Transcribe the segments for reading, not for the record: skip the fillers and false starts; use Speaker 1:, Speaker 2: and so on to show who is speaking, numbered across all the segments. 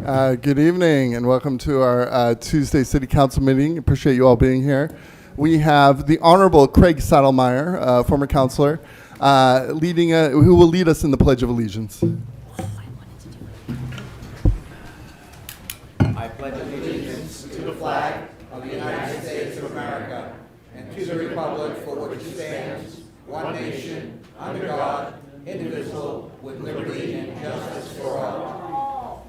Speaker 1: Good evening and welcome to our Tuesday City Council meeting. Appreciate you all being here. We have the Honorable Craig Sattelmeyer, former councilor, who will lead us in the Pledge of Allegiance.
Speaker 2: I pledge allegiance to the flag of the United States of America and to the republic for which it stands, one nation, under God, indivisible, with liberty and justice for all.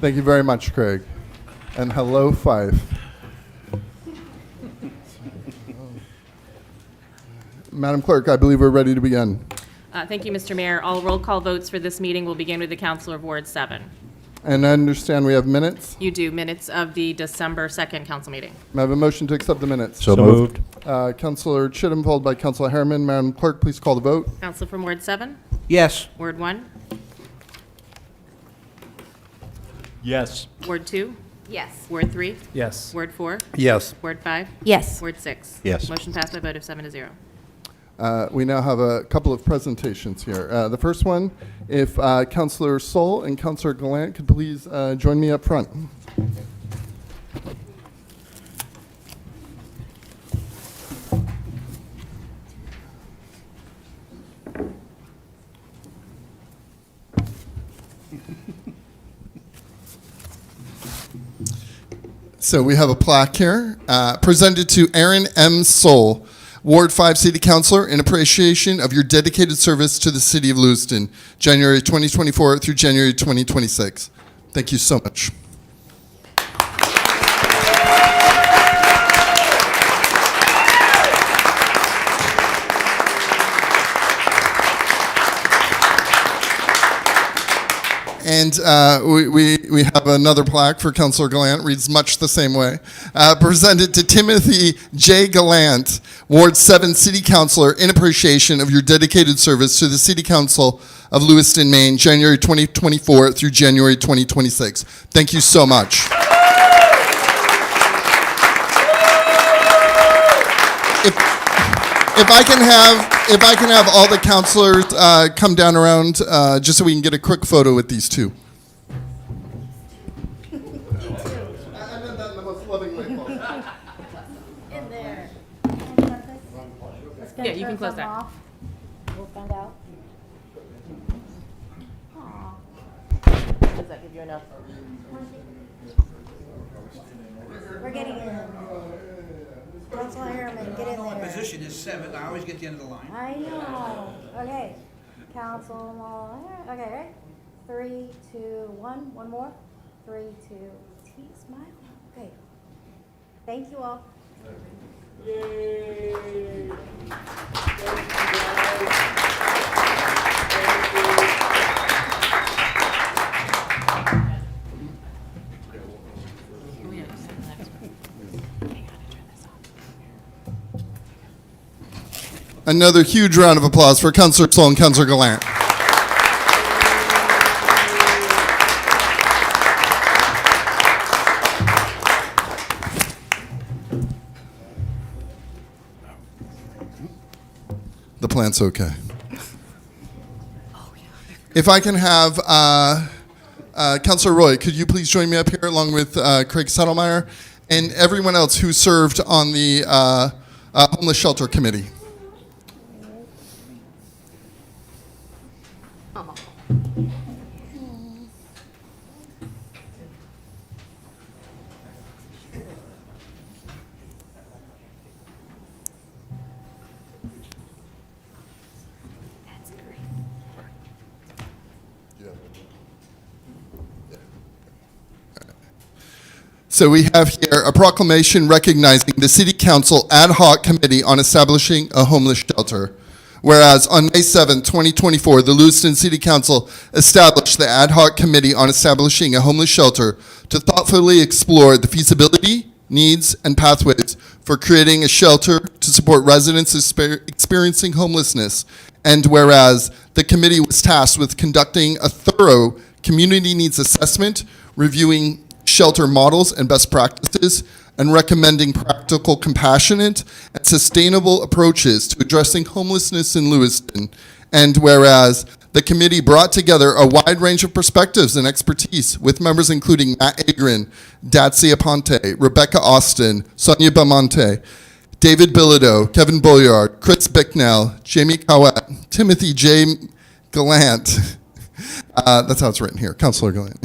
Speaker 1: Thank you very much, Craig. And hello, Fife. Madam Clerk, I believe we're ready to begin.
Speaker 3: Thank you, Mr. Mayor. All roll call votes for this meeting will begin with the Councilor of Ward 7.
Speaker 1: And I understand we have minutes.
Speaker 3: You do. Minutes of the December 2nd council meeting.
Speaker 1: May I have a motion to accept the minutes?
Speaker 4: So moved.
Speaker 1: Councilor Chittum, followed by Councilor Harriman. Madam Clerk, please call the vote.
Speaker 3: Councilor from Ward 7,
Speaker 2: Yes.
Speaker 3: Ward 1,
Speaker 4: Yes.
Speaker 3: Ward 2,
Speaker 5: Yes.
Speaker 3: Ward 3,
Speaker 4: Yes.
Speaker 3: Ward 4,
Speaker 4: Yes.
Speaker 3: Ward 5,
Speaker 5: Yes.
Speaker 3: Ward 6.
Speaker 4: Yes.
Speaker 3: Motion passed by a vote of 7-0.
Speaker 1: We now have a couple of presentations here. The first one, if Councilor Soul and Councilor Gallant could please join me up front. So we have a plaque here presented to Aaron M. Soul, Ward 5 City Councilor, in appreciation of your dedicated service to the City of Lewiston, January 2024 through January 2026. Thank you so much. And we have another plaque for Councilor Gallant, reads much the same way. Presented to Timothy J. Gallant, Ward 7 City Councilor, in appreciation of your dedicated service to the City Council of Lewiston, Maine, January 2024 through January 2026. Thank you so much. If I can have all the councilors come down around, just so we can get a quick photo with these two. I meant that in the most loving way possible.
Speaker 5: In there.
Speaker 3: Yeah, you can close that.
Speaker 5: We'll find out. Aw.
Speaker 3: Does that give you enough?
Speaker 5: We're getting in. Councilor Harriman, get in there.
Speaker 2: Position is 7. I always get the end of the line.
Speaker 5: I know. Okay. Council, okay, right? 3, 2, 1. One more. 3, 2, T, smile. Okay. Thank you all.
Speaker 3: Oh, yeah, just the next one. Hang on, I turn this off.
Speaker 1: Another huge round of applause for Councilor Soul and Councilor Gallant. The plant's okay. If I can have Councilor Roy, could you please join me up here along with Craig Sattelmeyer and everyone else who served on the Homeless Shelter Committee. So we have here a proclamation recognizing the City Council Ad Hoc Committee on Establishing a Homeless Shelter. Whereas on May 7, 2024, the Lewiston City Council established the Ad Hoc Committee on Establishing a Homeless Shelter to thoughtfully explore the feasibility, needs, and pathways for creating a shelter to support residents experiencing homelessness. And whereas the committee was tasked with conducting a thorough community needs assessment, reviewing shelter models and best practices, and recommending practical, compassionate, and sustainable approaches to addressing homelessness in Lewiston. And whereas The committee brought together a wide range of perspectives and expertise, with members including Matt Agrin, Dacia Ponte, Rebecca Austin, Sonia Belmonte, David Bilodeau, Kevin Boyard, Chris Bicknell, Jamie Cowett, Timothy J. Gallant, that's how it's written here, Councilor Gallant,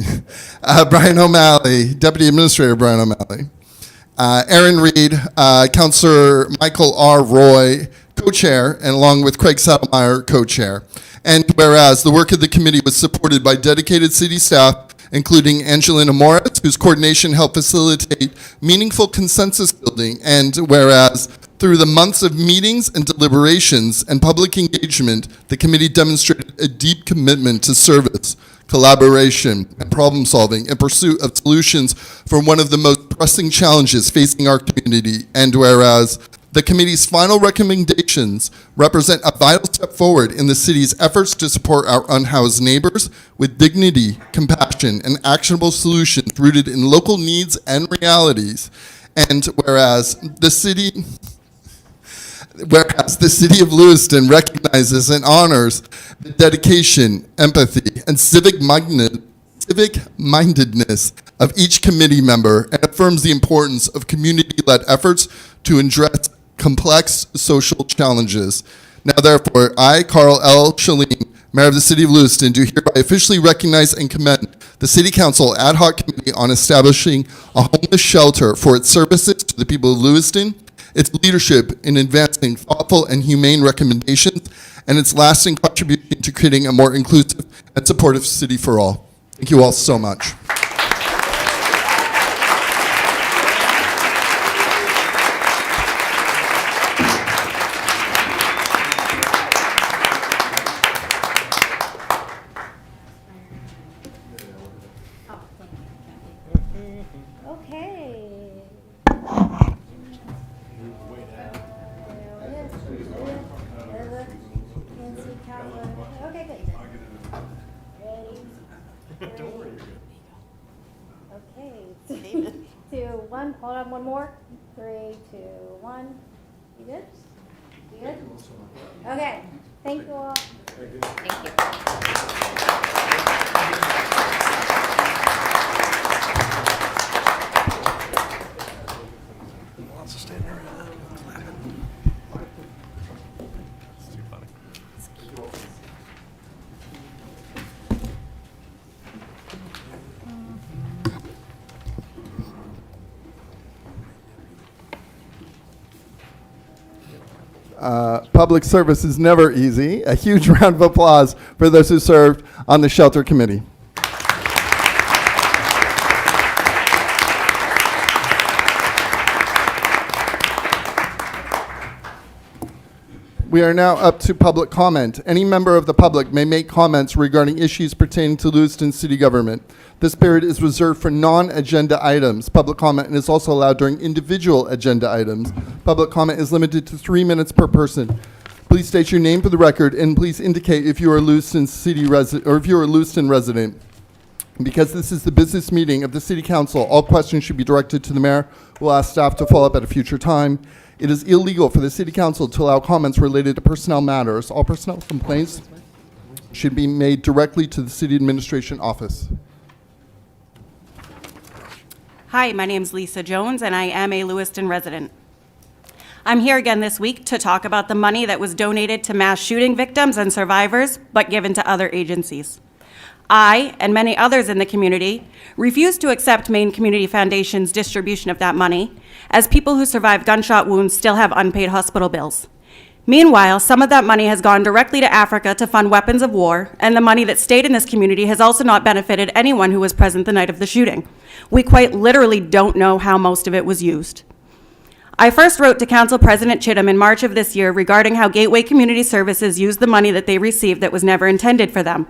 Speaker 1: Brian O'Malley, Deputy Administrator Brian O'Malley, Aaron Reed, Councilor Michael R. Roy, co-chair, and along with Craig Sattlemeyer, co-chair. And whereas the work of the committee was supported by dedicated city staff, including Angelina Moritz, whose coordination helped facilitate meaningful consensus building, and whereas through the months of meetings and deliberations and public engagement, the committee demonstrated a deep commitment to service, collaboration, and problem solving in pursuit of solutions for one of the most pressing challenges facing our community, and whereas the committee's final recommendations represent a vital step forward in the city's efforts to support our unhoused neighbors with dignity, compassion, and actionable solutions rooted in local needs and realities. And whereas the city of Lewiston recognizes and honors the dedication, empathy, and civic mindedness of each committee member and affirms the importance of community-led efforts to address complex social challenges. Now, therefore, I, Carl L. Shaleen, Mayor of the City of Lewiston, do hereby officially recognize and commend the City Council Ad Hoc Committee on establishing a homeless shelter for its services to the people of Lewiston, its leadership in advancing thoughtful and humane recommendations, and its lasting contribution to creating a more inclusive and supportive city for all. Thank you all so much.
Speaker 5: Okay. Okay, good. Ready? Don't worry. Okay. 3, 2, 1. Hold on, one more. 3, 2, 1. You good? You good? Okay. Thank you all.
Speaker 1: Public service is never easy. A huge round of applause for those who served on the Shelter Committee. We are now up to public comment. Any member of the public may make comments regarding issues pertaining to Lewiston City government. This period is reserved for non-agenda items. Public comment is also allowed during individual agenda items. Public comment is limited to 3 minutes per person. Please state your name for the record, and please indicate if you are a Lewiston City resident or if you are a Lewiston resident. Because this is the business meeting of the City Council, all questions should be directed to the mayor. We'll ask staff to follow up at a future time. It is illegal for the City Council to allow comments related to personnel matters. All personnel complaints should be made directly to the City Administration Office.
Speaker 6: Hi, my name's Lisa Jones, and I am a Lewiston resident. I'm here again this week to talk about the money that was donated to mass shooting victims and survivors, but given to other agencies. I, and many others in the community, refuse to accept Maine Community Foundation's distribution of that money, as people who survived gunshot wounds still have unpaid hospital bills. Meanwhile, some of that money has gone directly to Africa to fund weapons of war, and the money that stayed in this community has also not benefited anyone who was present the night of the shooting. We quite literally don't know how most of it was used. I first wrote to Council President Chittum in March of this year regarding how Gateway Community Services used the money that they received that was never intended for them.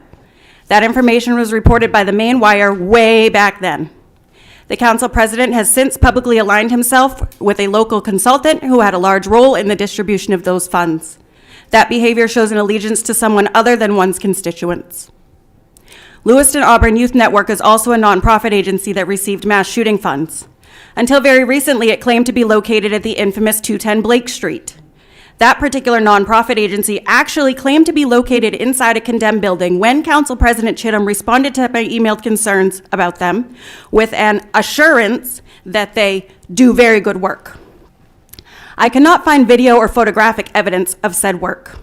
Speaker 6: That information was reported by the Maine Wire way back then. The council president has since publicly aligned himself with a local consultant who had a large role in the distribution of those funds. That behavior shows an allegiance to someone other than one's constituents. Lewiston Auburn Youth Network is also a nonprofit agency that received mass shooting funds. Until very recently, it claimed to be located at the infamous 210 Blake Street. That particular nonprofit agency actually claimed to be located inside a condemned building when Council President Chittum responded to my emailed concerns about them with an assurance that they do very good work. I cannot find video or photographic evidence of said work.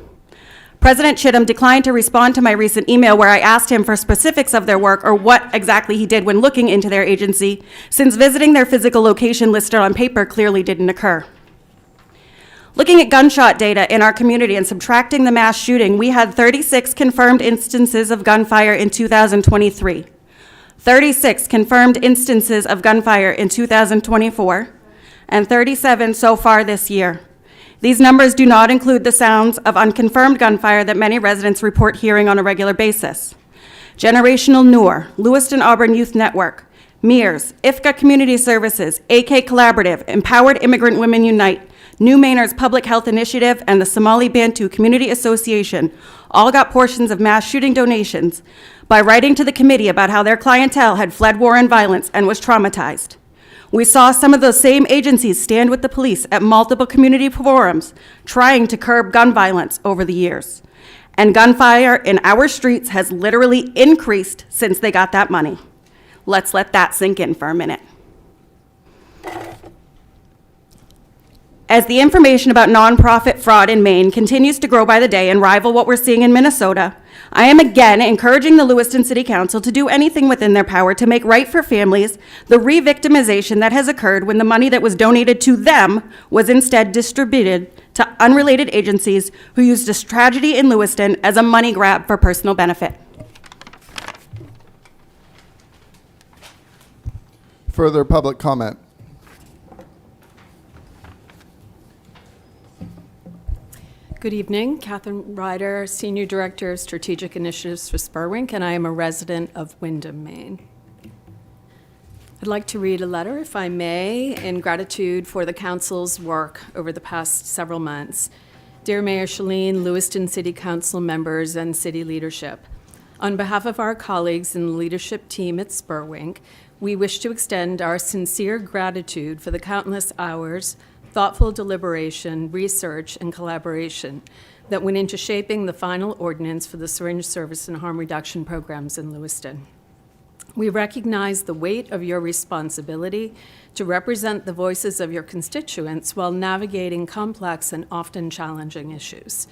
Speaker 6: President Chittum declined to respond to my recent email where I asked him for specifics of their work or what exactly he did when looking into their agency, since visiting their physical location listed on paper clearly didn't occur. Looking at gunshot data in our community and subtracting the mass shooting, we had 36 confirmed instances of gunfire in 2023, 36 confirmed instances of gunfire in 2024, and 37 so far this year. These numbers do not include the sounds of unconfirmed gunfire that many residents report hearing on a regular basis. Generational Noor, Lewiston Auburn Youth Network, MEARS, IFCA Community Services, AK Collaborative, Empowered Immigrant Women Unite, New Mainers Public Health Initiative, and the Somali Bantu Community Association all got portions of mass shooting donations by writing to the committee about how their clientele had fled war and violence and was traumatized. We saw some of those same agencies stand with the police at multiple community forums trying to curb gun violence over the years. And gunfire in our streets has literally increased since they got that money. Let's let that sink in for a minute. As the information about nonprofit fraud in Maine continues to grow by the day and rival what we're seeing in Minnesota, I am again encouraging the Lewiston City Council to do anything within their power to make right for families the re-victimization that has occurred when the money that was donated to them was instead distributed to unrelated agencies who used this tragedy in Lewiston as a money grab for personal benefit.
Speaker 1: Further public comment.
Speaker 7: Good evening, Catherine Ryder, Senior Director of Strategic Initiatives for Spurwink, and I am a resident of Windham, Maine. I'd like to read a letter, if I may, in gratitude for the Council's work over the past several months. Dear Mayor Shaleen, Lewiston City Council members, and city leadership, on behalf of our colleagues in the leadership team at Spurwink, we wish to extend our sincere gratitude for the countless hours, thoughtful deliberation, research, and collaboration that went into shaping the final ordinance for the syringe service and harm reduction programs in Lewiston. We recognize the weight of your responsibility to represent the voices of your constituents while navigating complex and often challenging issues.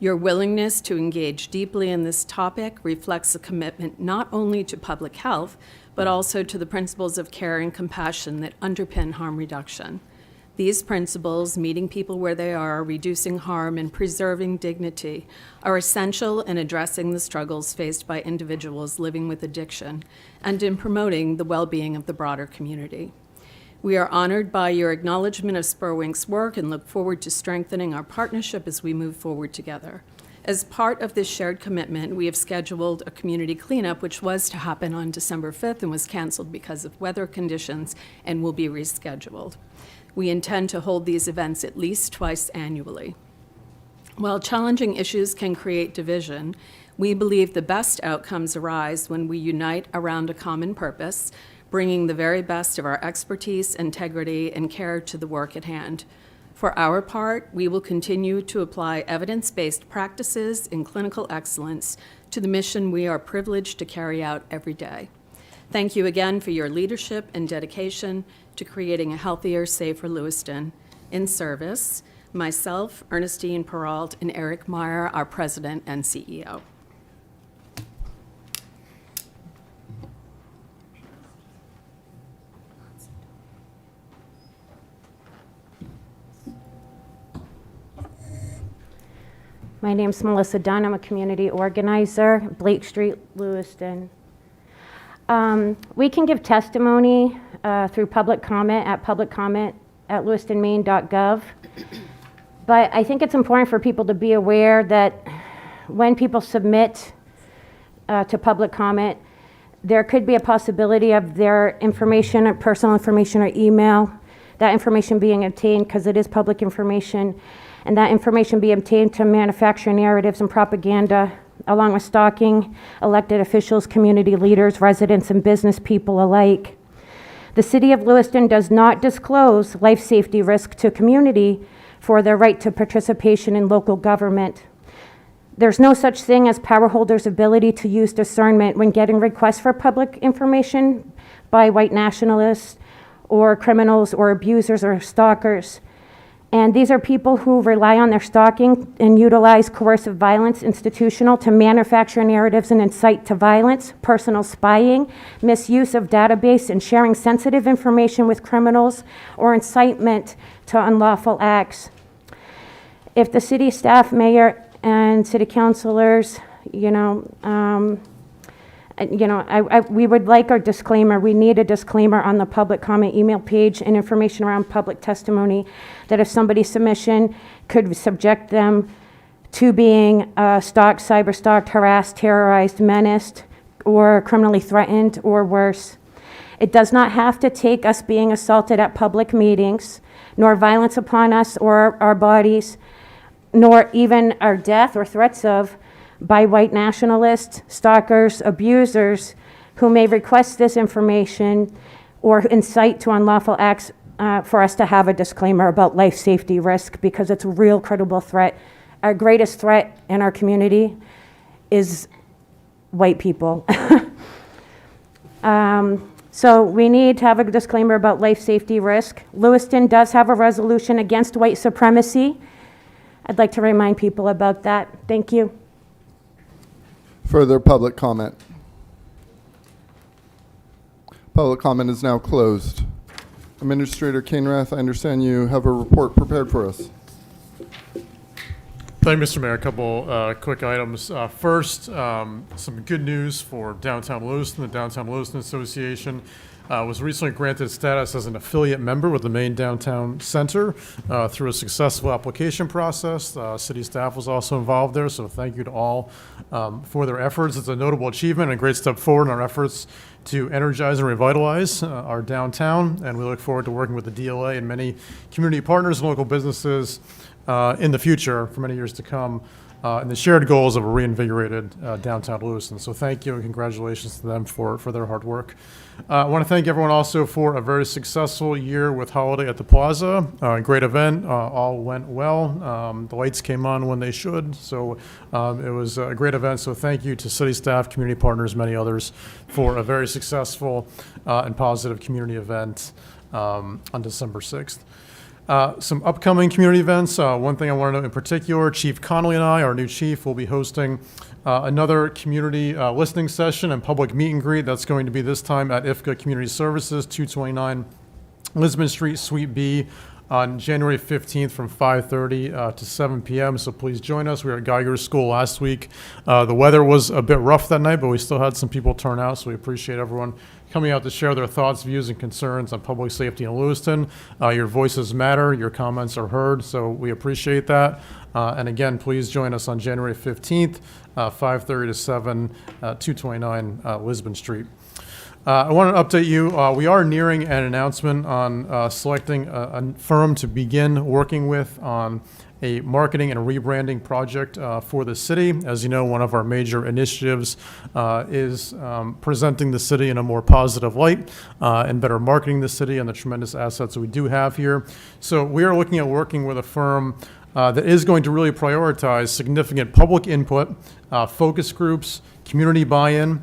Speaker 7: Your willingness to engage deeply in this topic reflects a commitment not only to public health, but also to the principles of care and compassion that underpin harm reduction. These principles, meeting people where they are, reducing harm, and preserving dignity, are essential in addressing the struggles faced by individuals living with addiction and in promoting the well-being of the broader community. We are honored by your acknowledgement of Spurwink's work and look forward to strengthening our partnership as we move forward together. As part of this shared commitment, we have scheduled a community cleanup, which was to happen on December 5th and was canceled because of weather conditions and will be rescheduled. We intend to hold these events at least twice annually. While challenging issues can create division, we believe the best outcomes arise when we unite around a common purpose, bringing the very best of our expertise, integrity, and care to the work at hand. For our part, we will continue to apply evidence-based practices in clinical excellence to the mission we are privileged to carry out every day. Thank you again for your leadership and dedication to creating a healthier, safer Lewiston. In service, myself, Ernestine Peralt, and Eric Meyer, our President and CEO.
Speaker 5: My name's Melissa Dunn. I'm a community organizer, Blake Street, Lewiston. We can give testimony through public comment at lewistonmaine.gov. But I think it's important for people to be aware that when people submit to public comment, there could be a possibility of their information, or personal information or email, that information being obtained because it is public information, and that information be obtained to manufacture narratives and propaganda, along with stalking elected officials, community leaders, residents, and business people alike. The City of Lewiston does not disclose life safety risk to community
Speaker 8: for their right to participation in local government. There's no such thing as power holders' ability to use discernment when getting requests for public information by white nationalists or criminals or abusers or stalkers. And these are people who rely on their stalking and utilize coercive violence institutional to manufacture narratives and incite to violence, personal spying, misuse of database and sharing sensitive information with criminals, or incitement to unlawful acts. If the city staff, mayor, and city councilors, we would like our disclaimer. We need a disclaimer on the public comment email page and information around public testimony that if somebody's submission could subject them to being stalked, cyber-stalked, harassed, terrorized, menaced, or criminally threatened, or worse. It does not have to take us being assaulted at public meetings, nor violence upon us or our bodies, nor even our death or threats of, by white nationalists, stalkers, abusers, who may request this information or incite to unlawful acts for us to have a disclaimer about life safety risk, because it's a real credible threat. Our greatest threat in our community is white people. So we need to have a disclaimer about life safety risk. Lewiston does have a resolution against white supremacy. I'd like to remind people about that. Thank you.
Speaker 1: Further public comment? Public comment is now closed. Administrator Kainrath, I understand you have a report prepared for us.
Speaker 9: Thank you, Mr. Mayor. A couple quick items. First, some good news for Downtown Lewiston. The Downtown Lewiston Association was recently granted status as an affiliate member with the Maine Downtown Center through a successful application process. City staff was also involved there, so thank you to all for their efforts. It's a notable achievement and a great step forward in our efforts to energize and revitalize our downtown, and we look forward to working with the DLA and many community partners and local businesses in the future for many years to come, and the shared goals of a reinvigorated downtown Lewiston. So thank you and congratulations to them for their hard work. I want to thank everyone also for a very successful year with Holiday at the Plaza. Great event, all went well. The lights came on when they should, so it was a great event. So thank you to city staff, community partners, many others for a very successful and positive community event on December 6th. Some upcoming community events. One thing I want to note in particular, Chief Connolly and I, our new chief, will be hosting another community listening session and public meet and greet. That's going to be this time at IFCA Community Services, 229 Lisbon Street, Suite B, on January 15th from 5:30 to 7 p.m. So please join us. We were at Geiger's School last week. The weather was a bit rough that night, but we still had some people turn out, so we appreciate everyone coming out to share their thoughts, views, and concerns on public safety in Lewiston. Your voices matter. Your comments are heard, so we appreciate that. And again, please join us on January 15th, 5:30 to 7, 229 Lisbon Street. I want to update you. We are nearing an announcement on selecting a firm to begin working with on a marketing and rebranding project for the city. As you know, one of our major initiatives is presenting the city in a more positive light and better marketing the city and the tremendous assets that we do have here. So we are looking at working with a firm that is going to really prioritize significant public input, focus groups, community buy-in,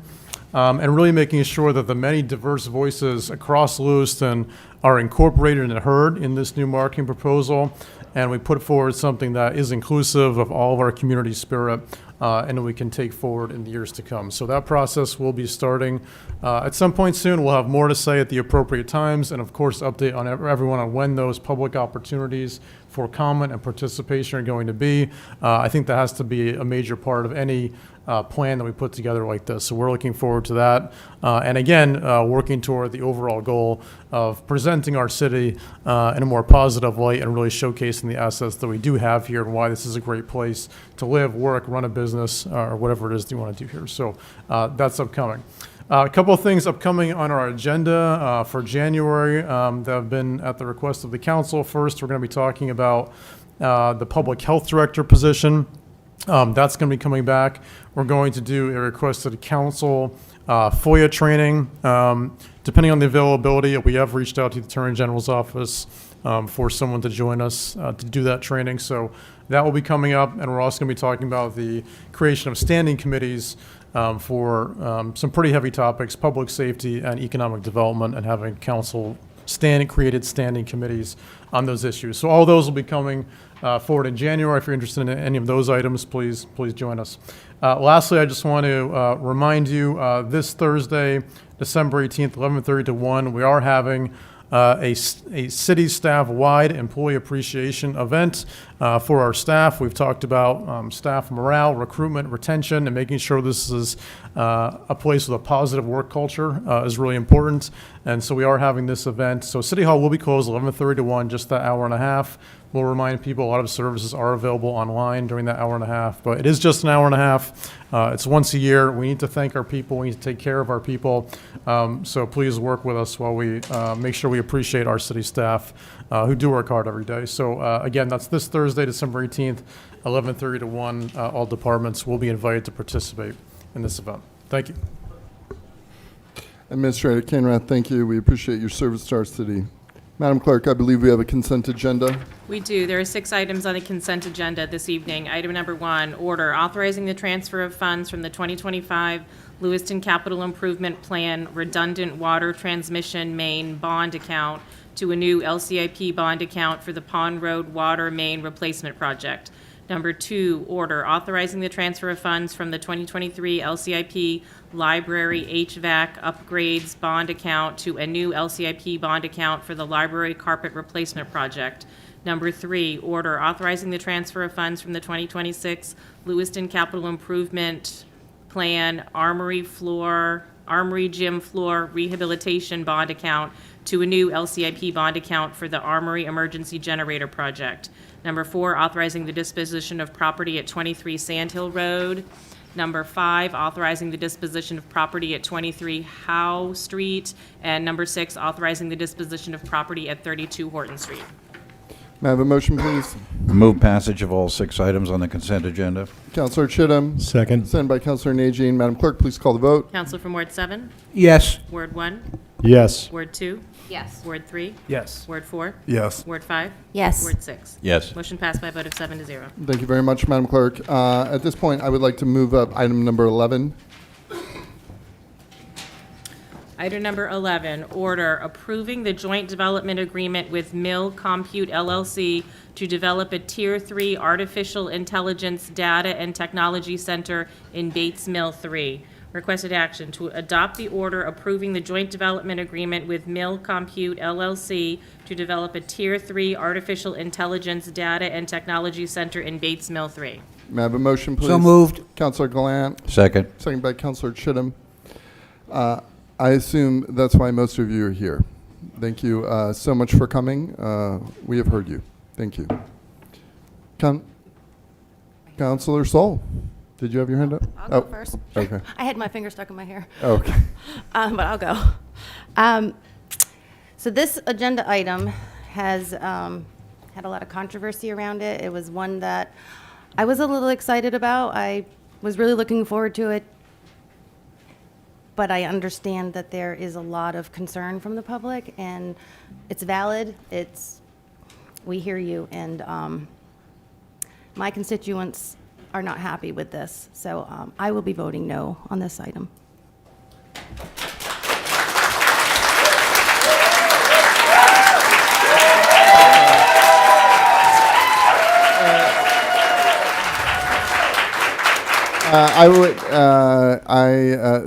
Speaker 9: and really making sure that the many diverse voices across Lewiston are incorporated and heard in this new marketing proposal. And we put forward something that is inclusive of all of our community spirit and that we can take forward in the years to come. So that process will be starting at some point soon. We'll have more to say at the appropriate times, and of course update on everyone on when those public opportunities for comment and participation are going to be. I think that has to be a major part of any plan that we put together like this. So we're looking forward to that. And again, working toward the overall goal of presenting our city in a more positive light and really showcasing the assets that we do have here and why this is a great place to live, work, run a business, or whatever it is that you want to do here. So that's upcoming. A couple of things upcoming on our agenda for January that have been at the request of the council. First, we're going to be talking about the public health director position. That's going to be coming back. We're going to do a requested council FOIA training. Depending on the availability, we have reached out to the Attorney General's office for someone to join us to do that training. So that will be coming up, and we're also going to be talking about the creation of standing committees for some pretty heavy topics, public safety and economic development, and having council created standing committees on those issues. So all those will be coming forward in January. If you're interested in any of those items, please join us. Lastly, I just want to remind you, this Thursday, December 18th, 11:30 to 1, we are having a city staff-wide employee appreciation event for our staff. We've talked about staff morale, recruitment, retention, and making sure this is a place with a positive work culture is really important. And so we are having this event. So City Hall will be closed 11:30 to 1, just that hour and a half. We'll remind people a lot of services are available online during that hour and a half, but it is just an hour and a half. It's once a year. We need to thank our people. We need to take care of our people. So please work with us while we make sure we appreciate our city staff who do work hard every day. So again, that's this Thursday, December 18th, 11:30 to 1. All departments will be invited to participate in this event. Thank you.
Speaker 1: Administrator Canrath, thank you. We appreciate your service to our city. Madam Clerk, I believe we have a consent agenda.
Speaker 3: We do. There are 6 items on the consent agenda this evening. Item number 1, order authorizing the transfer of funds from the 2025 Lewiston Capital Improvement Plan Redundant Water Transmission Main Bond Account to a new LCIP bond account for the Pond Road Water Main Replacement Project. Number 2, order authorizing the transfer of funds from the 2023 LCIP Library HVAC Upgrades Bond Account to a new LCIP bond account for the Library Carpet Replacement Project. Number 3, order authorizing the transfer of funds from the 2026 Lewiston Capital Improvement Plan Armory Gym Floor Rehabilitation Bond Account to a new LCIP bond account for the Armory Emergency Generator Project. Number 4, authorizing the disposition of property at 23 Sandhill Road. Number 5, authorizing the disposition of property at 23 Howe Street. And number 6, authorizing the disposition of property at 32 Horton Street.
Speaker 1: May I have a motion, please?
Speaker 2: Move passage of all 6 items on the consent agenda.
Speaker 1: Councilor Chittum.
Speaker 4: Second.
Speaker 1: Second by Councilor Najin. Madam Clerk, please call the vote.
Speaker 3: Counselor from Ward 7,
Speaker 2: Yes.
Speaker 3: Ward 1,
Speaker 4: Yes.
Speaker 3: Ward 2,
Speaker 5: Yes.
Speaker 3: Ward 3,
Speaker 4: Yes.
Speaker 3: Ward 4,
Speaker 1: Yes.
Speaker 3: Ward 5,
Speaker 5: Yes.
Speaker 3: Ward 6.
Speaker 2: Yes.
Speaker 3: Motion passed by a vote of 7 to 0.
Speaker 1: Thank you very much, Madam Clerk. At this point, I would like to move up item number 11.
Speaker 3: Item number 11, order approving the joint development agreement with Mill Compute LLC to develop a Tier 3 Artificial Intelligence Data and Technology Center in Bates Mill 3. Requested action to adopt the order approving the joint development agreement with Mill Compute LLC to develop a Tier 3 Artificial Intelligence Data and Technology Center in Bates Mill 3.
Speaker 1: May I have a motion, please?
Speaker 2: So moved.
Speaker 1: Councilor Gallant,
Speaker 2: Second.
Speaker 1: second by Councilor Chittum. I assume that's why most of you are here. Thank you so much for coming. We have heard you. Thank you. Councilor Sol, did you have your hand up?
Speaker 6: I'll go first.
Speaker 1: Okay.
Speaker 6: I had my finger stuck in my hair,
Speaker 1: Okay.
Speaker 6: but I'll go. So this agenda item has had a lot of controversy around it. It was one that I was a little excited about. I was really looking forward to it. But I understand that there is a lot of concern from the public, and it's valid. We hear you, and my constituents are not happy with this. So I will be voting no on this item.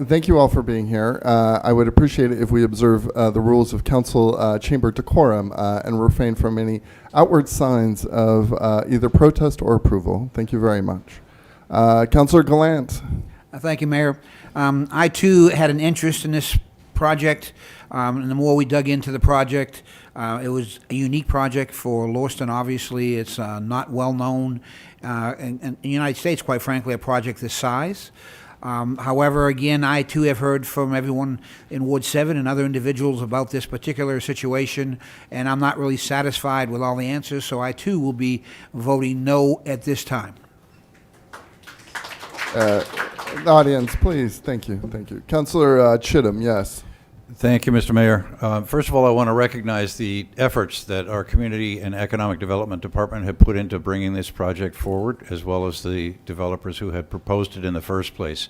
Speaker 1: Thank you all for being here. I would appreciate it if we observe the rules of council chamber decorum and refrain from any outward signs of either protest or approval. Thank you very much. Councilor Gallant.
Speaker 10: Thank you, Mayor. I too had an interest in this project, and the more we dug into the project, it was a unique project for Lewiston. Obviously, it's not well known in the United States, quite frankly, a project this size. However, again, I too have heard from everyone in Ward 7 and other individuals about this particular situation, and I'm not really satisfied with all the answers, so I too will be voting no at this time.
Speaker 1: The audience, please. Thank you. Thank you. Councilor Chittum, yes.
Speaker 11: Thank you, Mr. Mayor. First of all, I want to recognize the efforts that our Community and Economic Development Department have put into bringing this project forward, as well as the developers who had proposed it in the first place.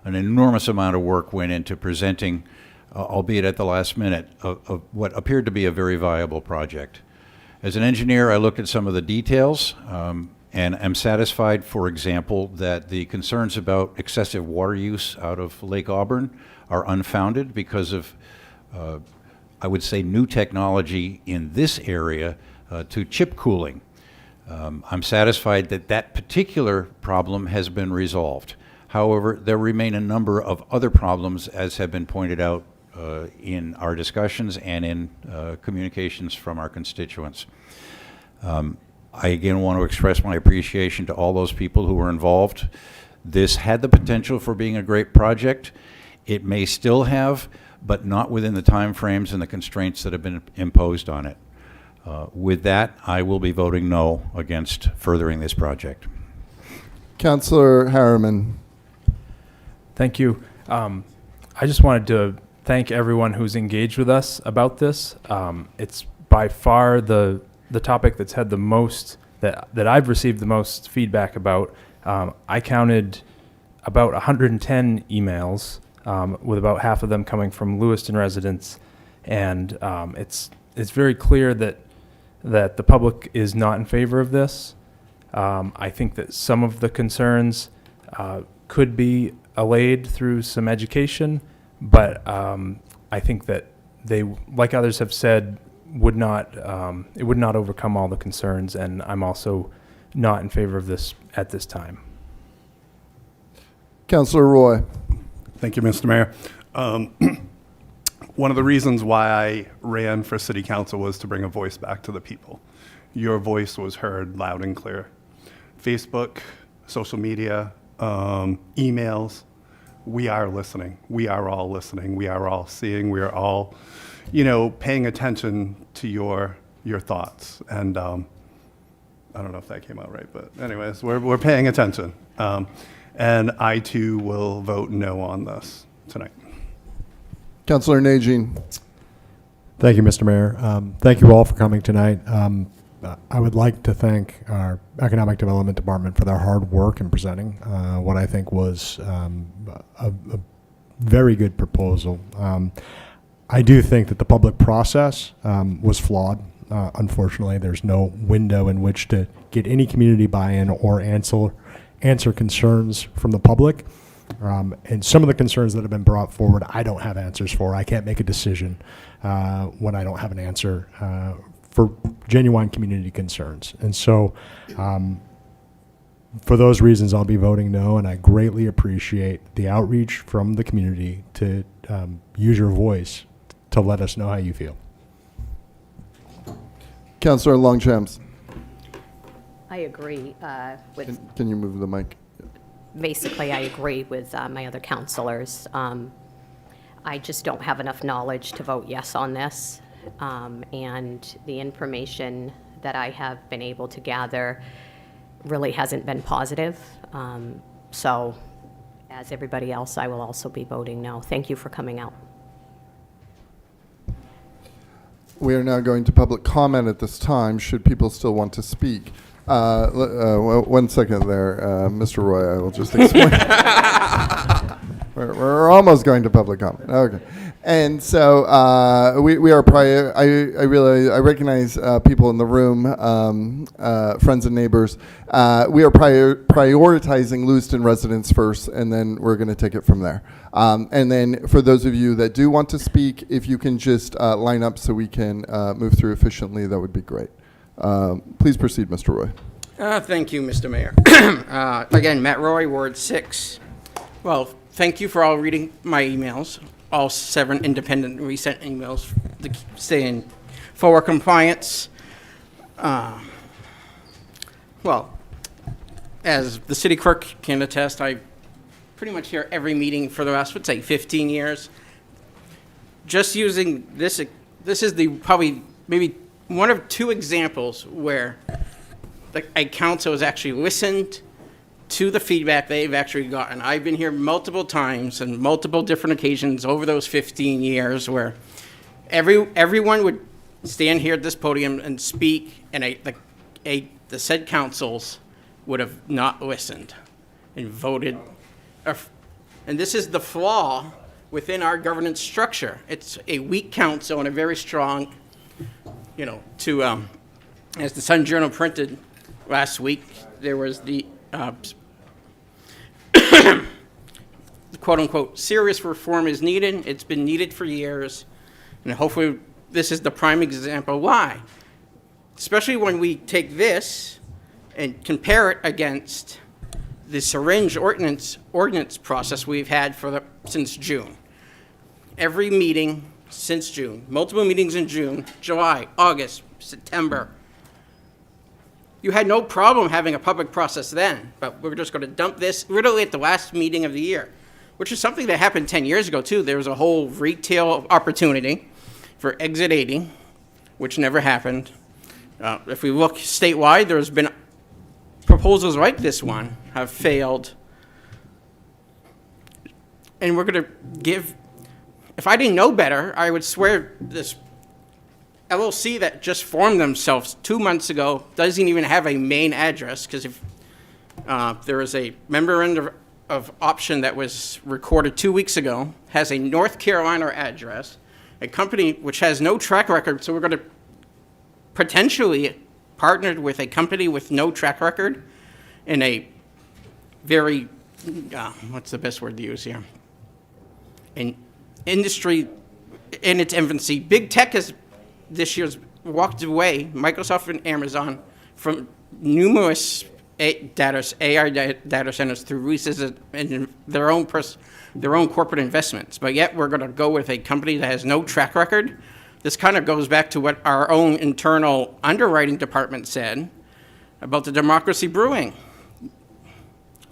Speaker 11: An enormous amount of work went into presenting, albeit at the last minute, of what appeared to be a very viable project. As an engineer, I looked at some of the details, and am satisfied, for example, that the concerns about excessive water use out of Lake Auburn are unfounded because of, I would say, new technology in this area to chip cooling. I'm satisfied that that particular problem has been resolved. However, there remain a number of other problems, as have been pointed out in our discussions and in communications from our constituents. I again want to express my appreciation to all those people who were involved. This had the potential for being a great project. It may still have, but not within the timeframes and the constraints that have been imposed on it. With that, I will be voting no against furthering this project.
Speaker 1: Councillor Harriman.
Speaker 12: Thank you. I just wanted to thank everyone who's engaged with us about this. It's by far the topic that's had the most, that I've received the most feedback about. I counted about 110 emails, with about half of them coming from Lewiston residents, and it's very clear that the public is not in favor of this. I think that some of the concerns could be allayed through some education, but I think that they, like others have said, it would not overcome all the concerns, and I'm also not in favor of this at this time.
Speaker 1: Councillor Roy.
Speaker 13: Thank you, Mr. Mayor. One of the reasons why I ran for city council was to bring a voice back to the people. Your voice was heard loud and clear. Facebook, social media, emails, we are listening. We are all listening. We are all seeing. We are all, paying attention to your thoughts. And I don't know if that came out right, but anyways, we're paying attention. And I too will vote no on this tonight.
Speaker 1: Councillor Najin.
Speaker 14: Thank you, Mr. Mayor. Thank you all for coming tonight. I would like to thank our Economic Development Department for their hard work in presenting what I think was a very good proposal. I do think that the public process was flawed. Unfortunately, there's no window in which to get any community buy-in or answer concerns from the public. And some of the concerns that have been brought forward, I don't have answers for. I can't make a decision when I don't have an answer for genuine community concerns. And so for those reasons, I'll be voting no, and I greatly appreciate the outreach from the community to use your voice to let us know how you feel.
Speaker 1: Councillor Longchamps.
Speaker 15: I agree with,
Speaker 1: Can you move the mic?
Speaker 15: basically, I agree with my other counselors. I just don't have enough knowledge to vote yes on this. And the information that I have been able to gather really hasn't been positive. So, as everybody else, I will also be voting no. Thank you for coming out.
Speaker 1: We are now going to public comment at this time, should people still want to speak. One second there, Mr. Roy, I will just explain. We're almost going to public comment. Okay. And so we are I recognize people in the room, friends and neighbors. We are prioritizing Lewiston residents first, and then we're going to take it from there. And then for those of you that do want to speak, if you can just line up so we can move through efficiently, that would be great. Please proceed, Mr. Roy.
Speaker 16: Thank you, Mr. Mayor. Again, Matt Roy, Ward 6. Well, thank you for all reading my emails, all 7 independent recent emails saying forward compliance. Well, as the city clerk can attest, I pretty much hear every meeting for the last, let's say, 15 years. Just using this is the probably maybe one of 2 examples where a council has actually listened to the feedback they've actually gotten. I've been here multiple times and multiple different occasions over those 15 years where everyone would stand here at this podium and speak, and the said councils would have not listened and voted. And this is the flaw within our governance structure. It's a weak council and a very strong, as the Sun Journal printed last week, there was the quote-unquote serious reform is needed. It's been needed for years, and hopefully this is the prime example why. Especially when we take this and compare it against the syringe ordinance process we've had since June. Every meeting since June, multiple meetings in June, July, August, September. You had no problem having a public process then, but we're just going to dump this literally at the last meeting of the year, which is something that happened 10 years ago too. There was a whole retail opportunity for Exit 80, which never happened. If we look statewide, there's been proposals like this one have failed. And we're going to give, if I didn't know better, I would swear this LLC that just formed themselves 2 months ago doesn't even have a main address, because if there is a memorandum of option that was recorded 2 weeks ago, has a North Carolina address, a company which has no track record, so we're going to potentially partner with a company with no track record in a very, what's the best word to use here? An industry in its infancy. Big tech has this year's walked away, Microsoft and Amazon, from numerous AI data centers through leases and their own corporate investments. But yet we're going to go with a company that has no track record. This kind of goes back to what our own internal underwriting department said about the democracy brewing.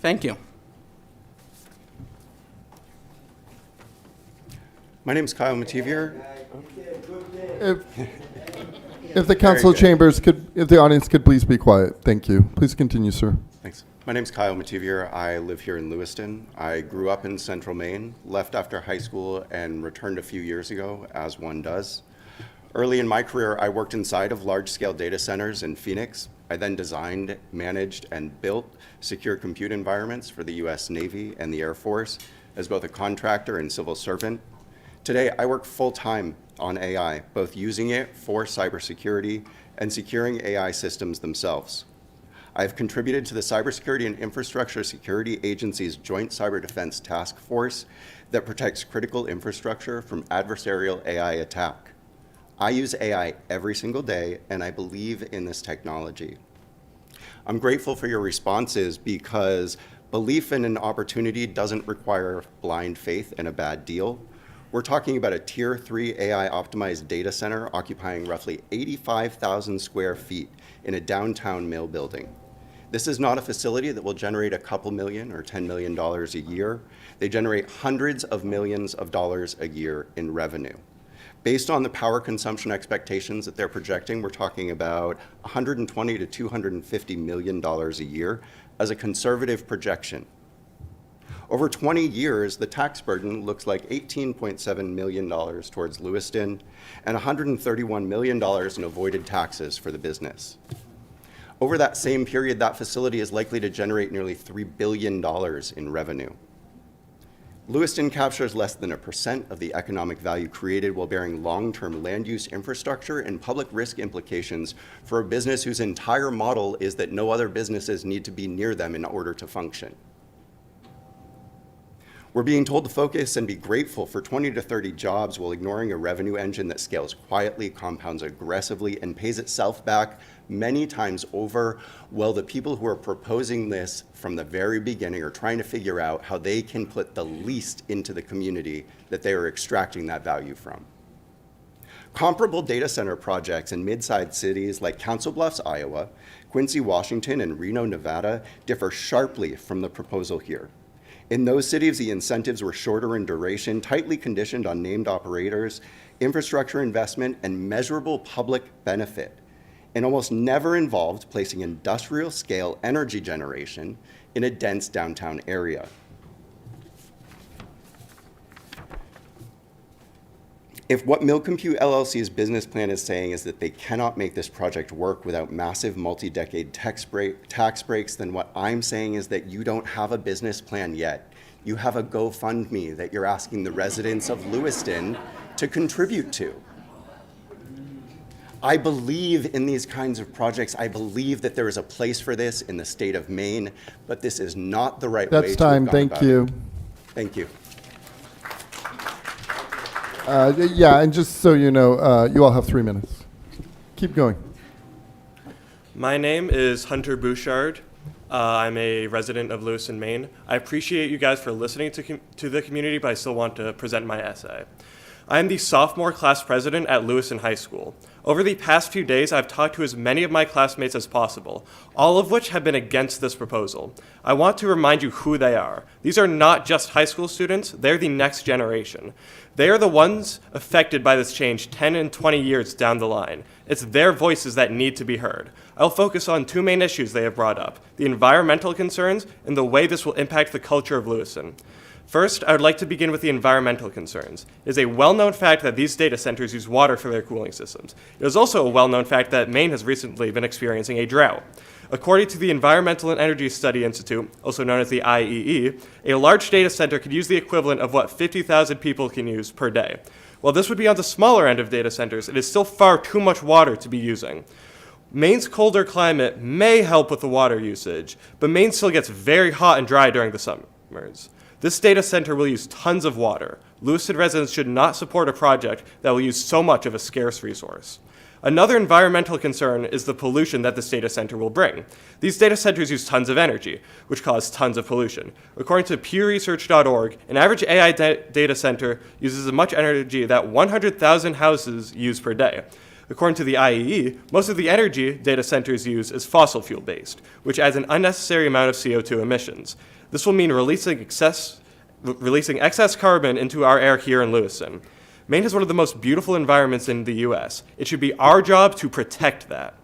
Speaker 16: Thank you.
Speaker 17: My name is Kyle Mativier.
Speaker 1: If the council chambers if the audience could please be quiet. Thank you. Please continue, sir.
Speaker 17: Thanks. My name is Kyle Mativier. I live here in Lewiston. I grew up in Central Maine, left after high school, and returned a few years ago, as one does. Early in my career, I worked inside of large-scale data centers in Phoenix. I then designed, managed, and built secure compute environments for the U.S. Navy and the Air Force as both a contractor and civil servant. Today, I work full-time on AI, both using it for cybersecurity and securing AI systems themselves. I've contributed to the Cybersecurity and Infrastructure Security Agency's Joint Cyber Defense Task Force that protects critical infrastructure from adversarial AI attack. I use AI every single day, and I believe in this technology. I'm grateful for your responses because belief in an opportunity doesn't require blind faith in a bad deal. We're talking about a Tier 3 AI-optimized data center occupying roughly 85,000 square feet in a downtown mill building. This is not a facility that will generate a couple million or $10 million a year. They generate hundreds of millions of dollars a year in revenue. Based on the power consumption expectations that they're projecting, we're talking about $120 to $250 million a year as a conservative projection. Over 20 years, the tax burden looks like $18.7 million towards Lewiston and $131 million in avoided taxes for the business. Over that same period, that facility is likely to generate nearly $3 billion in revenue. Lewiston captures less than 1% of the economic value created while bearing long-term land use infrastructure and public risk implications for a business whose entire model is that no other businesses need to be near them in order to function. We're being told to focus and be grateful for 20 to 30 jobs while ignoring a revenue engine that scales quietly, compounds aggressively, and pays itself back many times over, while the people who are proposing this from the very beginning are trying to figure out how they can put the least into the community that they are extracting that value from. Comparable data center projects in mid-sized cities like Council Bluffs, Iowa, Quincy, Washington, and Reno, Nevada differ sharply from the proposal here. In those cities, the incentives were shorter in duration, tightly conditioned on named operators, infrastructure investment, and measurable public benefit, and almost never involved placing industrial-scale energy generation in a dense downtown area. If what Mill Compute LLC's business plan is saying is that they cannot make this project work without massive multi-decade tax breaks, then what I'm saying is that you don't have a business plan yet. You have a GoFundMe that you're asking the residents of Lewiston to contribute to. I believe in these kinds of projects. I believe that there is a place for this in the state of Maine, but this is not the right way
Speaker 1: That's
Speaker 17: to
Speaker 1: time.
Speaker 17: have gone
Speaker 1: Thank
Speaker 17: about
Speaker 1: you.
Speaker 17: it. Thank you.
Speaker 1: Yeah, and just so you know, you all have 3 minutes. Keep going.
Speaker 18: My name is Hunter Bouchard. I'm a resident of Lewiston, Maine. I appreciate you guys for listening to the community, but I still want to present my essay. I am the sophomore class president at Lewiston High School. Over the past few days, I've talked to as many of my classmates as possible, all of which have been against this proposal. I want to remind you who they are. These are not just high school students, they're the next generation. They are the ones affected by this change 10 and 20 years down the line. It's their voices that need to be heard. I'll focus on 2 main issues they have brought up, the environmental concerns and the way this will impact the culture of Lewiston. First, I would like to begin with the environmental concerns. It is a well-known fact that these data centers use water for their cooling systems. It is also a well-known fact that Maine has recently been experiencing a drought. According to the Environmental and Energy Study Institute, also known as the IEE, a large data center could use the equivalent of what 50,000 people can use per day. While this would be on the smaller end of data centers, it is still far too much water to be using. Maine's colder climate may help with the water usage, but Maine still gets very hot and dry during the summers. This data center will use tons of water. Lewiston residents should not support a project that will use so much of a scarce resource. Another environmental concern is the pollution that this data center will bring. These data centers use tons of energy, which cause tons of pollution. According to pewresearch.org, an average AI data center uses as much energy that 100,000 houses use per day. According to the IEE, most of the energy data centers use is fossil fuel based, which adds an unnecessary amount of CO2 emissions. This will mean releasing excess carbon into our air here in Lewiston. Maine has one of the most beautiful environments in the US. It should be our job to protect that.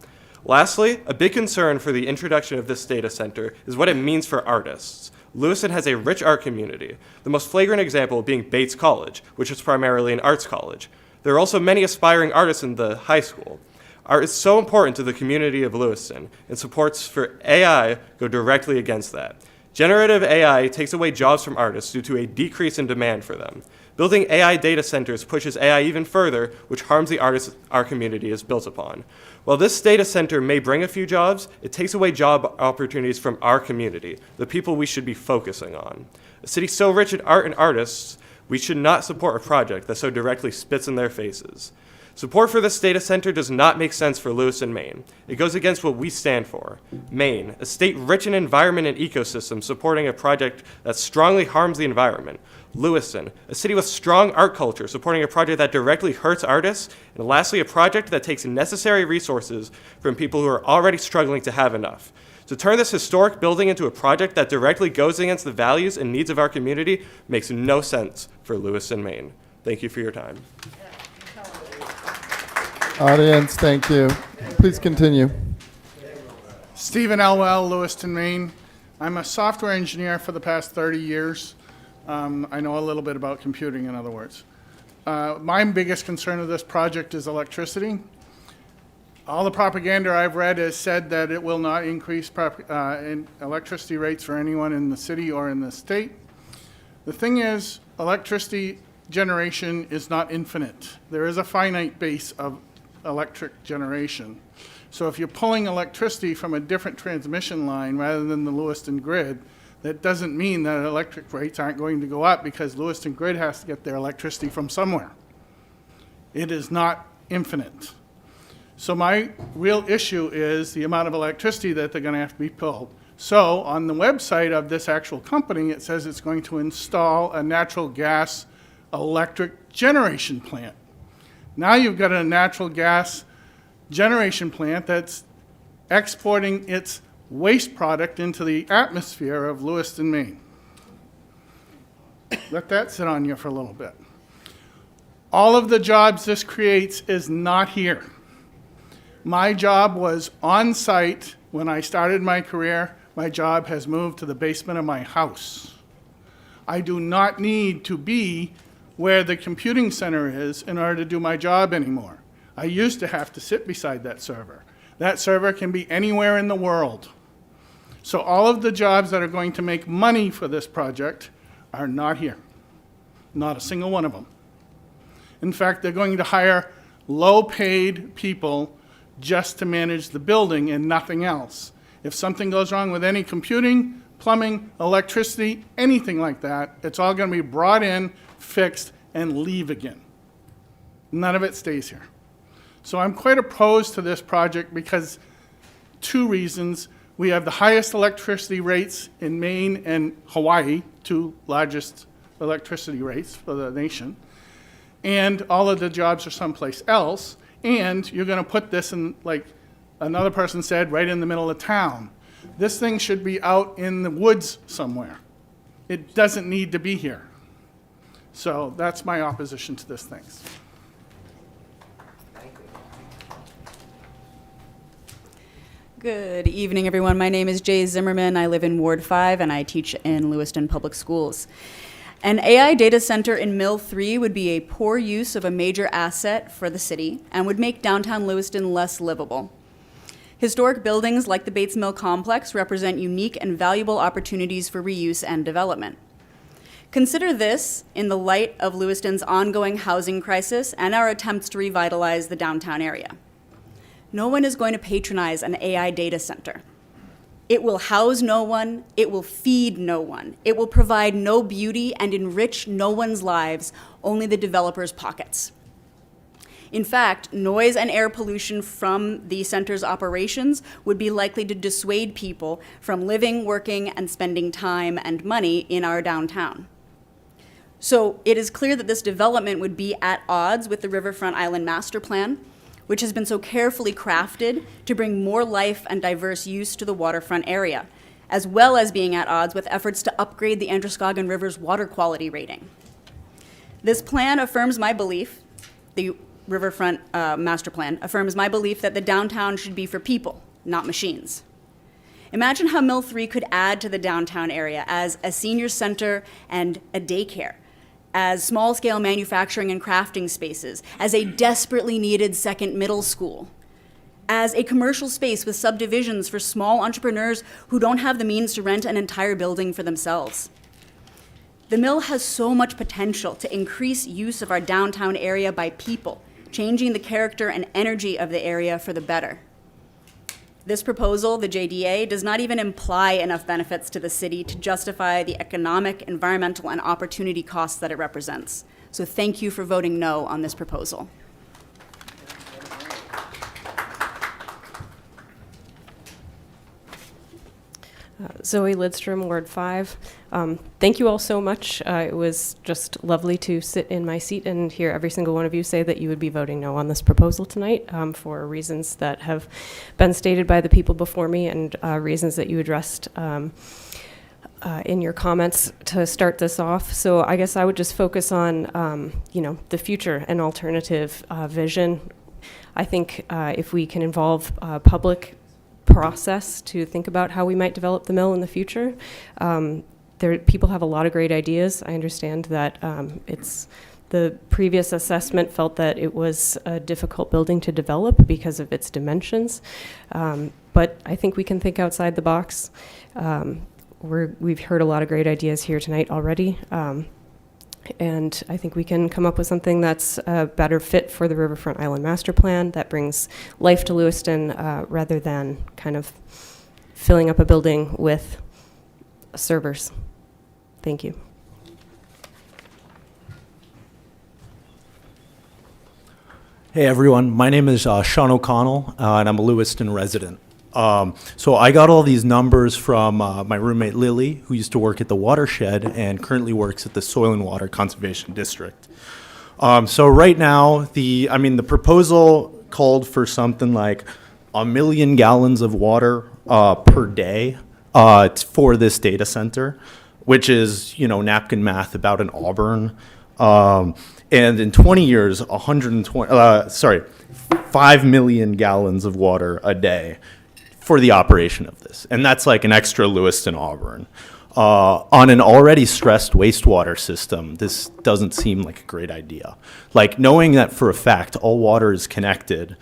Speaker 18: Lastly, a big concern for the introduction of this data center is what it means for artists. Lewiston has a rich art community, the most flagrant example being Bates College, which is primarily an arts college. There are also many aspiring artists in the high school. Art is so important to the community of Lewiston, and supports for AI go directly against that. Generative AI takes away jobs from artists due to a decrease in demand for them. Building AI data centers pushes AI even further, which harms the artists our community is built upon. While this data center may bring a few jobs, it takes away job opportunities from our community, the people we should be focusing on. A city so rich in art and artists, we should not support a project that so directly spits in their faces. Support for this data center does not make sense for Lewiston, Maine. It goes against what we stand for. Maine, a state rich in environment and ecosystem, supporting a project that strongly harms the environment. Lewiston, a city with strong art culture, supporting a project that directly hurts artists. And lastly, a project that takes necessary resources from people who are already struggling to have enough. To turn this historic building into a project that directly goes against the values and needs of our community makes no sense for Lewiston, Maine. Thank you for your time.
Speaker 1: Audience, thank you. Please continue.
Speaker 19: Stephen Elwell, Lewiston, Maine. I'm a software engineer for the past 30 years. I know a little bit about computing, in other words. My biggest concern of this project is electricity. All the propaganda I've read has said that it will not increase electricity rates for anyone in the city or in the state. The thing is, electricity generation is not infinite. There is a finite base of electric generation. So if you're pulling electricity from a different transmission line rather than the Lewiston grid, that doesn't mean that electric rates aren't going to go up, because Lewiston grid has to get their electricity from somewhere. It is not infinite. So my real issue is the amount of electricity that they're going to have to be pulled. So on the website of this actual company, it says it's going to install a natural gas electric generation plant. Now you've got a natural gas generation plant that's exporting its waste product into the atmosphere of Lewiston, Maine. Let that sit on you for a little bit. All of the jobs this creates is not here. My job was on site when I started my career my job has moved to the basement of my house. I do not need to be where the computing center is in order to do my job anymore. I used to have to sit beside that server. That server can be anywhere in the world. So all of the jobs that are going to make money for this project are not here. Not a single one of them. In fact, they're going to hire low-paid people just to manage the building and nothing else. If something goes wrong with any computing, plumbing, electricity, anything like that, it's all going to be brought in, fixed, and leave again. None of it stays here. So I'm quite opposed to this project because two reasons. We have the highest electricity rates in Maine and Hawaii, two largest electricity rates for the nation, and all of the jobs are someplace else, and you're going to put this in, like another person said, right in the middle of town. This thing should be out in the woods somewhere. It doesn't need to be here. So that's my opposition to this thing.
Speaker 20: Good evening, everyone. My name is Jay Zimmerman. I live in Ward 5, and I teach in Lewiston Public Schools. An AI data center in Mill 3 would be a poor use of a major asset for the city and would make downtown Lewiston less livable. Historic buildings like the Bates Mill Complex represent unique and valuable opportunities for reuse and development. Consider this in the light of Lewiston's ongoing housing crisis and our attempts to revitalize the downtown area. No one is going to patronize an AI data center. It will house no one, it will feed no one, it will provide no beauty and enrich no one's lives, only the developers' pockets. In fact, noise and air pollution from the center's operations would be likely to dissuade people from living, working, and spending time and money in our downtown. So it is clear that this development would be at odds with the Riverfront Island Master Plan, which has been so carefully crafted to bring more life and diverse use to the waterfront area, as well as being at odds with efforts to upgrade the Androscoggin River's water quality rating. This plan affirms my belief, the Riverfront Master Plan affirms my belief that the downtown should be for people, not machines. Imagine how Mill 3 could add to the downtown area as a senior center and a daycare, as small-scale manufacturing and crafting spaces, as a desperately needed second middle school, as a commercial space with subdivisions for small entrepreneurs who don't have the means to rent an entire building for themselves. The Mill has so much potential to increase use of our downtown area by people, changing the character and energy of the area for the better. This proposal, the JDA, does not even imply enough benefits to the city to justify the economic, environmental, and opportunity costs that it represents. So thank you for voting no on this proposal.
Speaker 21: Zoe Lidstrom, Ward 5. Thank you all so much. It was just lovely to sit in my seat and hear every single one of you say that you would be voting no on this proposal tonight for reasons that have been stated by the people before me and reasons that you addressed in your comments to start this off. So I guess I would just focus on, the future and alternative vision. I think if we can involve public process to think about how we might develop the mill in the future. People have a lot of great ideas. I understand that the previous assessment felt that it was a difficult building to develop because of its dimensions, but I think we can think outside the box. We've heard a lot of great ideas here tonight already. And I think we can come up with something that's a better fit for the Riverfront Island Master Plan that brings life to Lewiston rather than kind of filling up a building with servers. Thank you.
Speaker 22: Hey everyone, my name is Sean O'Connell and I'm a Lewiston resident. So I got all these numbers from my roommate Lily, who used to work at the watershed and currently works at the Soil and Water Conservation District. So right now, the proposal called for something like 1 million gallons of water per day for this data center, which is, napkin math about an Auburn. And in 20 years, 5 million gallons of water a day for the operation of this. And that's like an extra Lewiston-Auburn. On an already stressed wastewater system, this doesn't seem like a great idea. Like, knowing that for a fact all water is connected,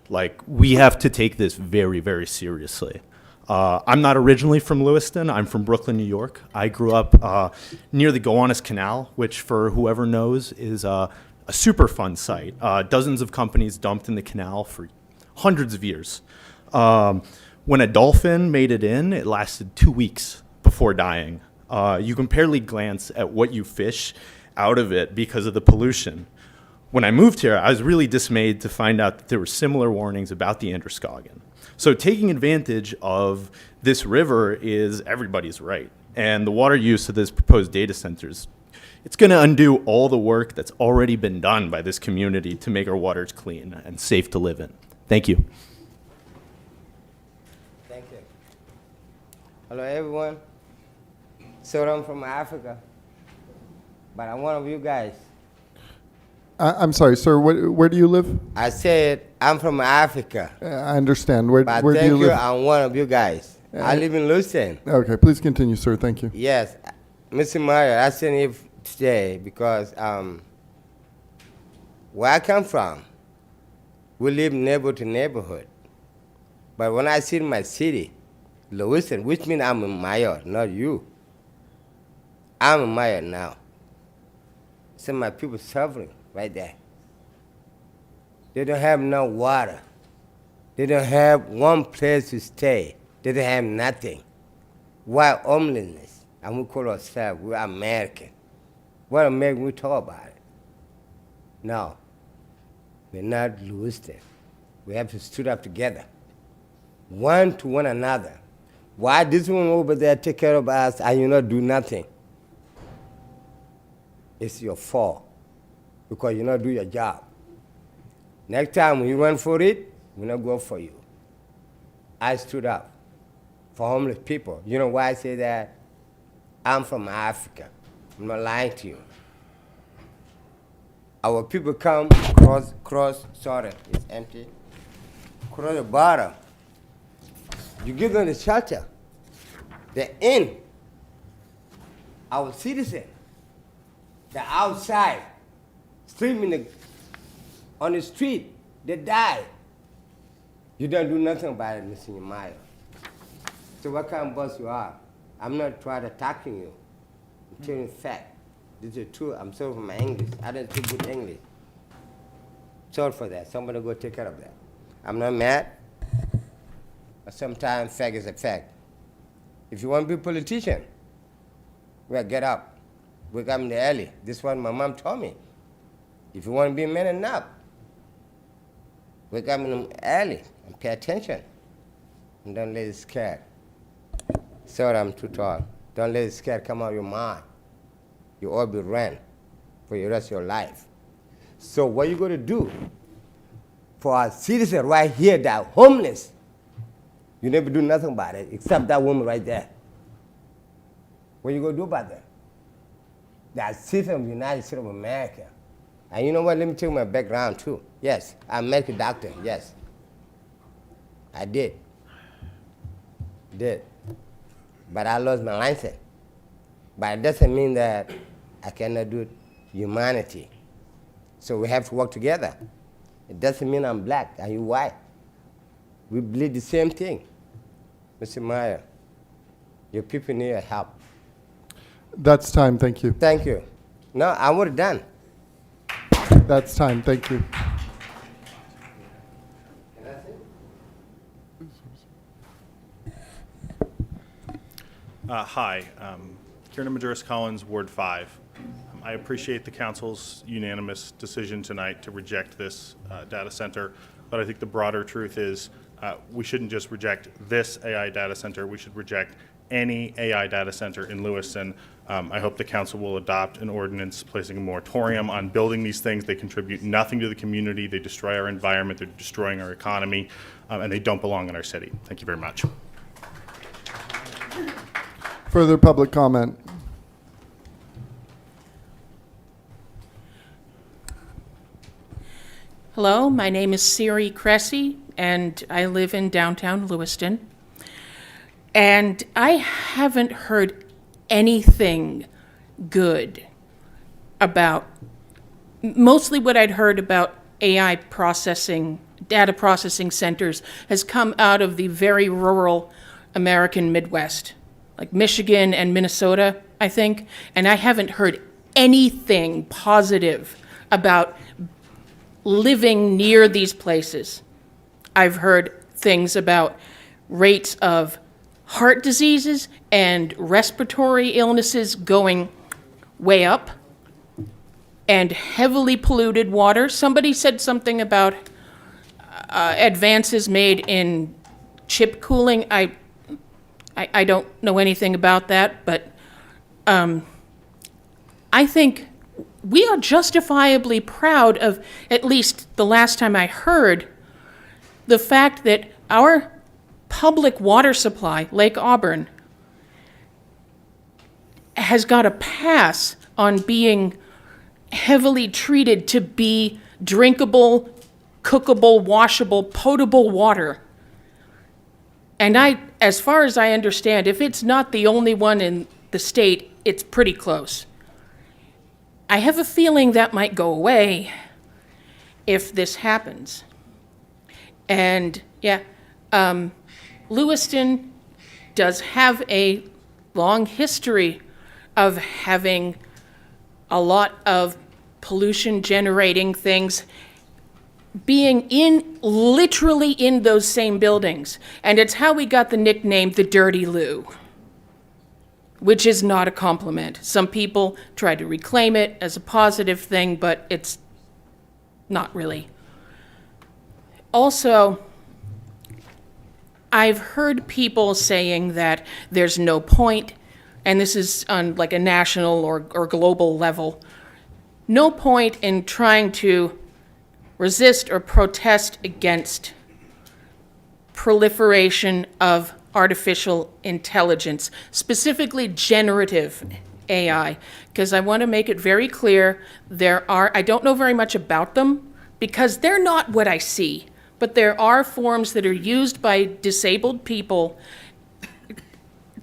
Speaker 22: like, we have to take this very, very seriously. I'm not originally from Lewiston. I'm from Brooklyn, New York. I grew up near the Gowanus Canal, which, for whoever knows, is a super fun site. Dozens of companies dumped in the canal for hundreds of years. When a dolphin made it in, it lasted 2 weeks before dying. You can barely glance at what you fish out of it because of the pollution. When I moved here, I was really dismayed to find out that there were similar warnings about the Androscoggin. So taking advantage of this river is everybody's right. And the water use of this proposed data centers, it's going to undo all the work that's already been done by this community to make our waters clean and safe to live in. Thank you.
Speaker 7: Thank you. Hello, everyone. So I'm from Africa, but I'm one of you guys.
Speaker 1: I'm sorry, sir. Where do you live?
Speaker 7: I said I'm from Africa.
Speaker 1: I understand. Where
Speaker 7: But
Speaker 1: do
Speaker 7: thank
Speaker 1: you
Speaker 7: you,
Speaker 1: live?
Speaker 7: I'm one of you guys. I live in Lewiston.
Speaker 1: Okay, please continue, sir. Thank you.
Speaker 7: Yes, Mr. Mayor, I sent you today because where I come from, we live neighborhood to neighborhood. But when I see my city, Lewiston, which means I'm a mayor, not you. I'm a mayor now. Some of my people suffering right there. They don't have no water. They don't have one place to stay. They don't have nothing. Why homelessness? And we call ourselves, we're American. What American we talk about it? No, we're not Lewiston. We have to stood up together, one to one another. Why this one over there take care of us and you not do nothing? It's your fault because you not do your job. Next time when you run for it, we're not go for you. I stood up for homeless people. You know why I say that? I'm from Africa. I'm not lying to you. Our people come sorry, it's empty. Cross the border. You give them the shelter. They're in. Our citizen, they're outside, streaming on the street. They die. You don't do nothing about it, Mr. Nehemiah. So what kind of boss you are? I'm not trying to attacking you. I'm telling you fact. This is true. I'm sorry for my English. I don't speak good English. Sorry for that. Somebody go take care of that. I'm not mad. But sometimes fact is a fact. If you want to be a politician, well, get up. Wake up in the early. This is what my mom told me. If you want to be a man enough, wake up in the early and pay attention. And don't let it scare. Sorry, I'm too tall. Don't let it scare come out of your mind. You all be ran for the rest of your life. So what you going to do for our citizens right here that are homeless? You never do nothing about it except that woman right there. What you going to do about that? That citizen of the United States of America. And you know what? Let me tell you my background too. Yes, I'm a medical doctor. Yes, I did. But I lost my license. But it doesn't mean that I cannot do humanity. So we have to work together. It doesn't mean I'm black and you white. We believe the same thing. Mr. Meyer, your people need your help.
Speaker 1: That's time. Thank you.
Speaker 7: Thank you. No, I'm already done.
Speaker 1: That's time. Thank you.
Speaker 8: Hi, Kieran Maduris Collins, Ward 5. I appreciate the council's unanimous decision tonight to reject this data center, but I think the broader truth is we shouldn't just reject this AI data center, we should reject any AI data center in Lewiston. I hope the council will adopt an ordinance placing a moratorium on building these things. They contribute nothing to the community, they destroy our environment, they're destroying our economy, and they don't belong in our city. Thank you very much.
Speaker 1: Further public comment?
Speaker 23: Hello, my name is Siri Cressy, and I live in downtown Lewiston.
Speaker 4: And I haven't heard anything good about, mostly what I'd heard about AI processing, data processing centers has come out of the very rural American Midwest, like Michigan and Minnesota, I think. And I haven't heard anything positive about living near these places. I've heard things about rates of heart diseases and respiratory illnesses going way up, and heavily polluted water. Somebody said something about advances made in chip cooling. I don't know anything about that, but I think we are justifiably proud of, at least the last time I heard, the fact that our public water supply, Lake Auburn, has got a pass on being heavily treated to be drinkable, cookable, washable, potable water. And as far as I understand, if it's not the only one in the state, it's pretty close. I have a feeling that might go away if this happens. And yeah, Lewiston does have a long history of having a lot of pollution generating things being literally in those same buildings. And it's how we got the nickname the Dirty Lou, which is not a compliment. Some people try to reclaim it as a positive thing, but it's not really. Also, I've heard people saying that there's no point, and this is on like a national or global level, no point in trying to resist or protest against proliferation of artificial intelligence, specifically generative AI, because I want to make it very clear I don't know very much about them because they're not what I see, but there are forms that are used by disabled people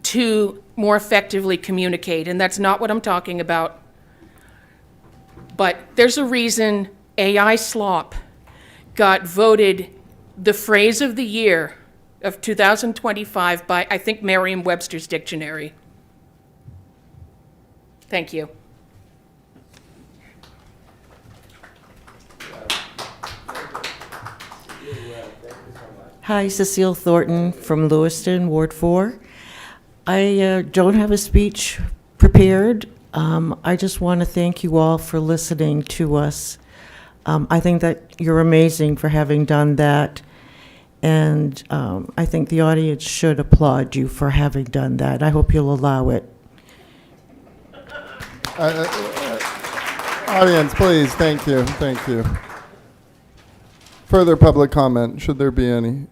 Speaker 4: to more effectively communicate, and that's not what I'm talking about. But there's a reason AI slop got voted the phrase of the year of 2025 by, I think, Merriam-Webster's dictionary. Thank you.
Speaker 9: Hi, Cecile Thornton from Lewiston, Ward 4. I don't have a speech prepared. I just want to thank you all for listening to us. I think that you're amazing for having done that, and I think the audience should applaud you for having done that. I hope you'll allow it.
Speaker 1: Audience, please, thank you, thank you. Further public comment, should there be any?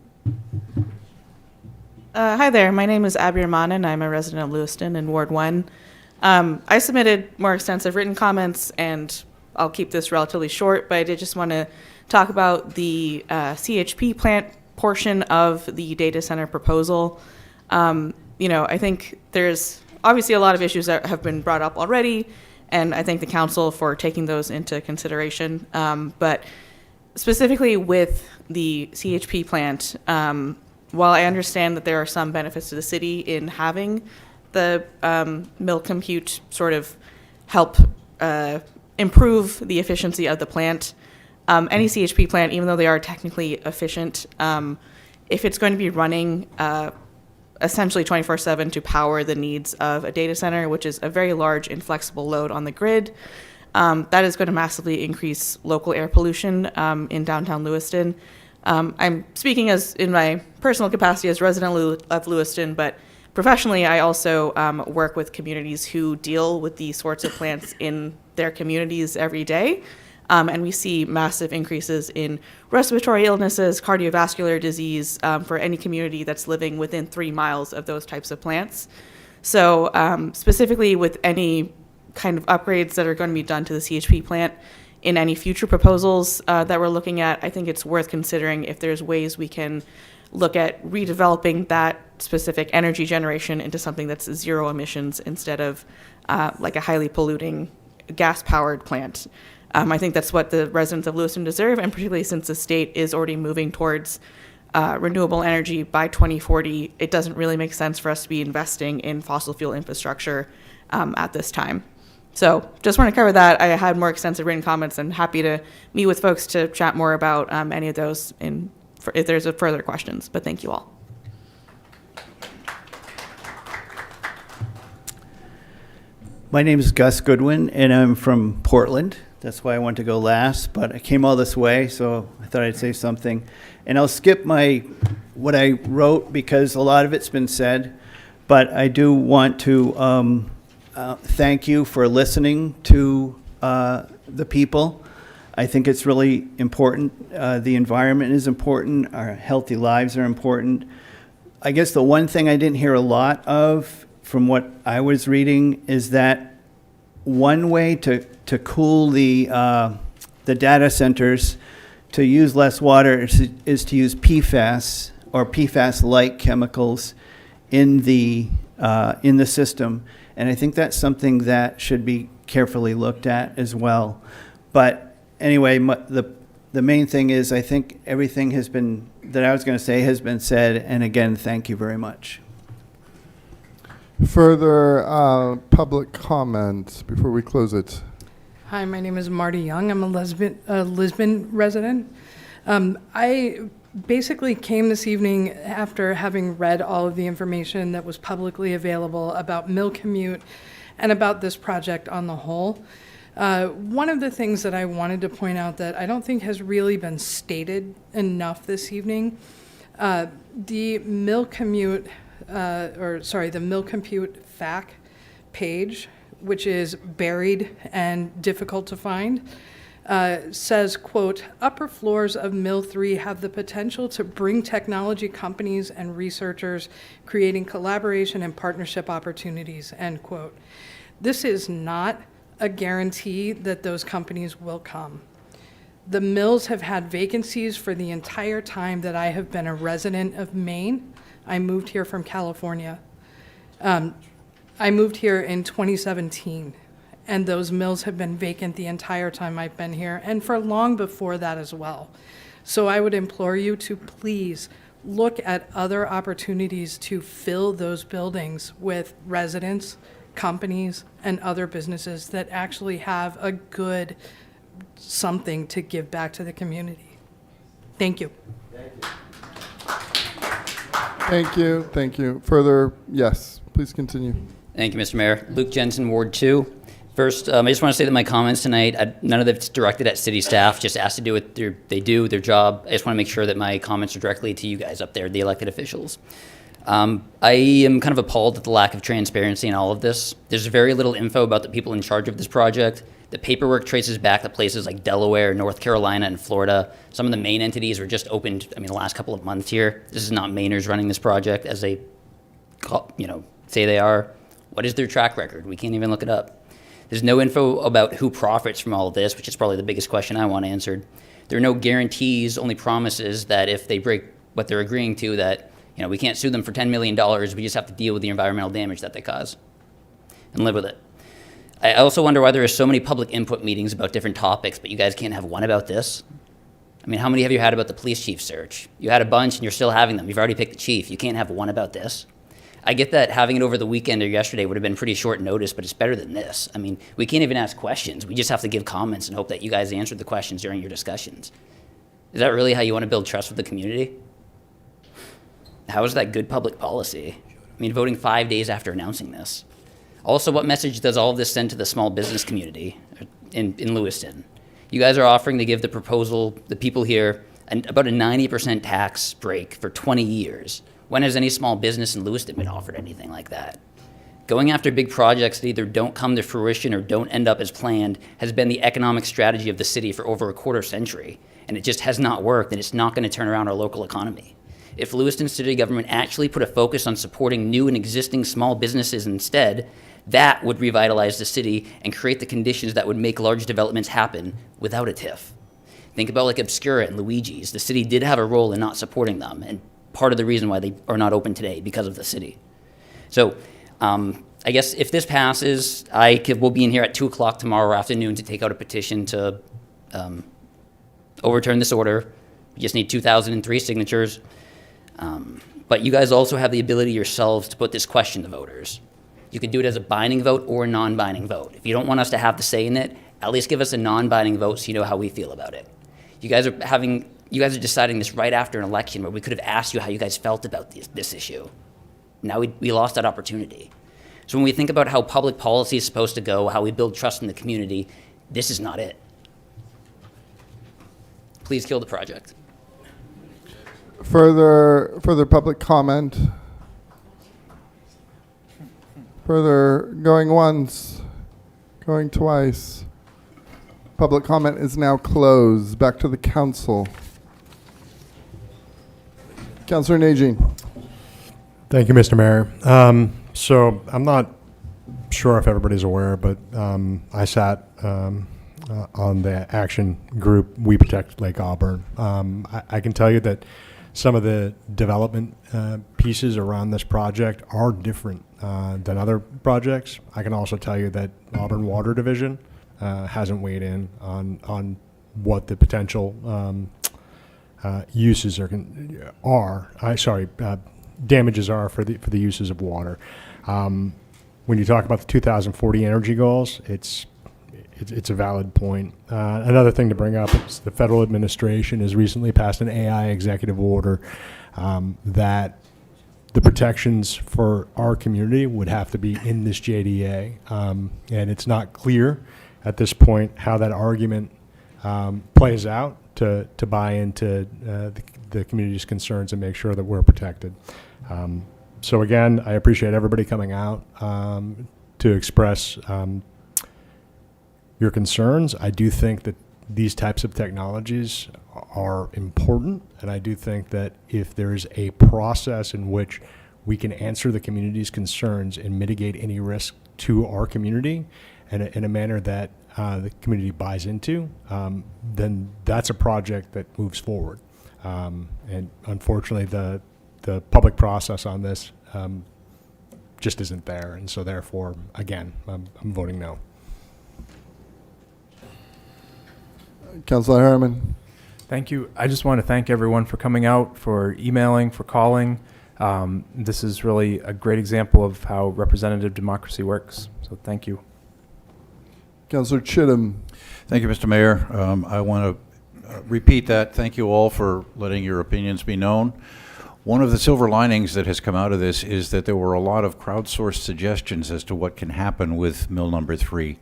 Speaker 23: Hi there, my name is Abby Rahman, and I'm a resident of Lewiston in Ward 1. I submitted more extensive written comments, and I'll keep this relatively short, but I did just want to talk about the CHP plant portion of the data center proposal. I think there's obviously a lot of issues that have been brought up already, and I thank the council for taking those into consideration. But specifically with the CHP plant, while I understand that there are some benefits to the city in having the mill compute sort of help improve the efficiency of the plant, any CHP plant, even though they are technically efficient, if it's going to be running essentially 24/7 to power the needs of a data center, which is a very large inflexible load on the grid, that is going to massively increase local air pollution in downtown Lewiston. I'm speaking as in my personal capacity as resident of Lewiston, but professionally, I also work with communities who deal with these sorts of plants in their communities every day. And we see massive increases in respiratory illnesses, cardiovascular disease for any community that's living within 3 miles of those types of plants. So specifically with any kind of upgrades that are going to be done to the CHP plant in any future proposals that we're looking at, I think it's worth considering if there's ways we can look at redeveloping that specific energy generation into something that's zero emissions instead of like a highly polluting gas-powered plant. I think that's what the residents of Lewiston deserve, and particularly since the state is already moving towards renewable energy by 2040, it doesn't really make sense for us to be investing in fossil fuel infrastructure at this time. So just want to cover that. I had more extensive written comments and happy to meet with folks to chat more about any of those if there's further questions, but thank you all.
Speaker 2: My name is Gus Goodwin, and I'm from Portland. That's why I wanted to go last, but I came all this way, so I thought I'd say something. And I'll skip what I wrote because a lot of it's been said, but I do want to thank you for listening to the people. I think it's really important. The environment is important. Our healthy lives are important. I guess the one thing I didn't hear a lot of from what I was reading is that one way to cool the data centers to use less water is to use PFAS or PFAS-like chemicals in the system, and I think that's something that should be carefully looked at as well. But anyway, the main thing is I think everything that I was going to say has been said, and again, thank you very much.
Speaker 1: Further public comment before we close it.
Speaker 3: Hi, my name is Marty Young. I'm a Lisbon resident. I basically came this evening after having read all of the information that was publicly available about Mill Commute and about this project on the whole. One of the things that I wanted to point out that I don't think has really been stated enough this evening, the Mill Commute, the Mill Compute FAQ page, which is buried and difficult to find, says, quote, upper floors of Mill 3 have the potential to bring technology companies and researchers, creating collaboration and partnership opportunities, end quote. This is not a guarantee that those companies will come. The mills have had vacancies for the entire time that I have been a resident of Maine. I moved here from California. I moved here in 2017, and those mills have been vacant the entire time I've been here, and for long before that as well. So I would implore you to please look at other opportunities to fill those buildings with residents, companies, and other businesses that actually have a good something to give back to the community. Thank you.
Speaker 1: Thank you. Thank you. Further, yes, please continue.
Speaker 5: Thank you, Mr. Mayor. Luke Jensen, Ward 2. First, I just want to say that my comments tonight, none of it's directed at city staff, just has to do with their job. I just want to make sure that my comments are directly to you guys up there, the elected officials. I am kind of appalled at the lack of transparency in all of this. There's very little info about the people in charge of this project. The paperwork traces back to places like Delaware, North Carolina, and Florida. Some of the Maine entities were just opened, the last couple of months here. This is not Mainers running this project as they, say they are. What is their track record? We can't even look it up. There's no info about who profits from all of this, which is probably the biggest question I want answered. There are no guarantees, only promises that if they break what they're agreeing to, that we can't sue them for $10 million. We just have to deal with the environmental damage that they cause and live with it. I also wonder why there are so many public input meetings about different topics, but you guys can't have one about this. How many have you had about the police chief search? You had a bunch and you're still having them. You've already picked the chief. You can't have one about this. I get that having it over the weekend or yesterday would have been pretty short notice, but it's better than this. We can't even ask questions. We just have to give comments and hope that you guys answered the questions during your discussions. Is that really how you want to build trust with the community? How is that good public policy? Voting 5 days after announcing this. Also, what message does all of this send to the small business community in Lewiston? You guys are offering to give the people here, about a 90% tax break for 20 years. When has any small business in Lewiston been offered anything like that? Going after big projects that either don't come to fruition or don't end up as planned has been the economic strategy of the city for over a quarter century, and it just has not worked, and it's not going to turn around our local economy. If Lewiston city government actually put a focus on supporting new and existing small businesses instead, that would revitalize the city and create the conditions that would make large developments happen without a TIF. Think about like Obscura and Luigi's. The city did have a role in not supporting them, and part of the reason why they are not open today, because of the city. So I guess if this passes, we'll be in here at 2 o'clock tomorrow afternoon to take out a petition to overturn this order. You just need 2,003 signatures. But you guys also have the ability yourselves to put this question to voters. You can do it as a binding vote or a non-binding vote. If you don't want us to have the say in it, at least give us a non-binding vote so you know how we feel about it. You guys are deciding this right after an election where we could have asked you how you guys felt about this issue. Now we lost that opportunity. So when we think about how public policy is supposed to go, how we build trust in the community, this is not it. Please kill the project.
Speaker 1: Further public comment? Further going once, going twice. Public comment is now closed. Back to the council. Councilor Najin.
Speaker 14: Thank you, Mr. Mayor. So I'm not sure if everybody's aware, but I sat on the action group We Protect Lake Auburn. I can tell you that some of the development pieces around this project are different than other projects. I can also tell you that Auburn Water Division hasn't weighed in on what the potential uses damages are for the uses of water. When you talk about the 2040 energy goals, it's a valid point. Another thing to bring up is the federal administration has recently passed an AI executive order that the protections for our community would have to be in this JDA. And it's not clear at this point how that argument plays out to buy into the community's concerns and make sure that we're protected. So again, I appreciate everybody coming out to express your concerns. I do think that these types of technologies are important, and I do think that if there's a process in which we can answer the community's concerns and mitigate any risk to our community in a manner that the community buys into, then that's a project that moves forward. And unfortunately, the public process on this just isn't there, and so therefore, again, I'm voting no.
Speaker 1: Councilor Harriman.
Speaker 12: Thank you. I just want to thank everyone for coming out, for emailing, for calling. This is really a great example of how representative democracy works. So thank you.
Speaker 1: Councilor Chittum.
Speaker 6: Thank you, Mr. Mayor. I want to repeat that. Thank you all for letting your opinions be known. One of the silver linings that has come out of this is that there were a lot of crowdsourced suggestions as to what can happen with mill number 3.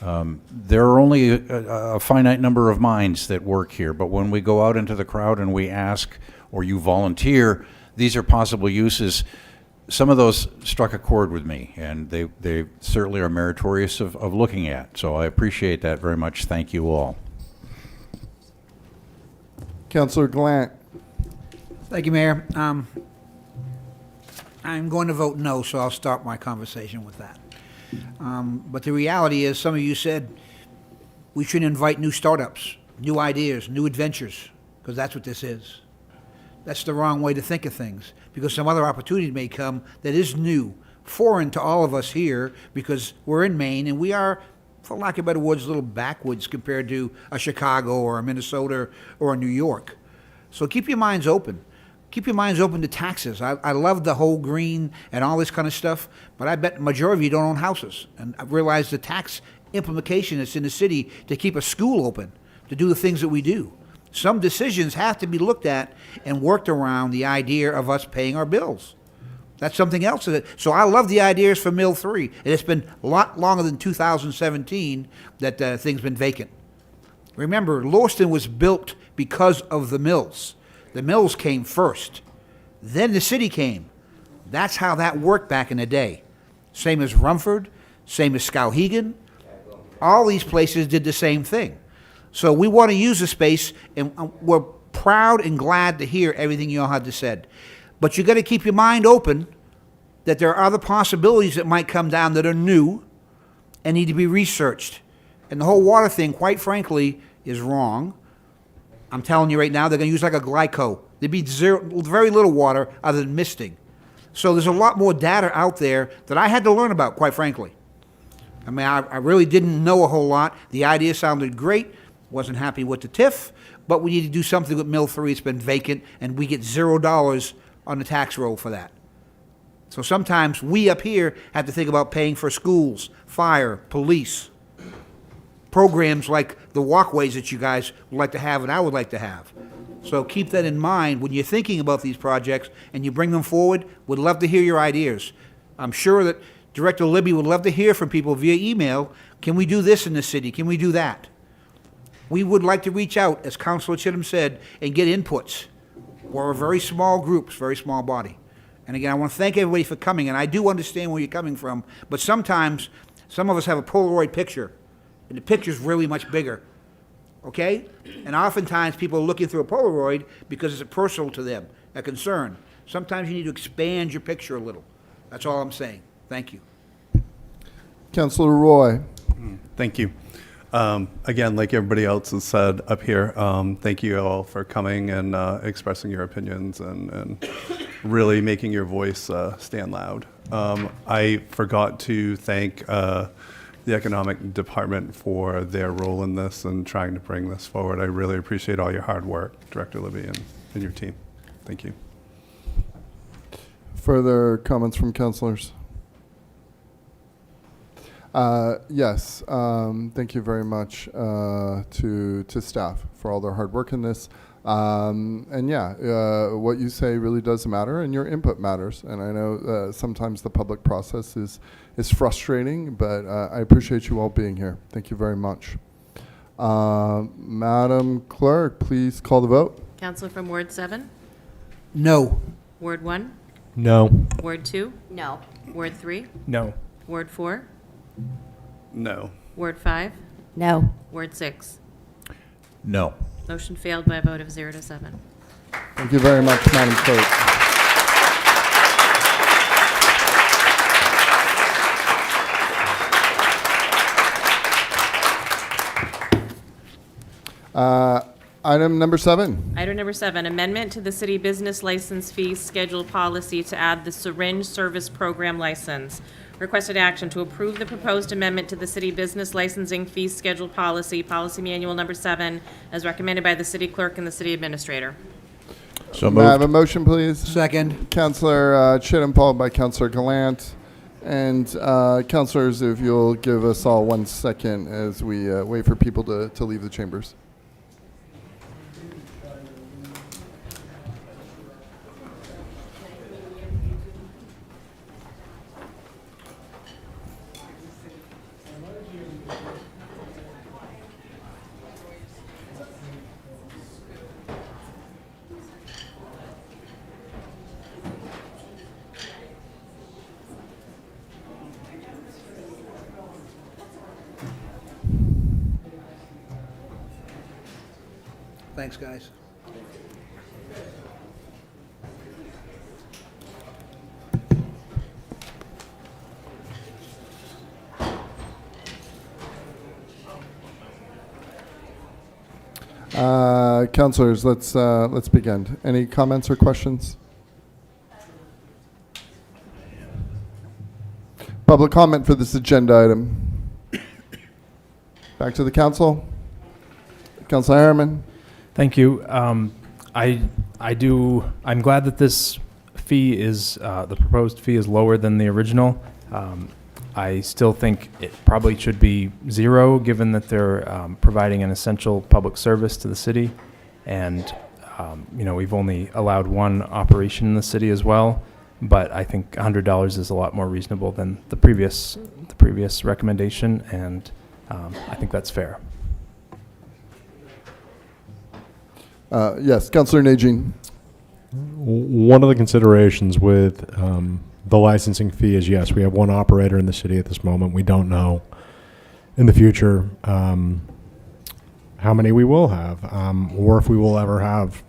Speaker 6: There are only a finite number of minds that work here, but when we go out into the crowd and we ask, or you volunteer, these are possible uses, some of those struck a chord with me, and they certainly are meritorious of looking at. So I appreciate that very much. Thank you all.
Speaker 1: Councilor Glant.
Speaker 10: Thank you, Mayor. I'm going to vote no, so I'll start my conversation with that. But the reality is, some of you said we should invite new startups, new ideas, new adventures, because that's what this is. That's the wrong way to think of things, because some other opportunity may come that is new, foreign to all of us here, because we're in Maine, and we are, for lack of better words, a little backwoods compared to a Chicago or a Minnesota or a New York. So keep your minds open. Keep your minds open to taxes. I love the whole green and all this kind of stuff, but I bet the majority of you don't own houses. And I realize the tax implication that's in the city to keep a school open, to do the things that we do. Some decisions have to be looked at and worked around the idea of us paying our bills. That's something else. So I love the ideas for Mill 3. And it's been a lot longer than 2017 that thing's been vacant. Remember, Lewiston was built because of the mills. The mills came first. Then the city came. That's how that worked back in the day. Same as Rumford, same as Skowhegan. All these places did the same thing. So we want to use the space, and we're proud and glad to hear everything you all had to said. But you got to keep your mind open that there are other possibilities that might come down that are new and need to be researched. And the whole water thing, quite frankly, is wrong. I'm telling you right now, they're going to use like a glyco. There'd be very little water other than misting. So there's a lot more data out there that I had to learn about, quite frankly. I mean, I really didn't know a whole lot. The idea sounded great. Wasn't happy with the TIF, but we need to do something with Mill 3. It's been vacant, and we get $0 on the tax roll for that. So sometimes we up here have to think about paying for schools, fire, police, programs like the walkways that you guys would like to have and I would like to have. So keep that in mind when you're thinking about these projects and you bring them forward. We'd love to hear your ideas. I'm sure that Director Libby would love to hear from people via email. Can we do this in the city? Can we do that? We would like to reach out, as Councilor Chittum said, and get inputs. We're a very small group, very small body. And again, I want to thank everybody for coming, and I do understand where you're coming from, but sometimes some of us have a Polaroid picture, and the picture's really much bigger, okay? And oftentimes people are looking through a Polaroid because it's personal to them, a concern. Sometimes you need to expand your picture a little. That's all I'm saying. Thank you.
Speaker 1: Councillor Roy.
Speaker 11: Thank you. Again, like everybody else has said up here, thank you all for coming and expressing your opinions and really making your voice stand loud. I forgot to thank the Economic Department for their role in this and trying to bring this forward. I really appreciate all your hard work, Director Libby and your team. Thank you.
Speaker 1: Further comments from councillors? Yes, thank you very much to staff for all their hard work in this. And yeah, what you say really does matter, and your input matters. And I know sometimes the public process is frustrating, but I appreciate you all being here. Thank you very much. Madam Clerk, please call the vote.
Speaker 13: Councilor from Ward 7?
Speaker 10: No.
Speaker 13: Ward 1?
Speaker 14: No.
Speaker 13: Ward 2?
Speaker 20: No.
Speaker 13: Ward 3?
Speaker 12: No.
Speaker 13: Ward 4?
Speaker 11: No.
Speaker 13: Ward 5?
Speaker 20: No.
Speaker 13: Ward 6?
Speaker 6: No.
Speaker 13: Motion failed by a vote of 0 to 7.
Speaker 1: Thank you very much, Madam Clerk. Item number 7.
Speaker 13: Item number 7, amendment to the city business license fee schedule policy to add the syringe service program license. Requested action to approve the proposed amendment to the city business licensing fee schedule policy, policy manual number 7, as recommended by the city clerk and the city administrator.
Speaker 6: So
Speaker 1: May I have
Speaker 6: moved.
Speaker 1: a motion, please?
Speaker 10: Second.
Speaker 1: Councillor Chittum, followed by Councillor Gallant. And councillors, if you'll give us all 1 second as we wait for people to leave the chambers.
Speaker 10: Thanks, guys.
Speaker 1: Councillors, let's begin. Any comments or questions? Public comment for this agenda item. Back to the council. Councillor Harriman.
Speaker 12: Thank you. I'm glad that this fee is, the proposed fee is lower than the original. I still think it probably should be 0, given that they're providing an essential public service to the city. And, we've only allowed one operation in the city as well. But I think $100 is a lot more reasonable than the previous recommendation, and I think that's fair.
Speaker 1: Yes, Councillor Najin.
Speaker 14: One of the considerations with the licensing fee is, yes, we have one operator in the city at this moment. We don't know in the future how many we will have, or if we will ever have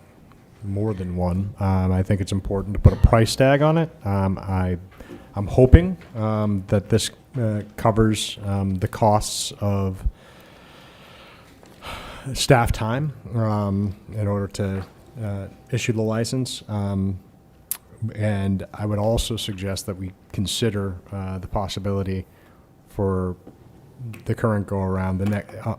Speaker 14: more than one. I think it's important to put a price tag on it. I'm hoping that this covers the costs of staff time in order to issue the license. And I would also suggest that we consider the possibility for the current go-around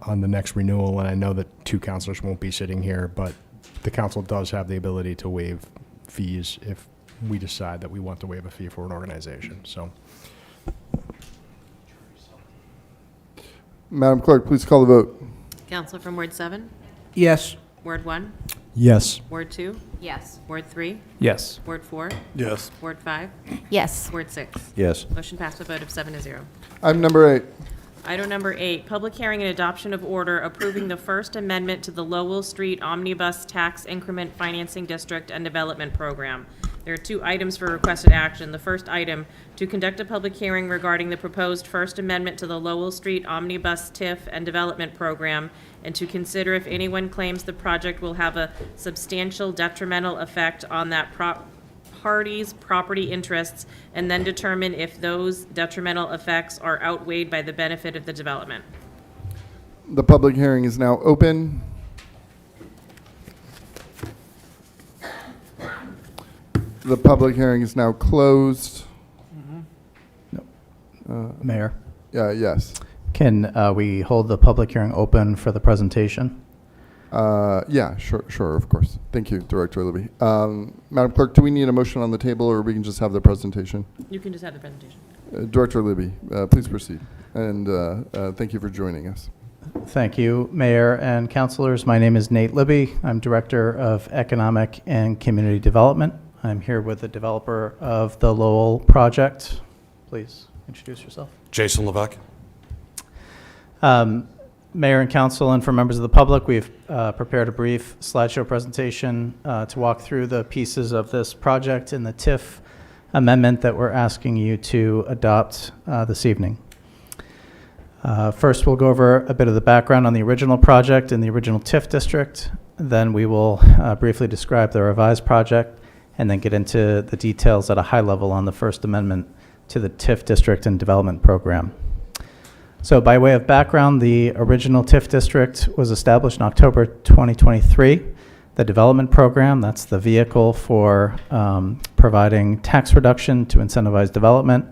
Speaker 14: on the next renewal. And I know that two councilors won't be sitting here, but the council does have the ability to waive fees if we decide that we want to waive a fee for an organization. So,
Speaker 1: Madam Clerk, please call the vote.
Speaker 13: Counselor from Ward 7?
Speaker 10: Yes.
Speaker 13: Ward 1?
Speaker 14: yes.
Speaker 13: Ward 2? Yes. Ward 3?
Speaker 12: Yes.
Speaker 13: Ward 4?
Speaker 11: Yes.
Speaker 13: Ward 5?
Speaker 21: Yes.
Speaker 13: Ward 6?
Speaker 6: Yes.
Speaker 13: Motion passed with a vote of 7-0.
Speaker 1: Item number 8.
Speaker 13: Item number 8, public hearing and adoption of order approving the First Amendment to the Lowell Street Omnibus Tax Increment Financing District and Development Program. There are 2 items for requested action. The first item, to conduct a public hearing regarding the proposed First Amendment to the Lowell Street Omnibus TIF and Development Program, and to consider if anyone claims the project will have a substantial detrimental effect on that party's property interests, and then determine if those detrimental effects are outweighed by the benefit of the development.
Speaker 1: The public hearing is now open. The public hearing is now closed.
Speaker 15: Mayor,
Speaker 1: Yes.
Speaker 15: can we hold the public hearing open for the presentation?
Speaker 1: Yeah, sure, of course. Thank you, Director Libby. Madam Clerk, do we need a motion on the table, or we can just have the presentation?
Speaker 13: You can just have the presentation.
Speaker 1: Director Libby, please proceed. And thank you for joining us.
Speaker 15: Thank you, Mayor and councilors. My name is Nate Libby. I'm Director of Economic and Community Development. I'm here with the developer of the Lowell project. Please introduce yourself.
Speaker 16: Jason Levesque.
Speaker 15: Mayor and council, and for members of the public, we've prepared a brief slideshow presentation to walk through the pieces of this project and the TIF amendment that we're asking you to adopt this evening. First, we'll go over a bit of the background on the original project in the original TIF district. Then we will briefly describe the revised project, and then get into the details at a high level on the First Amendment to the TIF district and development program. So by way of background, the original TIF district was established in October 2023. The development program, that's the vehicle for providing tax reduction to incentivize development.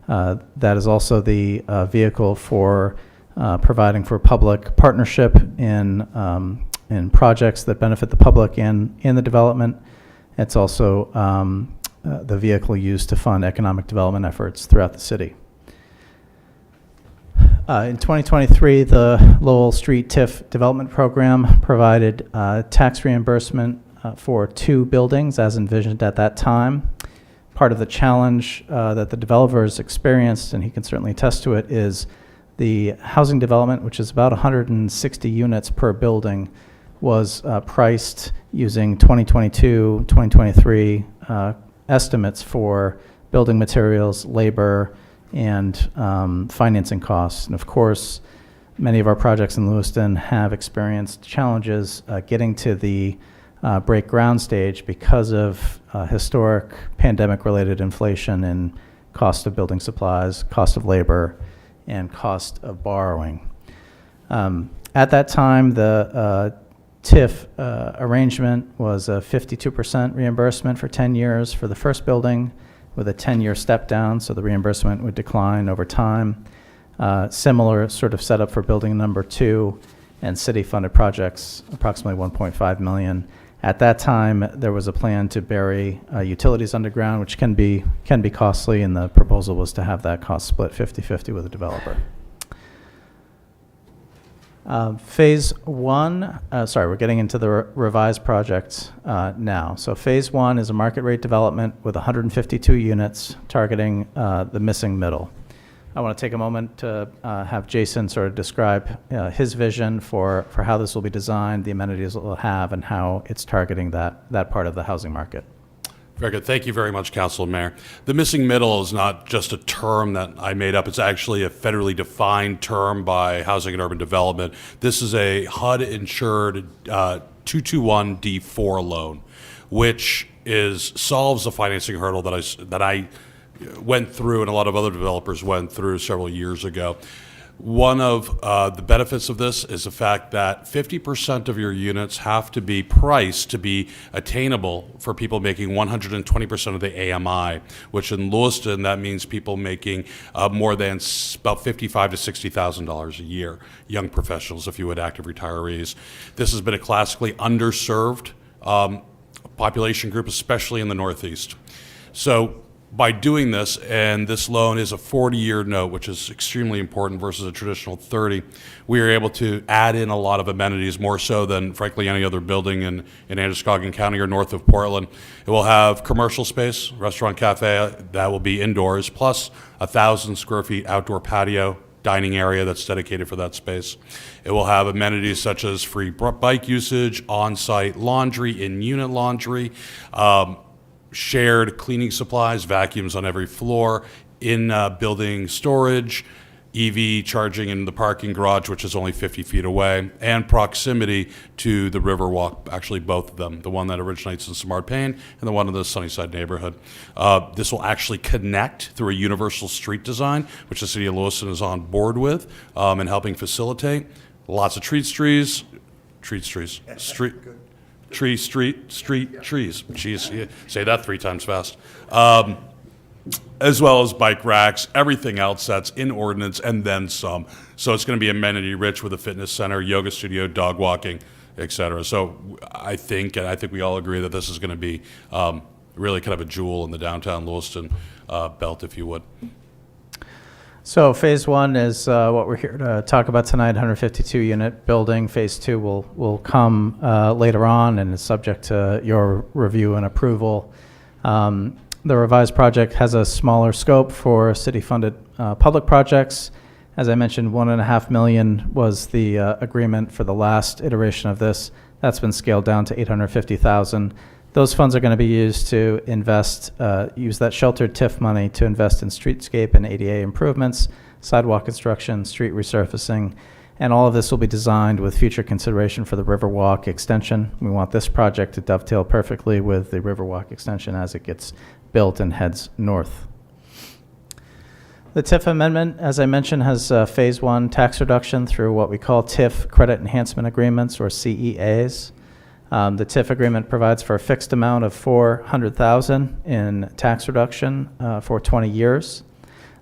Speaker 15: That is also the vehicle for providing for public partnership in projects that benefit the public in the development. It's also the vehicle used to fund economic development efforts throughout the city. In 2023, the Lowell Street TIF Development Program provided tax reimbursement for 2 buildings as envisioned at that time. Part of the challenge that the developers experienced, and he can certainly attest to it, is the housing development, which is about 160 units per building, was priced using 2022, 2023 estimates for building materials, labor, and financing costs. And of course, many of our projects in Lewiston have experienced challenges getting to the break ground stage because of historic pandemic-related inflation in cost of building supplies, cost of labor, and cost of borrowing. At that time, the TIF arrangement was a 52% reimbursement for 10 years for the first building, with a 10-year step down, so the reimbursement would decline over time. Similar sort of setup for building number 2 and city-funded projects, approximately $1.5 million. At that time, there was a plan to bury utilities underground, which can be costly, and the proposal was to have that cost split 50-50 with the developer. Phase 1, we're getting into the revised project now. So phase 1 is a market rate development with 152 units targeting the missing middle. I want to take a moment to have Jason sort of describe his vision for how this will be designed, the amenities it will have, and how it's targeting that part of the housing market.
Speaker 16: Very good. Thank you very much, Council and Mayor. The missing middle is not just a term that I made up. It's actually a federally defined term by Housing and Urban Development. This is a HUD-insured 221D4 loan, which solves a financing hurdle that I went through and a lot of other developers went through several years ago. One of the benefits of this is the fact that 50% of your units have to be priced to be attainable for people making 120% of the AMI, which in Lewiston, that means people making more than about $55,000 to $60,000 a year, young professionals, if you would, active retirees. This has been a classically underserved population group, especially in the Northeast. So by doing this, and this loan is a 40-year note, which is extremely important versus a traditional 30, we are able to add in a lot of amenities, more so than, frankly, any other building in Androscoggin County or north of Portland. It will have commercial space, restaurant, cafe, that will be indoors, plus 1,000 square feet outdoor patio, dining area that's dedicated for that space. It will have amenities such as free bike usage, on-site laundry, in-unit laundry, shared cleaning supplies, vacuums on every floor, in building storage, EV charging in the parking garage, which is only 50 feet away, and proximity to the Riverwalk, actually both of them, the one that originates in Samard Payne and the one in the Sunnyside neighborhood. This will actually connect through a universal street design, which the city of Lewiston is on board with and helping facilitate. Lots of trees. Jeez, yeah, say that 3 times fast. As well as bike racks, everything else that's in ordinance, and then some. So it's going to be amenity rich with a fitness center, yoga studio, dog walking, et cetera. So I think we all agree that this is going to be really kind of a jewel in the downtown Lewiston belt, if you would.
Speaker 15: So phase 1 is what we're here to talk about tonight, 152-unit building. Phase 2 will come later on and is subject to your review and approval. The revised project has a smaller scope for city-funded public projects. As I mentioned, $1.5 million was the agreement for the last iteration of this. That's been scaled down to $850,000. Those funds are going to be used to invest, use that sheltered TIF money to invest in streetscape and ADA improvements, sidewalk construction, street resurfacing, and all of this will be designed with future consideration for the Riverwalk extension. We want this project to dovetail perfectly with the Riverwalk extension as it gets built and heads north. The TIF amendment, as I mentioned, has phase 1 tax reduction through what we call TIF credit enhancement agreements, or CEAs. The TIF agreement provides for a fixed amount of $400,000 in tax reduction for 20 years.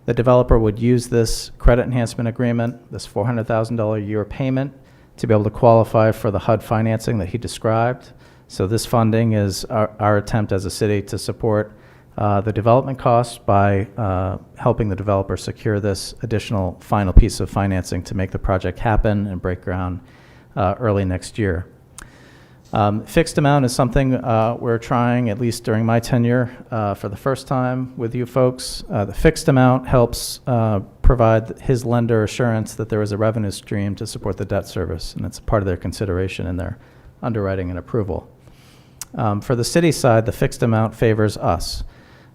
Speaker 15: The developer would use this credit enhancement agreement, this $400,000 a year payment, to be able to qualify for the HUD financing that he described. So this funding is our attempt as a city to support the development costs by helping the developer secure this additional final piece of financing to make the project happen and break ground early next year. Fixed amount is something we're trying, at least during my tenure, for the first time with you folks. The fixed amount helps provide his lender assurance that there is a revenue stream to support the debt service, and it's part of their consideration in their underwriting and approval. For the city side, the fixed amount favors us.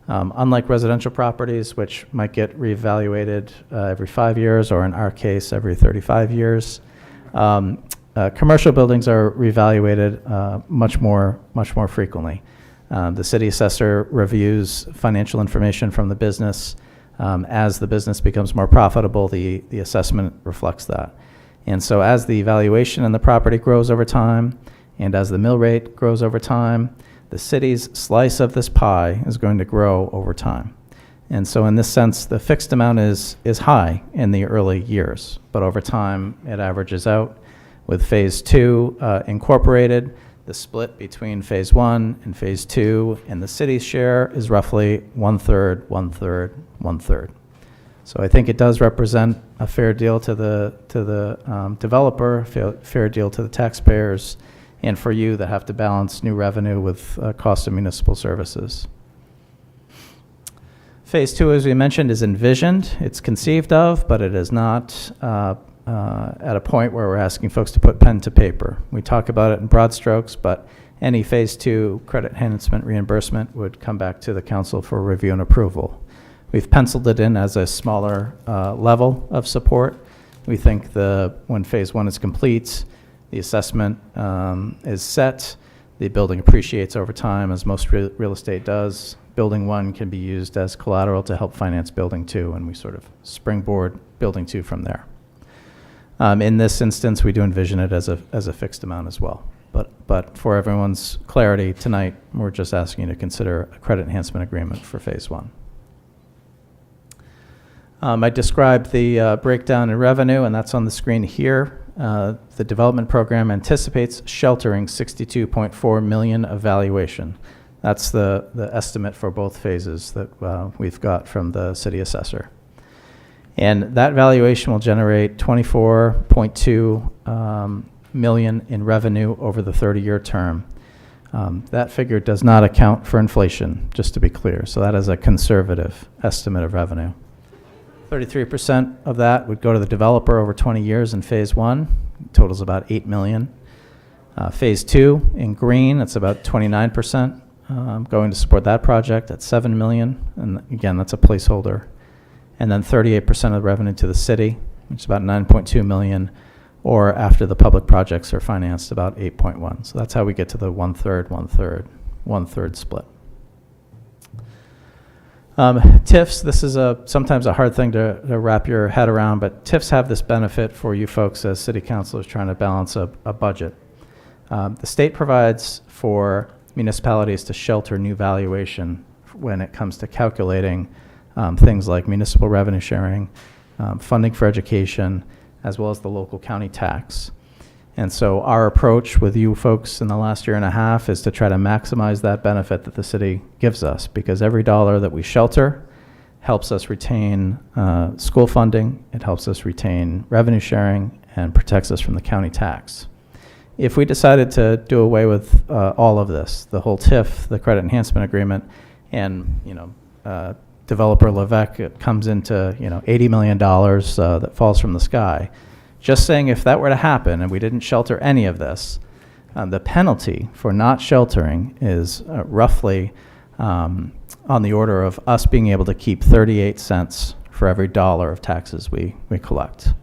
Speaker 15: Unlike residential properties, which might get reevaluated every 5 years, or in our case, every 35 years, commercial buildings are reevaluated much more frequently. The city assessor reviews financial information from the business. As the business becomes more profitable, the assessment reflects that. And so as the valuation in the property grows over time, and as the mill rate grows over time, the city's slice of this pie is going to grow over time. And so in this sense, the fixed amount is high in the early years, but over time it averages out. With phase 2 incorporated, the split between phase 1 and phase 2 and the city's share is roughly 1/3, 1/3, 1/3. So I think it does represent a fair deal to the developer, fair deal to the taxpayers, and for you that have to balance new revenue with cost of municipal services. Phase 2, as we mentioned, is envisioned. It's conceived of, but it is not at a point where we're asking folks to put pen to paper. We talk about it in broad strokes, but any phase 2 credit enhancement reimbursement would come back to the council for review and approval. We've penciled it in as a smaller level of support. We think when phase 1 is complete, the assessment is set, the building appreciates over time, as most real estate does. Building 1 can be used as collateral to help finance building 2, and we sort of springboard building 2 from there. In this instance, we do envision it as a fixed amount as well. But for everyone's clarity tonight, we're just asking you to consider a credit enhancement agreement for phase one. I described the breakdown in revenue, and that's on the screen here. The development program anticipates sheltering $62.4 million of valuation. That's the estimate for both phases that we've got from the city assessor. And that valuation will generate $24.2 million in revenue over the 30-year term. That figure does not account for inflation, just to be clear. So that is a conservative estimate of revenue. 33% of that would go to the developer over 20 years in phase one. Totals about $8 million. Phase two in green, it's about 29% going to support that project at $7 million. And again, that's a placeholder. And then 38% of the revenue to the city, which is about $9.2 million, or after the public projects are financed, about 8.1. So that's how we get to the one-third split. TIFs, this is sometimes a hard thing to wrap your head around, but TIFs have this benefit for you folks as city councilors trying to balance a budget. The state provides for municipalities to shelter new valuation when it comes to calculating things like municipal revenue sharing, funding for education, as well as the local county tax. And so our approach with you folks in the last year and a half is to try to maximize that benefit that the city gives us, because every dollar that we shelter helps us retain school funding, it helps us retain revenue sharing, and protects us from the county tax. If we decided to do away with all of this, the whole TIF, the credit enhancement agreement, and developer Levesque comes into $80 million that falls from the sky. Just saying, if that were to happen and we didn't shelter any of this, the penalty for not sheltering is roughly on the order of us being able to keep 38 cents for every dollar of taxes we collect.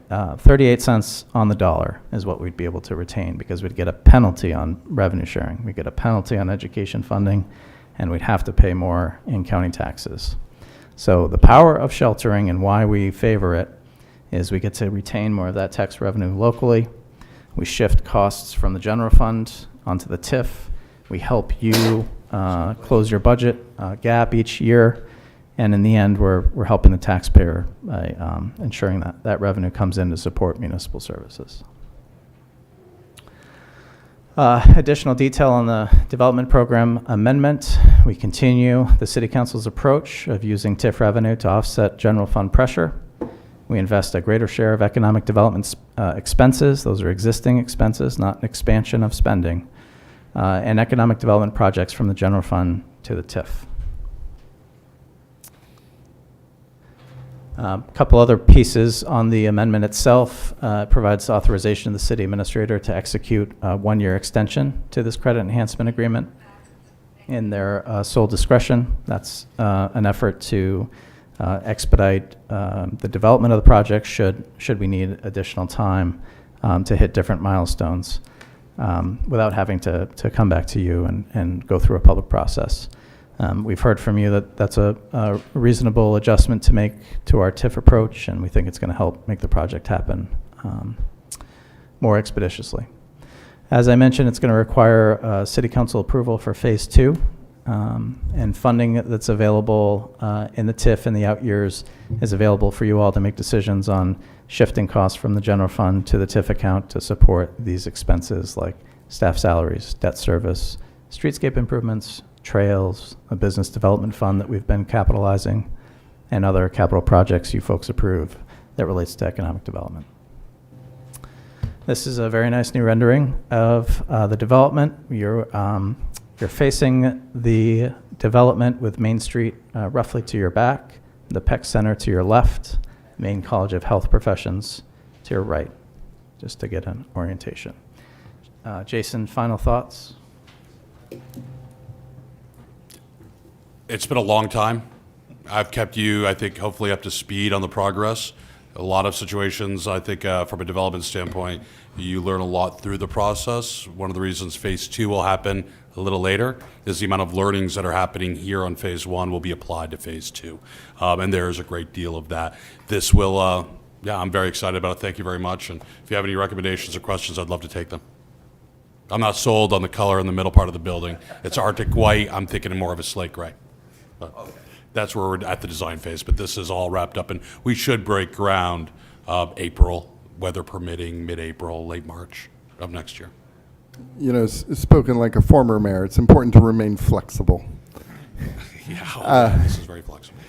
Speaker 15: 38 cents on the dollar is what we'd be able to retain, because we'd get a penalty on revenue sharing, we'd get a penalty on education funding, and we'd have to pay more in county taxes. So the power of sheltering and why we favor it is we get to retain more of that tax revenue locally. We shift costs from the general fund onto the TIF. We help you close your budget gap each year. And in the end, we're helping the taxpayer by ensuring that that revenue comes in to support municipal services. Additional detail on the development program amendment. We continue the City Council's approach of using TIF revenue to offset general fund pressure. We invest a greater share of economic development expenses. Those are existing expenses, not an expansion of spending, and economic development projects from the general fund to the TIF. A couple other pieces on the amendment itself. Provides authorization to the city administrator to execute a one-year extension to this credit enhancement agreement in their sole discretion. That's an effort to expedite the development of the project should we need additional time to hit different milestones without having to come back to you and go through a public process. We've heard from you that that's a reasonable adjustment to make to our TIF approach, and we think it's going to help make the project happen more expeditiously. As I mentioned, it's going to require City Council approval for Phase 2, and funding that's available in the TIF in the out years is available for you all to make decisions on shifting costs from the general fund to the TIF account to support these expenses like staff salaries, debt service, streetscape improvements, trails, a business development fund that we've been capitalizing, and other capital projects you folks approve that relates to economic development. This is a very nice new rendering of the development. You're facing the development with Main Street roughly to your back, the Peck Center to your left, Maine College of Health Professions to your right, just to get an orientation. Jason, final thoughts?
Speaker 16: It's been a long time. I've kept you, I think, hopefully up to speed on the progress. A lot of situations, I think, from a development standpoint, you learn a lot through the process. One of the reasons Phase 2 will happen a little later is the amount of learnings that are happening here on Phase 1 will be applied to Phase 2. And there is a great deal of that. This will Yeah, I'm very excited about it. Thank you very much. And if you have any recommendations or questions, I'd love to take them. I'm not sold on the color in the middle part of the building. It's Arctic white. I'm thinking more of a slate gray. But that's where we're at the design phase. But this is all wrapped up, and we should break ground April, weather permitting, mid-April, late March of next year.
Speaker 1: You know, spoken like a former mayor, it's important to remain flexible.
Speaker 16: Yeah, this is very flexible.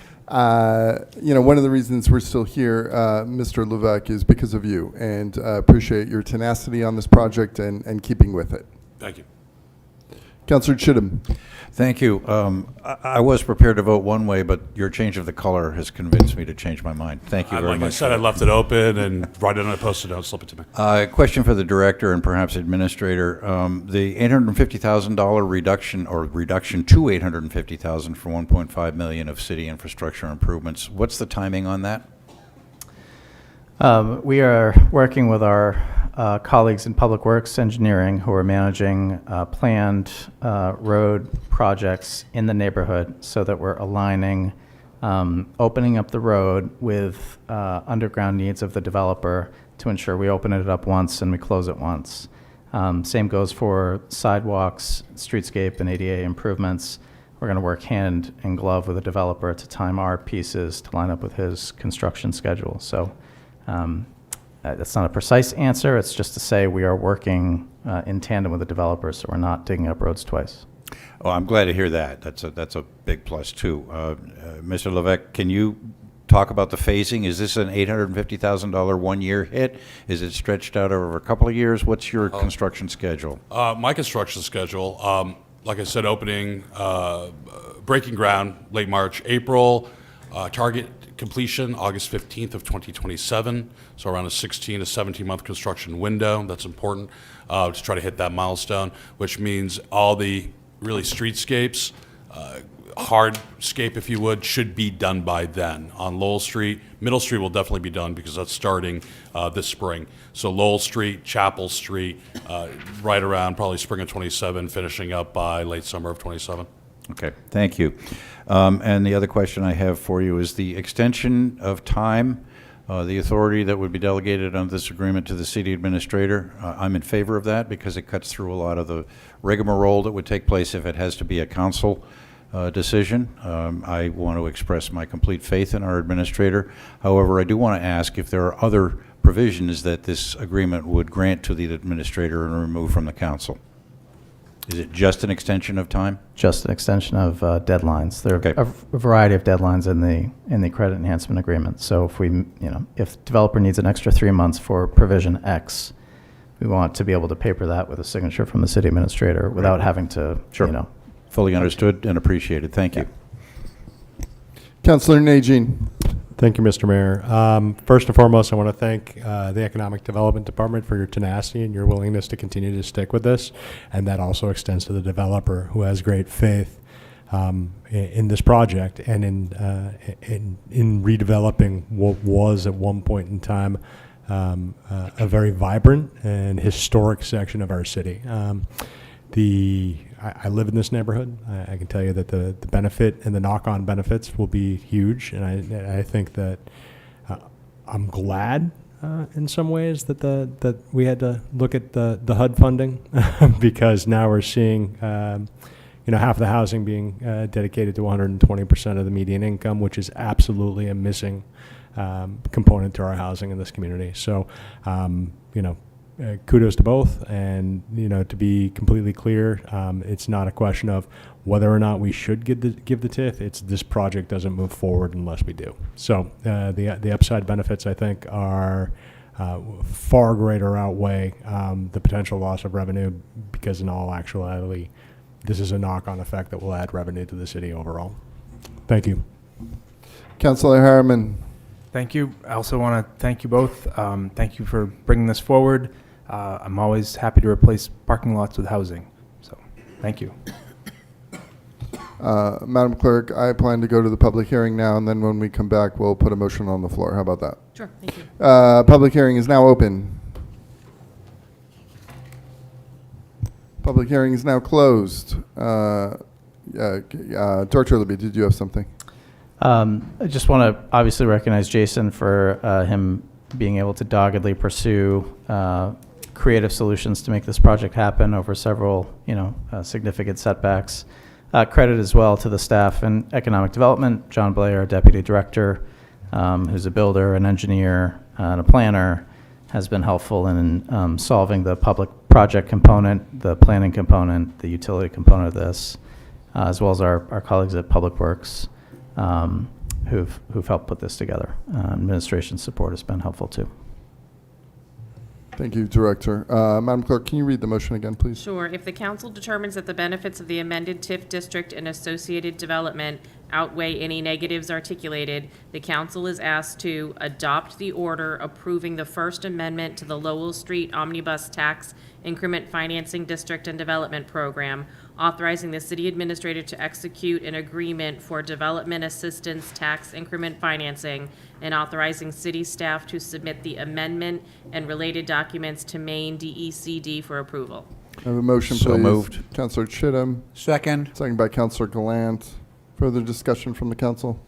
Speaker 1: You know, one of the reasons we're still here, Mr. Levesque, is because of you, and appreciate your tenacity on this project and keeping with it.
Speaker 16: Thank you.
Speaker 1: Councillor Chittum.
Speaker 6: Thank you. I was prepared to vote one way, but your change of the color has convinced me to change my mind. Thank you very
Speaker 16: Like
Speaker 6: much.
Speaker 16: I said, I left it open and write it on a Post-it note, slip it to me.
Speaker 6: Question for the director and perhaps administrator. The $850,000 reduction, or reduction to $850,000 for $1.5 million of city infrastructure improvements, what's the timing on that?
Speaker 15: We are working with our colleagues in Public Works Engineering who are managing planned road projects in the neighborhood so that we're aligning opening up the road with underground needs of the developer to ensure we open it up once and we close it once. Same goes for sidewalks, streetscape, and ADA improvements. We're going to work hand in glove with the developer to time our pieces to line up with his construction schedule. So that's not a precise answer. It's just to say we are working in tandem with the developer, so we're not digging up roads twice.
Speaker 6: Oh, I'm glad to hear that. That's a big plus too. Mr. Levesque, can you talk about the phasing? Is this an $850,000 one-year hit? Is it stretched out over a couple of years? What's your construction schedule?
Speaker 16: My construction schedule, like I said, opening, breaking ground late March, April, target completion August 15th of 2027, so around a 16 to 17-month construction window. That's important to try to hit that milestone, which means all the really streetscapes, hardscape, if you would, should be done by then. On Lowell Street, Middle Street will definitely be done because that's starting this spring. So Lowell Street, Chapel Street, right around probably spring of 27, finishing up by late summer of 27.
Speaker 6: Okay, thank you. And the other question I have for you is the extension of time, the authority that would be delegated under this agreement to the city administrator. I'm in favor of that because it cuts through a lot of the rigmarole that would take place if it has to be a council decision. I want to express my complete faith in our administrator. However, I do want to ask if there are other provisions that this agreement would grant to the administrator and remove from the council. Is it just an extension of time?
Speaker 15: Just an extension of deadlines. There are a variety of deadlines in the credit enhancement agreement. So if if developer needs an extra 3 months for provision X, we want to be able to paper that with a signature from the city administrator without having to,
Speaker 6: Sure. Fully understood and appreciated. Thank you.
Speaker 1: Councillor Najin.
Speaker 14: Thank you, Mr. Mayor. First and foremost, I want to thank the Economic Development Department for your tenacity and your willingness to continue to stick with this. And that also extends to the developer who has great faith in this project and in redeveloping what was at one point in time a very vibrant and historic section of our city. I live in this neighborhood. I can tell you that the benefit and the knock-on benefits will be huge, and I think that I'm glad in some ways that we had to look at the HUD funding because now we're seeing half the housing being dedicated to 120% of the median income, which is absolutely a missing component to our housing in this community. So, kudos to both, and to be completely clear, it's not a question of whether or not we should give the TIF. It's this project doesn't move forward unless we do. So the upside benefits, I think, are far greater outweigh the potential loss of revenue because in all actuality, this is a knock-on effect that will add revenue to the city overall. Thank you.
Speaker 1: Councillor Harriman.
Speaker 12: Thank you. I also want to thank you both. Thank you for bringing this forward. I'm always happy to replace parking lots with housing. So, thank you.
Speaker 1: Madam Clerk, I plan to go to the public hearing now, and then when we come back, we'll put a motion on the floor. How about that?
Speaker 13: Sure, thank you.
Speaker 1: Public hearing is now open. Public hearing is now closed. Director Libby, did you have something?
Speaker 15: I just want to obviously recognize Jason for him being able to doggedly pursue creative solutions to make this project happen over several, significant setbacks. Credit as well to the staff in economic development, John Blair, our deputy director, who's a builder, an engineer, and a planner, has been helpful in solving the public project component, the planning component, the utility component of this, as well as our colleagues at Public Works, who've helped put this together. Administration support has been helpful too.
Speaker 1: Thank you, Director. Madam Clerk, can you read the motion again, please?
Speaker 13: Sure. If the council determines that the benefits of the amended TIF district and associated development outweigh any negatives articulated, the council is asked to adopt the order approving the First Amendment to the Lowell Street Omnibus Tax Increment Financing District and Development Program, authorizing the city administrator to execute an agreement for development assistance tax increment financing, and authorizing city staff to submit the amendment and related documents to Maine DECD for approval.
Speaker 1: I have a motion,
Speaker 6: So
Speaker 1: please.
Speaker 6: moved.
Speaker 1: Councilor Chittum,
Speaker 10: Second.
Speaker 1: second by Councilor Gallant. Further discussion from the council?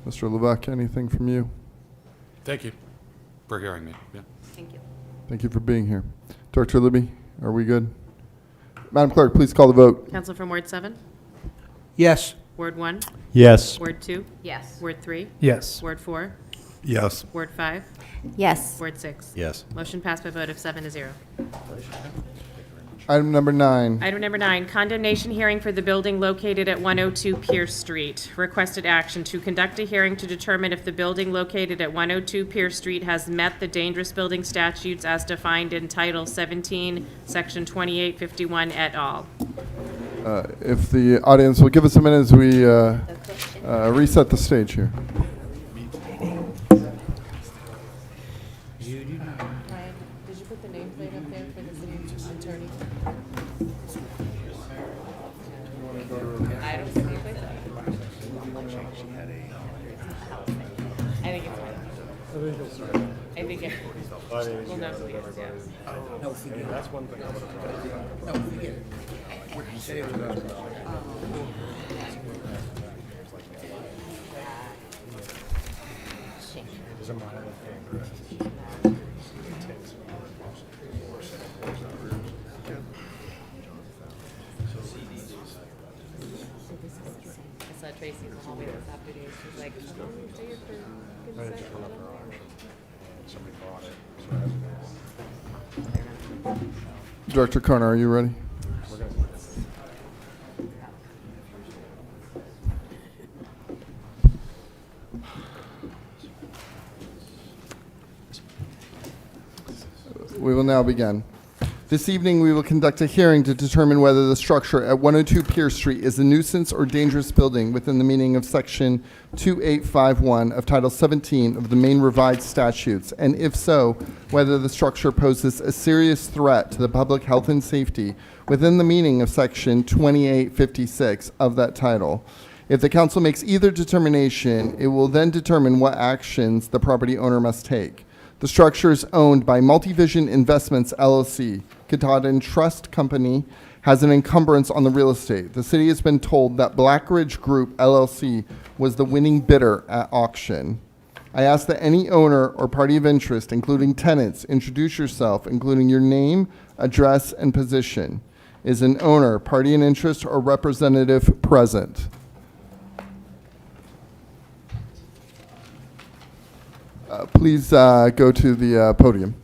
Speaker 1: Mr. Levesque, anything from you?
Speaker 16: Thank you for hearing me. Yeah.
Speaker 13: Thank you.
Speaker 1: Thank you for being here. Director Libby, are we good? Madam Clerk, please call the vote.
Speaker 13: Council from Ward 7?
Speaker 10: Yes.
Speaker 13: Ward 1?
Speaker 14: Yes.
Speaker 13: Ward 2? Yes. Ward 3?
Speaker 12: Yes.
Speaker 13: Ward 4?
Speaker 11: Yes.
Speaker 13: Ward 5?
Speaker 21: Yes.
Speaker 13: Ward 6?
Speaker 6: Yes.
Speaker 13: Motion passed by a vote of 7-0.
Speaker 1: Item number 9.
Speaker 13: Item number 9, condemnation hearing for the building located at 102 Pierce Street. Requested action to conduct a hearing to determine if the building located at 102 Pierce Street has met the dangerous building statutes as defined in Title 17, Section 2851 et al.
Speaker 1: If the audience will give us a minute as we reset the stage here.
Speaker 13: Did you put the nameplate up there for the city attorney? I don't see nameplate. I think it's fine. I think it, well, no, please, yeah.
Speaker 10: No, forget it. That's one thing. No, forget it. You said it was
Speaker 13: I saw Tracy in the hallway this afternoon. She's like, "Oh, stay here for goodness sake."
Speaker 1: Director Carner, are you ready? We will now begin. This evening, we will conduct a hearing to determine whether the structure at 102 Pierce Street is a nuisance or dangerous building within the meaning of Section 2851 of Title 17 of the Maine Revised Statutes, and if so, whether the structure poses a serious threat to the public health and safety within the meaning of Section 2856 of that title. If the council makes either determination, it will then determine what actions the property owner must take. The structure is owned by Multivision Investments LLC. Katahdin Trust Company has an encumbrance on the real estate. The city has been told that Blackridge Group LLC was the winning bidder at auction. I ask that any owner or party of interest, including tenants, introduce yourself, including your name, address, and position. Is an owner, party in interest, or representative present? Please go to the podium.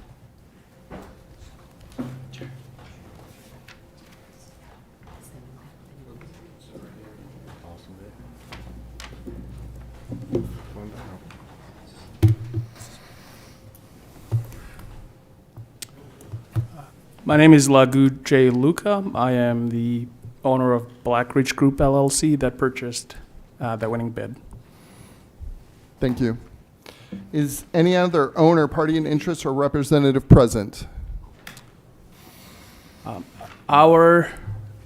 Speaker 17: My name is Lagu J. Luca. I am the owner of Blackridge Group LLC that purchased the winning bid.
Speaker 1: Thank you. Is any other owner, party in interest, or representative present?
Speaker 17: Our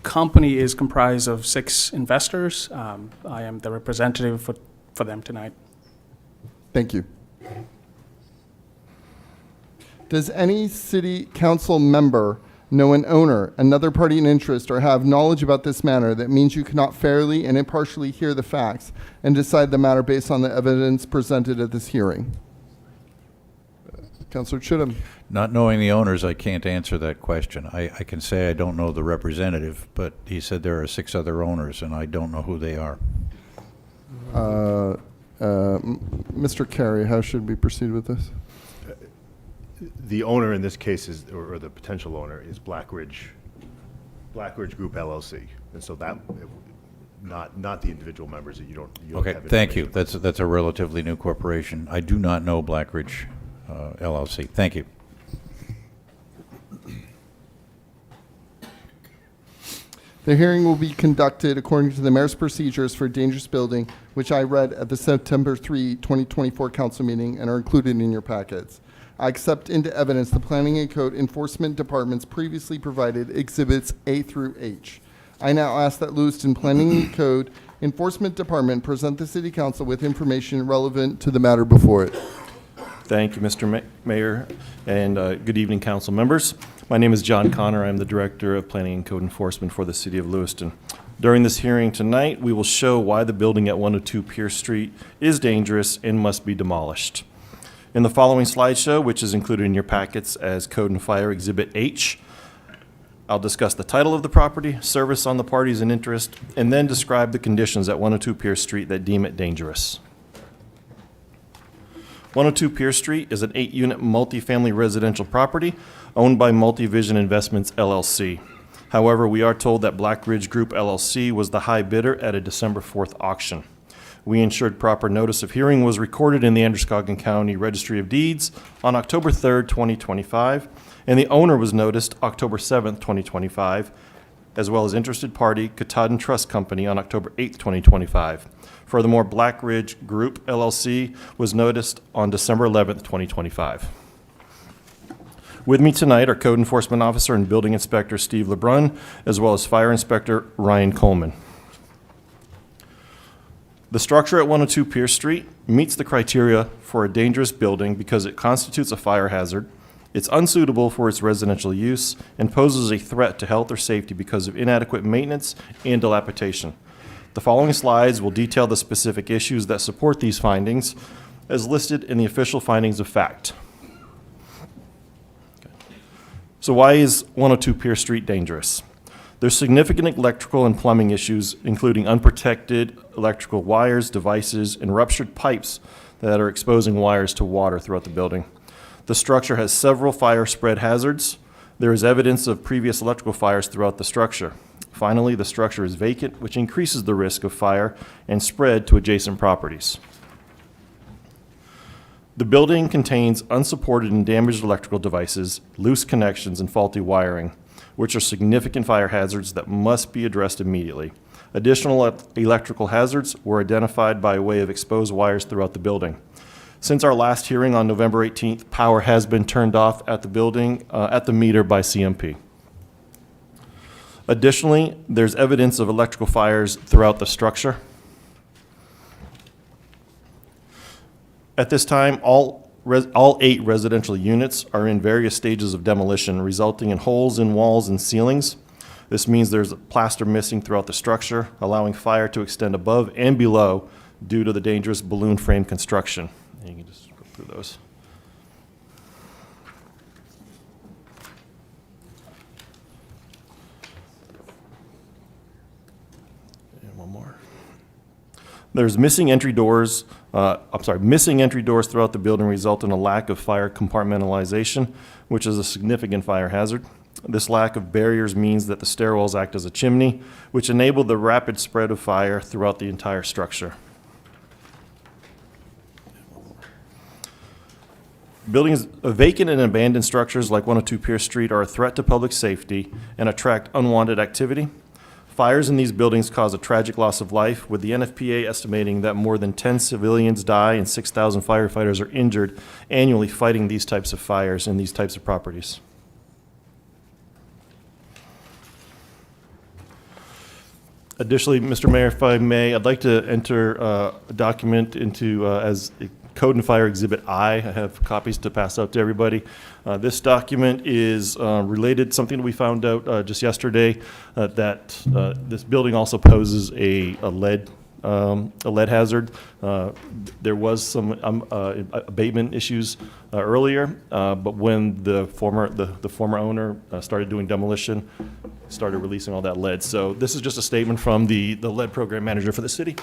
Speaker 17: company is comprised of 6 investors. I am the representative for them tonight.
Speaker 1: Thank you. Does any city council member know an owner, another party in interest, or have knowledge about this matter that means you cannot fairly and impartially hear the facts and decide the matter based on the evidence presented at this hearing? Councillor Chittum.
Speaker 6: Not knowing the owners, I can't answer that question. I can say I don't know the representative, but he said there are 6 other owners, and I don't know who they are.
Speaker 1: Mr. Carey, how should we proceed with this?
Speaker 18: The owner in this case is, or the potential owner is Black Ridge Group LLC, and so that, not the individual members that you don't
Speaker 6: Okay,
Speaker 18: have
Speaker 6: thank you.
Speaker 18: information
Speaker 6: That's a relatively new corporation. I do not know Black Ridge LLC. Thank you.
Speaker 1: The hearing will be conducted according to the mayor's procedures for dangerous building, which I read at the September 3, 2024 council meeting and are included in your packets. I accept into evidence the Planning and Code Enforcement Department's previously provided exhibits A through H. I now ask that Lewiston Planning and Code Enforcement Department present the City Council with information relevant to the matter before it.
Speaker 19: Thank you, Mr. Mayor, and good evening, council members. My name is John Connor. I'm the Director of Planning and Code Enforcement for the City of Lewiston. During this hearing tonight, we will show why the building at 102 Pierce Street is dangerous and must be demolished. In the following slideshow, which is included in your packets as Code and Fire Exhibit H, I'll discuss the title of the property, service on the parties in interest, and then describe the conditions at 102 Pierce Street that deem it dangerous. 102 Pierce Street is an 8-unit multifamily residential property owned by Multivision Investments, LLC. However, we are told that Black Ridge Group, LLC was the high bidder at a December 4th auction. We ensured proper notice of hearing was recorded in the Androscoggin County Registry of Deeds on October 3rd, 2025, and the owner was noticed October 7th, 2025, as well as interested party Katahdin Trust Company on October 8th, 2025. Furthermore, Black Ridge Group, LLC was noticed on December 11th, 2025. With me tonight are Code Enforcement Officer and Building Inspector Steve LeBrun, as well as Fire Inspector Ryan Coleman. The structure at 102 Pierce Street meets the criteria for a dangerous building because it constitutes a fire hazard, it's unsuitable for its residential use, and poses a threat to health or safety because of inadequate maintenance and dilapidation. The following slides will detail the specific issues that support these findings as listed in the official findings of fact. So why is 102 Pierce Street dangerous? There's significant electrical and plumbing issues, including unprotected electrical wires, devices, and ruptured pipes that are exposing wires to water throughout the building. The structure has several fire spread hazards. There is evidence of previous electrical fires throughout the structure. Finally, the structure is vacant, which increases the risk of fire and spread to adjacent properties. The building contains unsupported and damaged electrical devices, loose connections, and faulty wiring, which are significant fire hazards that must be addressed immediately. Additional electrical hazards were identified by way of exposed wires throughout the building. Since our last hearing on November 18th, power has been turned off at the building, at the meter by CMP. Additionally, there's evidence of electrical fires throughout the structure. At this time, all 8 residential units are in various stages of demolition, resulting in holes in walls and ceilings. This means there's plaster missing throughout the structure, allowing fire to extend above and below due to the dangerous balloon frame construction. And you can just go through those. And one more. There's missing entry doors. Missing entry doors throughout the building result in a lack of fire compartmentalization, which is a significant fire hazard. This lack of barriers means that the stairwells act as a chimney, which enable the rapid spread of fire throughout the entire structure. Buildings, vacant and abandoned structures like 102 Pierce Street are a threat to public safety and attract unwanted activity. Fires in these buildings cause a tragic loss of life, with the NFPA estimating that more than 10 civilians die and 6,000 firefighters are injured annually fighting these types of fires in these types of properties. Additionally, Mr. Mayor, if I may, I'd like to enter a document into as Code and Fire Exhibit I. I have copies to pass out to everybody. This document is related, something that we found out just yesterday, that this building also poses a lead a lead hazard. There was some abatement issues earlier, but when the former owner started doing demolition, started releasing all that lead. So this is just a statement from the lead program manager for the city.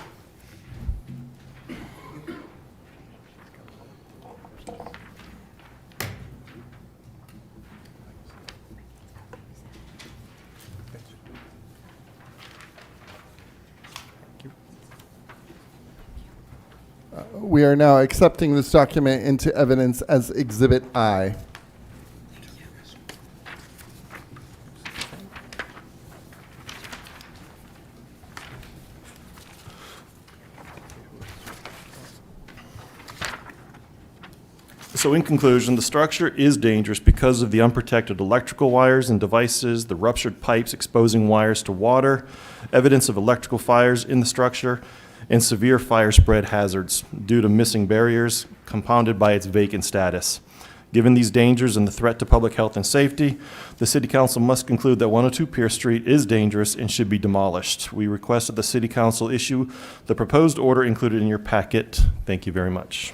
Speaker 1: We are now accepting this document into evidence as Exhibit I.
Speaker 19: So in conclusion, the structure is dangerous because of the unprotected electrical wires and devices, the ruptured pipes exposing wires to water, evidence of electrical fires in the structure, and severe fire spread hazards due to missing barriers, compounded by its vacant status. Given these dangers and the threat to public health and safety, the City Council must conclude that 102 Pierce Street is dangerous and should be demolished. We request that the City Council issue the proposed order included in your packet. Thank you very much.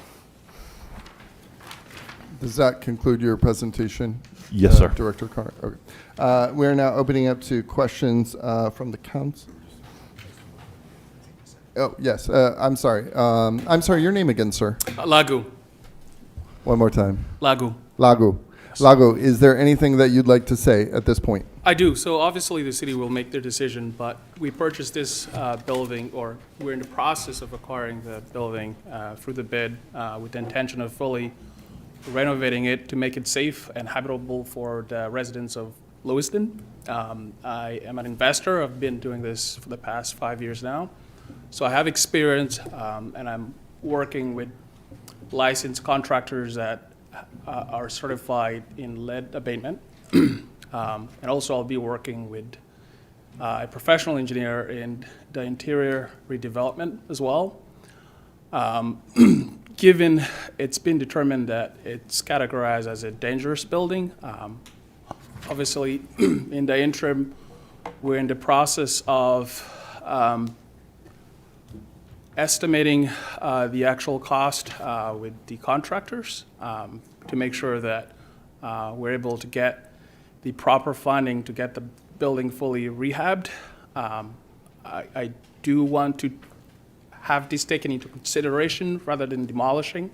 Speaker 1: Does that conclude your presentation?
Speaker 19: Yes, sir.
Speaker 1: Director Connor? Okay. We're now opening up to questions from the council. Oh, yes. I'm sorry. I'm sorry. Your name again, sir?
Speaker 17: Lagu.
Speaker 1: One more time.
Speaker 17: Lagu.
Speaker 1: Lagu. Lagu, is there anything that you'd like to say at this point?
Speaker 17: I do. So obviously the city will make their decision, but we purchased this building, or we're in the process of acquiring the building through the bid with the intention of fully renovating it to make it safe and habitable for the residents of Lewiston. I am an investor. I've been doing this for the past 5 years now. So I have experience, and I'm working with licensed contractors that are certified in lead abatement. And also I'll be working with a professional engineer in the interior redevelopment as well. Given it's been determined that it's categorized as a dangerous building, obviously in the interim, we're in the process of estimating the actual cost with the contractors to make sure that we're able to get the proper funding to get the building fully rehabbed. I do want to have this taken into consideration rather than demolishing.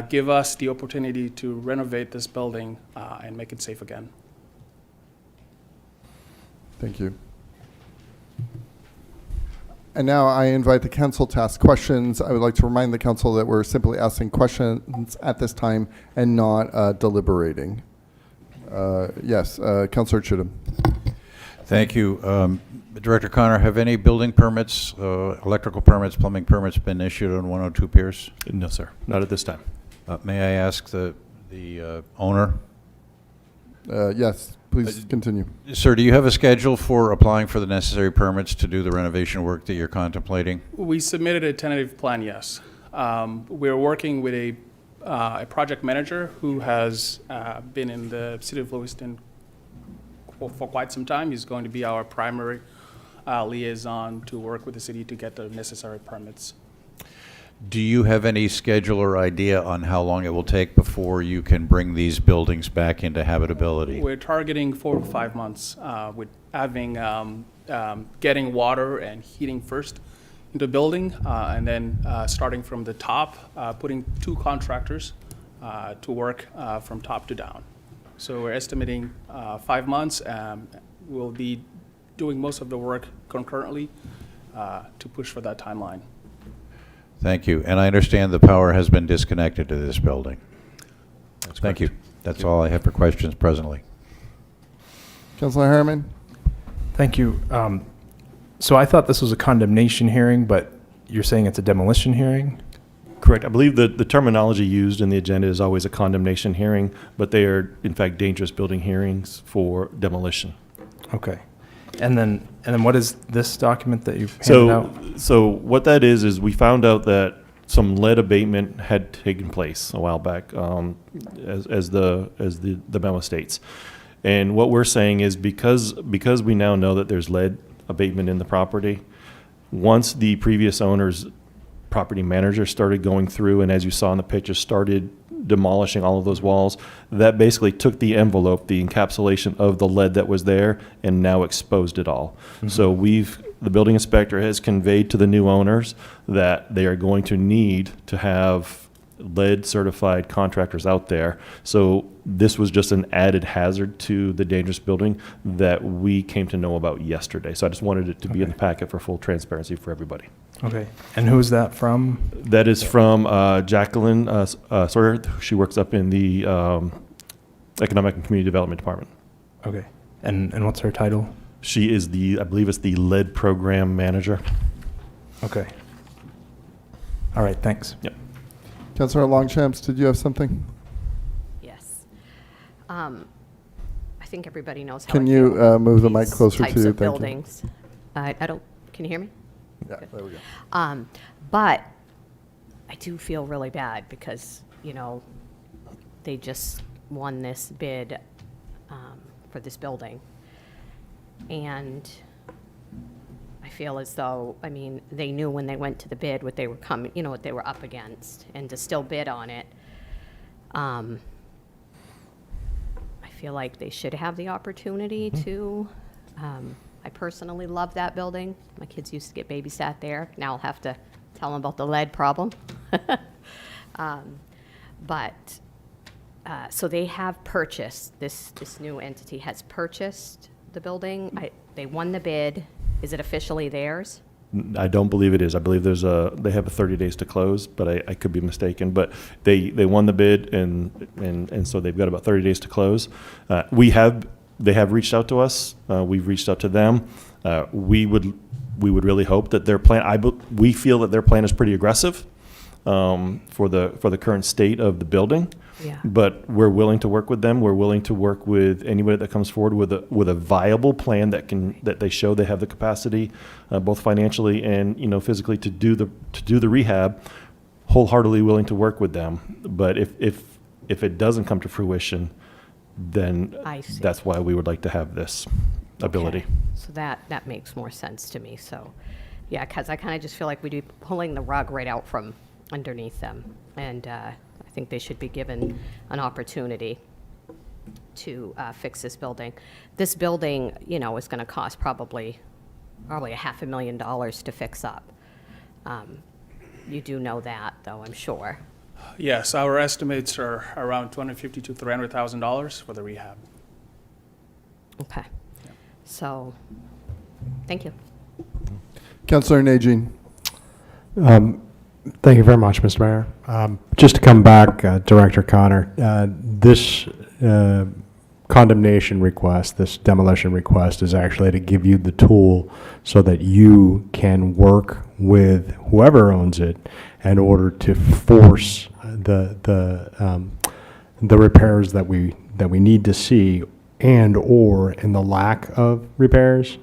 Speaker 17: Give us the opportunity to renovate this building and make it safe again.
Speaker 1: Thank you. And now I invite the council to ask questions. I would like to remind the council that we're simply asking questions at this time and not deliberating. Yes, Councilor Chittum.
Speaker 6: Thank you. Director Connor, have any building permits, electrical permits, plumbing permits been issued on 102 Pierce?
Speaker 19: No, sir. Not at this time.
Speaker 6: May I ask the owner?
Speaker 1: Yes, please continue.
Speaker 6: Sir, do you have a schedule for applying for the necessary permits to do the renovation work that you're contemplating?
Speaker 17: We submitted a tentative plan, yes. We're working with a project manager who has been in the city of Lewiston for quite some time. He's going to be our primary liaison to work with the city to get the necessary permits.
Speaker 6: Do you have any schedule or idea on how long it will take before you can bring these buildings back into habitability?
Speaker 17: We're targeting 4 to 5 months with having getting water and heating first into the building, and then starting from the top, putting 2 contractors to work from top to down. So we're estimating 5 months. We'll be doing most of the work concurrently to push for that timeline.
Speaker 6: Thank you. And I understand the power has been disconnected to this building.
Speaker 19: That's
Speaker 6: Thank
Speaker 19: correct.
Speaker 6: you. That's all I have for questions presently.
Speaker 1: Councilor Harriman?
Speaker 12: Thank you. So I thought this was a condemnation hearing, but you're saying it's a demolition hearing?
Speaker 19: Correct. I believe that the terminology used in the agenda is always a condemnation hearing, but they are, in fact, dangerous building hearings for demolition.
Speaker 12: Okay. And then what is this document that you've handed out?
Speaker 19: So what that is we found out that some lead abatement had taken place a while back, as the memo states. And what we're saying is because we now know that there's lead abatement in the property, Once the previous owner's property manager started going through, and as you saw in the picture, started demolishing all of those walls, that basically took the envelope, the encapsulation of the lead that was there, and now exposed it all. So the building inspector has conveyed to the new owners that they are going to need to have lead certified contractors out there. So this was just an added hazard to the dangerous building that we came to know about yesterday. So I just wanted it to be in the packet for full transparency for everybody.
Speaker 12: Okay. And who is that from?
Speaker 19: That is from Jacqueline Sawyer. She works up in the Economic and Community Development Department.
Speaker 12: Okay. And what's her title?
Speaker 19: She is I believe it's the lead program manager.
Speaker 12: Okay. All right, thanks.
Speaker 19: Yep.
Speaker 1: Councillor Longchamps, did you have something?
Speaker 7: Yes. I think everybody knows how
Speaker 1: Can
Speaker 7: I
Speaker 1: you
Speaker 7: feel
Speaker 1: move the
Speaker 7: about
Speaker 1: mic
Speaker 7: these
Speaker 1: closer to
Speaker 7: types
Speaker 1: you?
Speaker 7: of
Speaker 1: Thank you.
Speaker 7: buildings. I don't. Can you hear me?
Speaker 1: Yeah, there we go.
Speaker 7: But I do feel really bad because, you know, they just won this bid for this building. And I feel as though, I mean, they knew when they went to the bid what they were coming, you know, what they were up against, and to still bid on it. I feel like they should have the opportunity to. I personally love that building. My kids used to get babysat there. Now I'll have to tell them about the lead problem. So they have purchased, this new entity has purchased the building. They won the bid. Is it officially theirs?
Speaker 19: I don't believe it is. I believe they have a 30 days to close, but I could be mistaken. But they won the bid, and so they've got about 30 days to close. They have reached out to us. We've reached out to them. We would really hope that their plan. We feel that their plan is pretty aggressive for the current state of the building.
Speaker 7: Yeah.
Speaker 19: But we're willing to work with them. We're willing to work with anybody that comes forward with a viable plan that they show they have the capacity, both financially and physically to do the rehab. Wholeheartedly willing to work with them. But if it doesn't come to fruition, then that's why we would like to have this ability.
Speaker 7: Okay. So that makes more sense to me. So, yeah, because I kind of just feel like we'd be pulling the rug right out from underneath them. And I think they should be given an opportunity to fix this building. This building, is going to cost probably $500,000 to fix up. You do know that, though, I'm sure.
Speaker 17: Yes, our estimates are around $250,000 to $300,000 for the rehab.
Speaker 7: Okay. So, thank you.
Speaker 1: Councillor Najin.
Speaker 14: Thank you very much, Mr. Mayor. Just to come back, Director Connor, this condemnation request, this demolition request is actually to give you the tool so that you can work with whoever owns it in order to force the repairs that we need to see, and or in the lack of repairs,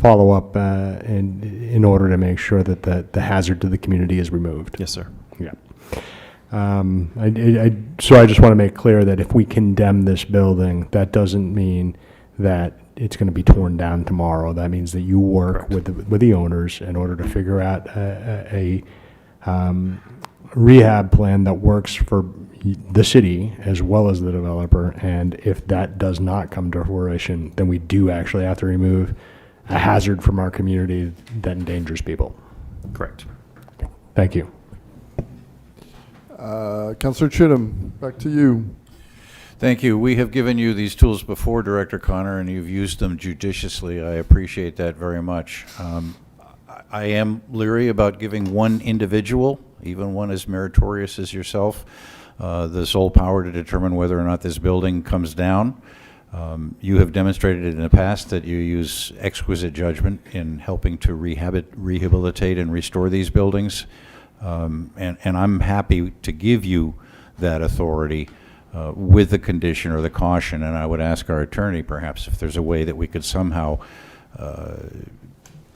Speaker 14: follow up in order to make sure that the hazard to the community is removed.
Speaker 19: Yes, sir.
Speaker 14: Yeah. So I just want to make clear that if we condemn this building, that doesn't mean that it's going to be torn down tomorrow. That means that you work with the owners in order to figure out a rehab plan that works for the city as well as the developer. And if that does not come to fruition, then we do actually have to remove a hazard from our community that endangers people.
Speaker 19: Correct.
Speaker 14: Thank you.
Speaker 1: Councillor Chittum, back to you.
Speaker 6: Thank you. We have given you these tools before, Director Connor, and you've used them judiciously. I appreciate that very much. I am leery about giving one individual, even one as meritorious as yourself, the sole power to determine whether or not this building comes down. You have demonstrated in the past that you use exquisite judgment in helping to rehabilitate and restore these buildings. And I'm happy to give you that authority with the condition or the caution, and I would ask our attorney perhaps if there's a way that we could somehow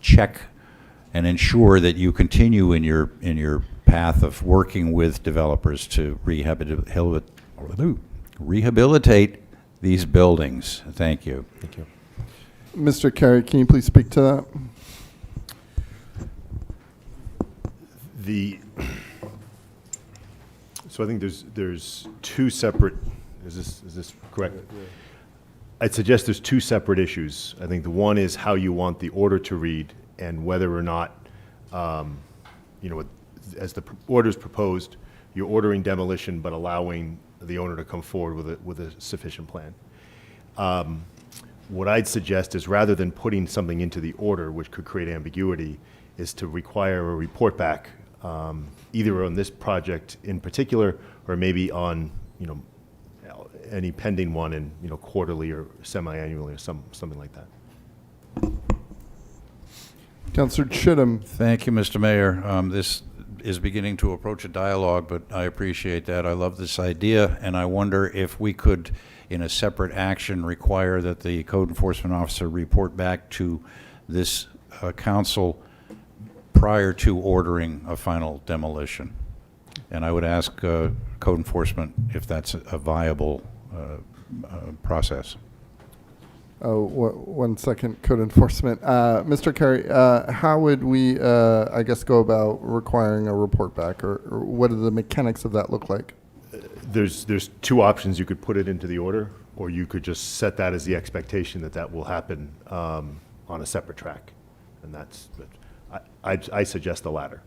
Speaker 6: check and ensure that you continue in your path of working with developers to rehabilitate these buildings. Thank you.
Speaker 19: Thank you.
Speaker 1: Mr. Carey, can you please speak to that?
Speaker 18: So I think there's two separate, is this correct? I'd suggest there's two separate issues. I think the one is how you want the order to read and whether or not, as the order is proposed, you're ordering demolition but allowing the owner to come forward with a sufficient plan. What I'd suggest is rather than putting something into the order which could create ambiguity, is to require a report back, either on this project in particular or maybe on, any pending one in, quarterly or semi-annually or something like that.
Speaker 1: Councillor Chittum.
Speaker 6: Thank you, Mr. Mayor. This is beginning to approach a dialogue, but I appreciate that. I love this idea, and I wonder if we could, in a separate action, require that the code enforcement officer report back to this council prior to ordering a final demolition. And I would ask code enforcement if that's a viable process.
Speaker 1: Oh, 1 second, code enforcement. Mr. Carey, how would we, I guess, go about requiring a report back, or what do the mechanics of that look like?
Speaker 18: There's two options. You could put it into the order, or you could just set that as the expectation that will happen on a separate track. And I suggest the latter.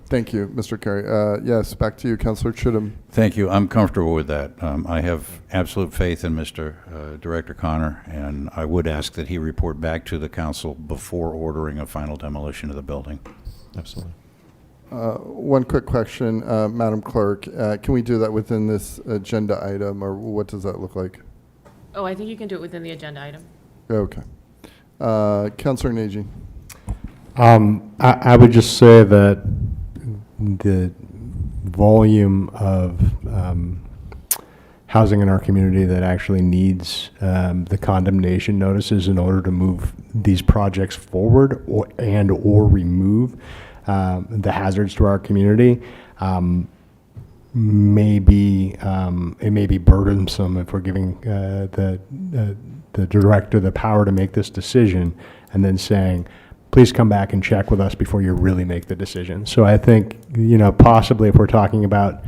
Speaker 1: Thank you, Mr. Carey. Yes, back to you, Councillor Chittum.
Speaker 6: Thank you. I'm comfortable with that. I have absolute faith in Mr. Director Connor, and I would ask that he report back to the council before ordering a final demolition of the building.
Speaker 18: Absolutely.
Speaker 1: One quick question, Madam Clerk. Can we do that within this agenda item, or what does that look like?
Speaker 13: Oh, I think you can do it within the agenda item.
Speaker 1: Okay. Councillor Nagy.
Speaker 14: I would just say that the volume of housing in our community that actually needs the condemnation notices in order to move these projects forward or remove the hazards to our community may be burdensome if we're giving the director the power to make this decision and then saying, please come back and check with us before you really make the decision. So I think, possibly if we're talking about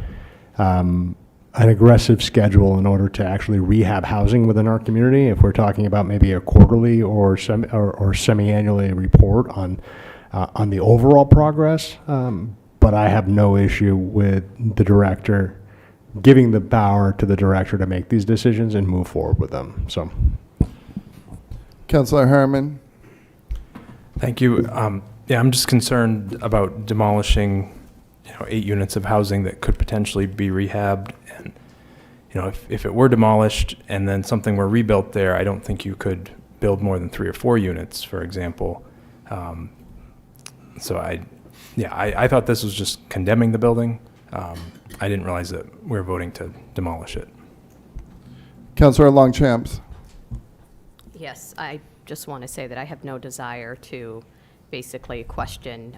Speaker 14: an aggressive schedule in order to actually rehab housing within our community, if we're talking about maybe a quarterly or semi-annually report on the overall progress, but I have no issue with the director giving the power to the director to make these decisions and move forward with them. So,
Speaker 1: Councillor Harriman.
Speaker 12: Thank you. Yeah, I'm just concerned about demolishing, 8 units of housing that could potentially be rehabbed. And, if it were demolished and then something were rebuilt there, I don't think you could build more than 3 or 4 units, for example. So I thought this was just condemning the building. I didn't realize that we were voting to demolish it.
Speaker 1: Councillor Longchamps.
Speaker 7: Yes, I just want to say that I have no desire to basically question,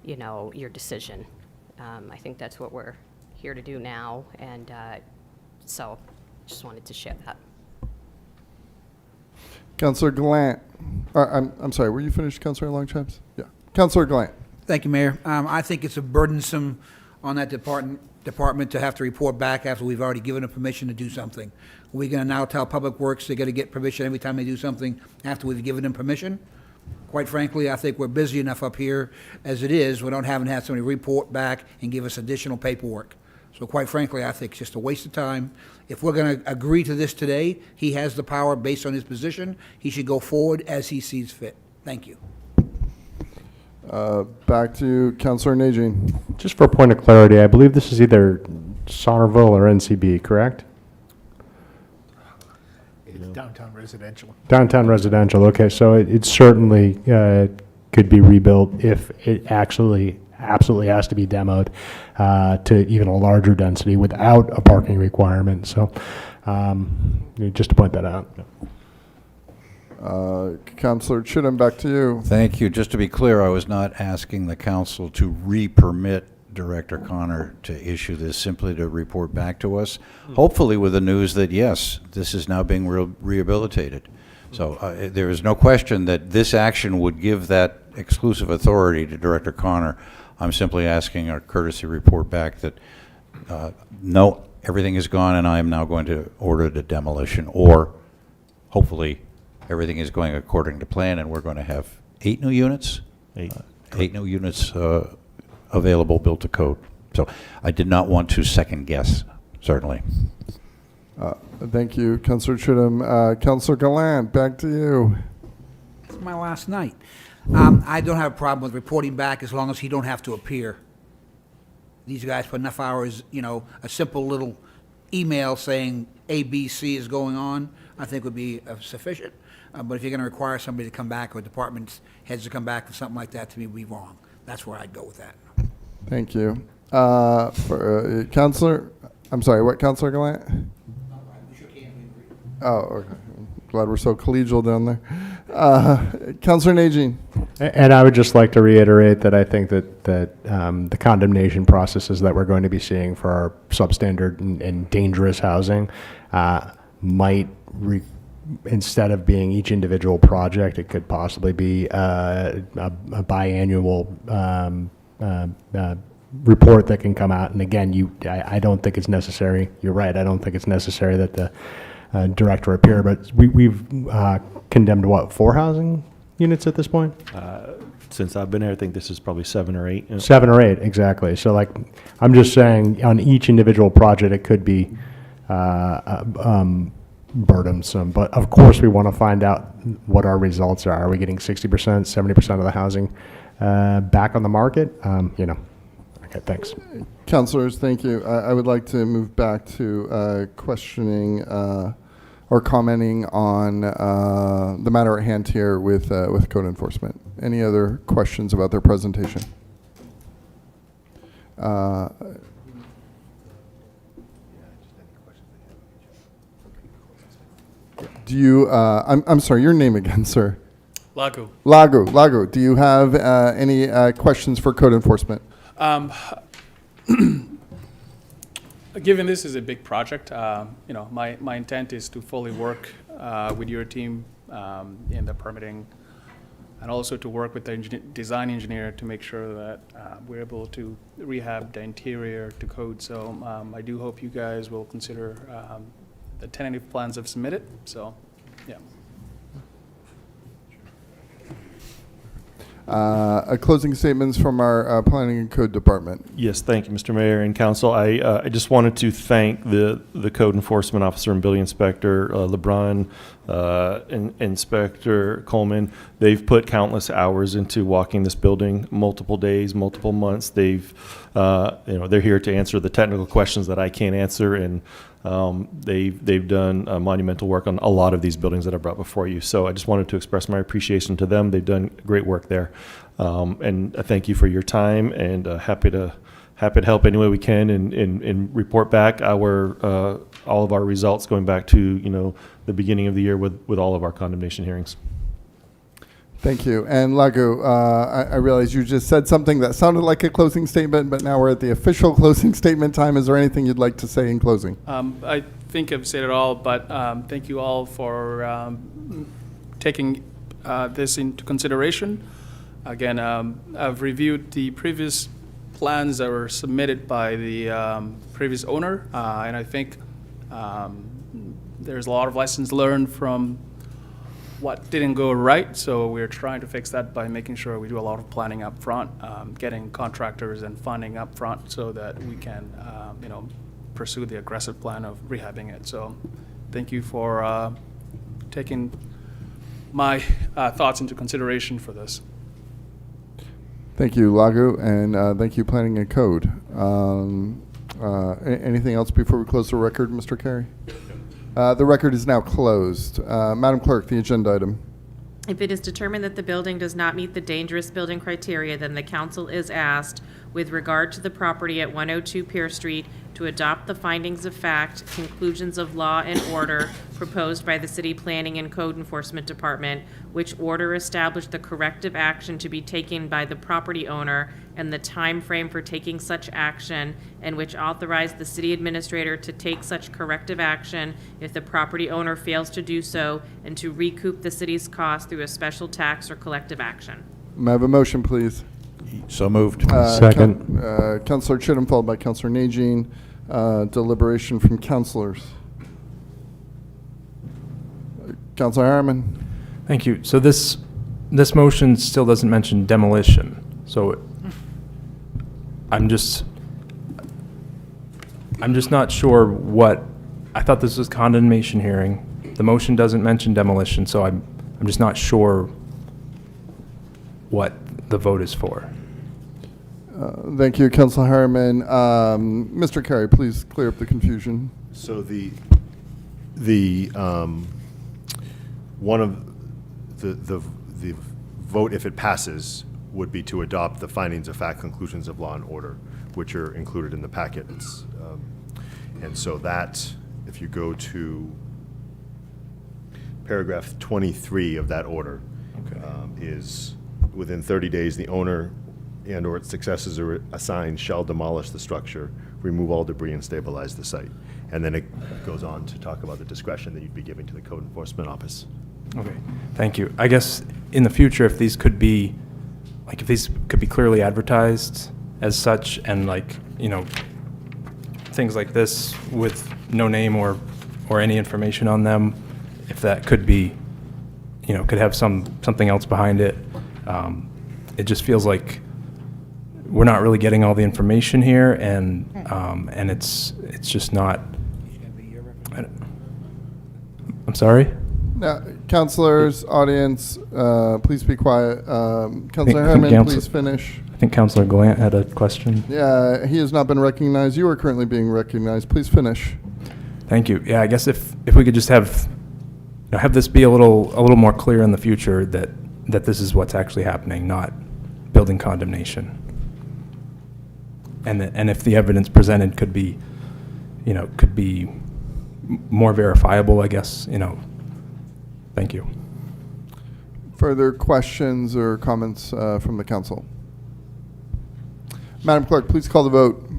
Speaker 7: your decision. I think that's what we're here to do now, and so just wanted to share that.
Speaker 1: Councillor Glant. I'm sorry, were you finished, Councillor Longchamps? Yeah. Councillor Glant.
Speaker 10: Thank you, Mayor. I think it's a burdensome on that department to have to report back after we've already given them permission to do something. We're going to now tell Public Works they got to get permission every time they do something after we've given them permission. Quite frankly, I think we're busy enough up here as it is. We don't haven't had somebody report back and give us additional paperwork. So quite frankly, I think it's just a waste of time. If we're going to agree to this today, he has the power based on his position. He should go forward as he sees fit. Thank you.
Speaker 1: Back to Councillor Nagy.
Speaker 14: just for a point of clarity, I believe this is either Saunterville or NCB, correct?
Speaker 4: It's downtown residential.
Speaker 14: Downtown residential, okay, so it certainly could be rebuilt if it actually absolutely has to be demoed to even a larger density without a parking requirement, so just to point that out.
Speaker 1: Councillor Chittum, back to you.
Speaker 6: Thank you. Just to be clear, I was not asking the council to re-permit Director Connor to issue this, simply to report back to us, hopefully with the news that, yes, this is now being rehabilitated. So there is no question that this action would give that exclusive authority to Director Connor. I'm simply asking a courtesy report back that, no, everything is gone and I am now going to order the demolition, or hopefully everything is going according to plan and we're going to have 8 new units? 8 new units available, built to code. So I did not want to second guess, certainly.
Speaker 1: Thank you, Councillor Chittum. Councillor Gallant, back to you.
Speaker 10: It's my last night. I don't have a problem with reporting back as long as he don't have to appear. These guys put enough hours, a simple little email saying ABC is going on, I think would be sufficient. But if you're going to require somebody to come back or department heads to come back or something like that, to me would be wrong. That's where I'd go with that.
Speaker 1: Thank you. Councillor, I'm sorry, what, Councillor Gallant? Oh, okay. Glad we're so collegial down there. Councillor Najin.
Speaker 14: And I would just like to reiterate that I think that the condemnation processes that we're going to be seeing for our substandard and dangerous housing might, instead of being each individual project, it could possibly be a biannual report that can come out. And again, I don't think it's necessary. You're right. I don't think it's necessary that the director appear, but we've condemned, what, 4 housing units at this point?
Speaker 19: Since I've been here, I think this is probably 7 or 8.
Speaker 14: 7 or 8, exactly. So, I'm just saying, on each individual project, it could be burdensome. But of course, we want to find out what our results are. Are we getting 60%, 70% of the housing back on the market? Okay, thanks.
Speaker 1: Councillors, thank you. I would like to move back to questioning or commenting on the matter at hand here with code enforcement. Any other questions about their presentation? Do you, I'm sorry, your name again, sir?
Speaker 17: Lagu.
Speaker 1: Lagu, do you have any questions for code enforcement?
Speaker 17: Given this is a big project, my intent is to fully work with your team in the permitting, and also to work with the design engineer to make sure that we're able to rehab the interior to code. So I do hope you guys will consider the tentative plans I've submitted. So, yeah.
Speaker 1: Closing statements from our Planning and Code Department.
Speaker 19: Yes, thank you, Mr. Mayor and Council. I just wanted to thank the code enforcement officer and building inspector, LeBron, and Inspector Coleman. They've put countless hours into walking this building, multiple days, multiple months. They're here to answer the technical questions that I can't answer, and they've done monumental work on a lot of these buildings that I brought before you. So I just wanted to express my appreciation to them. They've done great work there. And I thank you for your time, and happy to help any way we can and report back all of our results going back to the beginning of the year with all of our condemnation hearings.
Speaker 1: Thank you. And Lagu, I realize you just said something that sounded like a closing statement, but now we're at the official closing statement time. Is there anything you'd like to say in closing?
Speaker 17: I think I've said it all, but thank you all for taking this into consideration. Again, I've reviewed the previous plans that were submitted by the previous owner, and I think there's a lot of lessons learned from what didn't go right, so we're trying to fix that by making sure we do a lot of planning up front, getting contractors and funding up front so that we can pursue the aggressive plan of rehabbing it. So thank you for taking my thoughts into consideration for this.
Speaker 1: Thank you, Lagu, and thank you, Planning and Code. Anything else before we close the record, Mr. Carey? The record is now closed. Madam Clerk, the agenda item.
Speaker 13: If it is determined that the building does not meet the dangerous building criteria, then the council is asked, with regard to the property at 102 Pierce Street, to adopt the findings of fact, conclusions of law and order proposed by the City Planning and Code Enforcement Department, which order established the corrective action to be taken by the property owner and the time frame for taking such action, and which authorized the city administrator to take such corrective action if the property owner fails to do so, and to recoup the city's cost through a special tax or collective action.
Speaker 1: May I have a motion, please?
Speaker 6: So moved.
Speaker 14: Second.
Speaker 1: Councilor Chittum, followed by Councilor Najin. Deliberation from councilors. Councilor Harriman.
Speaker 12: Thank you. So this motion still doesn't mention demolition. So I'm just not sure what, I thought this was condemnation hearing. The motion doesn't mention demolition, so I'm just not sure what the vote is for.
Speaker 1: Thank you, Councilor Harriman. Mr. Carey, please clear up the confusion.
Speaker 18: So the one of the vote, if it passes, would be to adopt the findings of fact, conclusions of law and order, which are included in the packets. And so that, if you go to paragraph 23 of that order, is within 30 days, the owner and/or its successors are assigned shall demolish the structure, remove all debris, and stabilize the site. And then it goes on to talk about the discretion that you'd be giving to the Code Enforcement Office.
Speaker 12: Okay, thank you. I guess in the future, if these could be, like, if these could be clearly advertised as such, and, like, you know, things like this with no name or any information on them, if that could be, you know, could have something else behind it. It just feels like we're not really getting all the information here, and it's just not. I'm sorry?
Speaker 1: Now, councilors, audience, please be quiet. Councilor
Speaker 12: I think
Speaker 1: Harriman, please finish.
Speaker 12: I think Councilor Glant had a question.
Speaker 1: Yeah, he has not been recognized. You are currently being recognized. Please finish.
Speaker 12: Thank you. Yeah, I guess if we could just have this be a little more clear in the future that this is what's actually happening, not building condemnation. And if the evidence presented could be more verifiable, I guess, you know. Thank you.
Speaker 1: Further questions or comments from the council? Madam Clerk, please call the vote.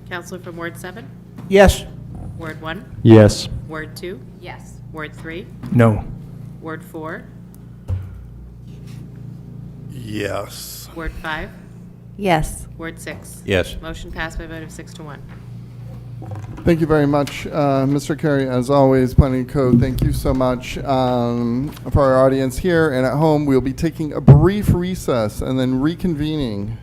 Speaker 13: Counselor from Ward 7?
Speaker 10: Yes.
Speaker 13: Ward 1?
Speaker 14: Yes.
Speaker 13: Ward 2?
Speaker 7: Yes.
Speaker 13: Ward 3?
Speaker 12: No.
Speaker 13: Ward 4?
Speaker 11: Yes.
Speaker 13: Ward 5?
Speaker 21: Yes.
Speaker 13: Ward 6?
Speaker 6: Yes.
Speaker 13: Motion passed by a vote of 6 to 1.
Speaker 1: Thank you very much, Mr. Carey. As always, Planning and Code, thank you so much. For our audience here and at home, we'll be taking a brief recess and then reconvening.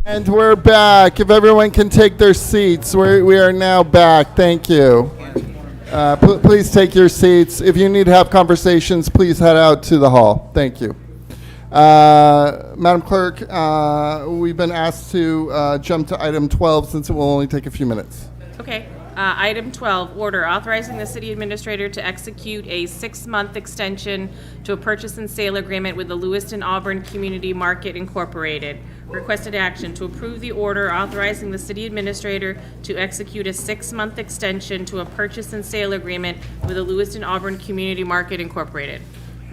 Speaker 1: And we're back. If everyone can take their seats, we are now back. Thank you. Please take your seats. If you need to have conversations, please head out to the hall. Thank you. Madam Clerk, we've been asked to jump to item 12 since it will only take a few minutes.
Speaker 13: Okay. Item 12, order authorizing the city administrator to execute a 6-month extension to a purchase and sale agreement with the Lewiston Auburn Community Market Incorporated. Requested action to approve the order authorizing the city administrator to execute a 6-month extension to a purchase and sale agreement with the Lewiston Auburn Community Market Incorporated.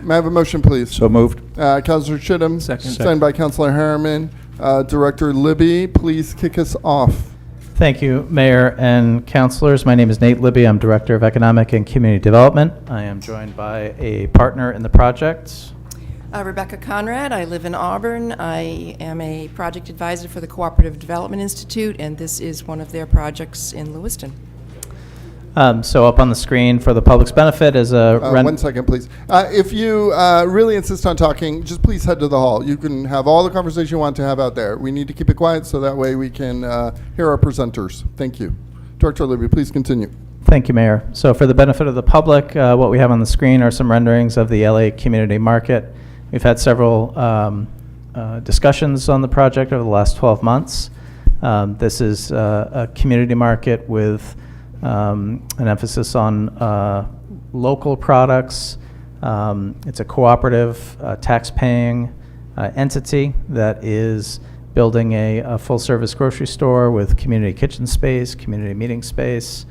Speaker 1: May I have a motion, please?
Speaker 6: So moved.
Speaker 1: Councilor Chittum. Second by Councilor Harriman. Director Libby, please kick us off.
Speaker 15: Thank you, Mayor and councilors. My name is Nate Libby. I'm Director of Economic and Community Development. I am joined by a partner in the project.
Speaker 8: Rebecca Conrad. I live in Auburn. I am a project advisor for the Cooperative Development Institute, and this is one of their projects in Lewiston.
Speaker 15: So up on the screen for the public's benefit is a...
Speaker 1: 1 second, please. If you really insist on talking, just please head to the hall. You can have all the conversation you want to have out there. We need to keep it quiet so that way we can hear our presenters. Thank you. Director Libby, please continue.
Speaker 15: Thank you, Mayor. So for the benefit of the public, what we have on the screen are some renderings of the LA Community Market. We've had several discussions on the project over the last 12 months. This is a community market with an emphasis on local products. It's a cooperative, tax-paying entity that is building a full-service grocery store with community kitchen space, community meeting space.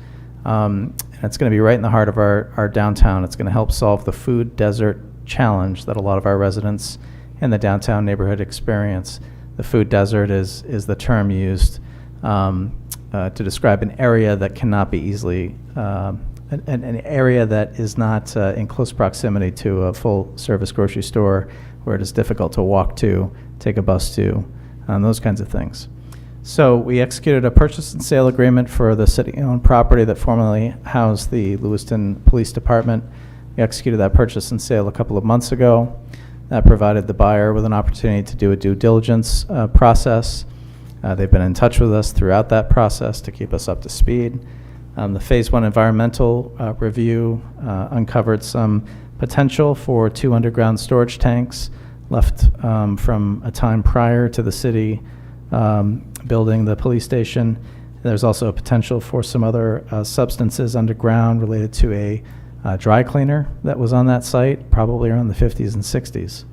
Speaker 15: And it's going to be right in the heart of our downtown. It's going to help solve the food desert challenge that a lot of our residents in the downtown neighborhood experience. The food desert is the term used to describe an area that cannot be easily, an area that is not in close proximity to a full-service grocery store where it is difficult to walk to, take a bus to, those kinds of things. So we executed a purchase and sale agreement for the city-owned property that formerly housed the Lewiston Police Department. We executed that purchase and sale a couple of months ago. That provided the buyer with an opportunity to do a due diligence process. They've been in touch with us throughout that process to keep us up to speed. The Phase 1 environmental review uncovered some potential for 2 underground storage tanks left from a time prior to the city building the police station. There's also a potential for some other substances underground related to a dry cleaner that was on that site, probably around the 50s and 60s.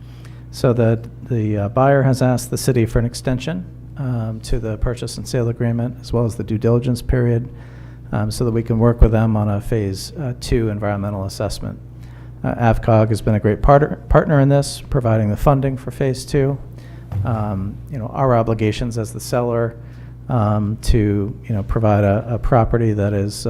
Speaker 15: So the buyer has asked the city for an extension to the purchase and sale agreement, as well as the due diligence period, so that we can work with them on a Phase 2 environmental assessment. AvCog has been a great partner in this, providing the funding for Phase 2. Our obligations as the seller to provide a property that is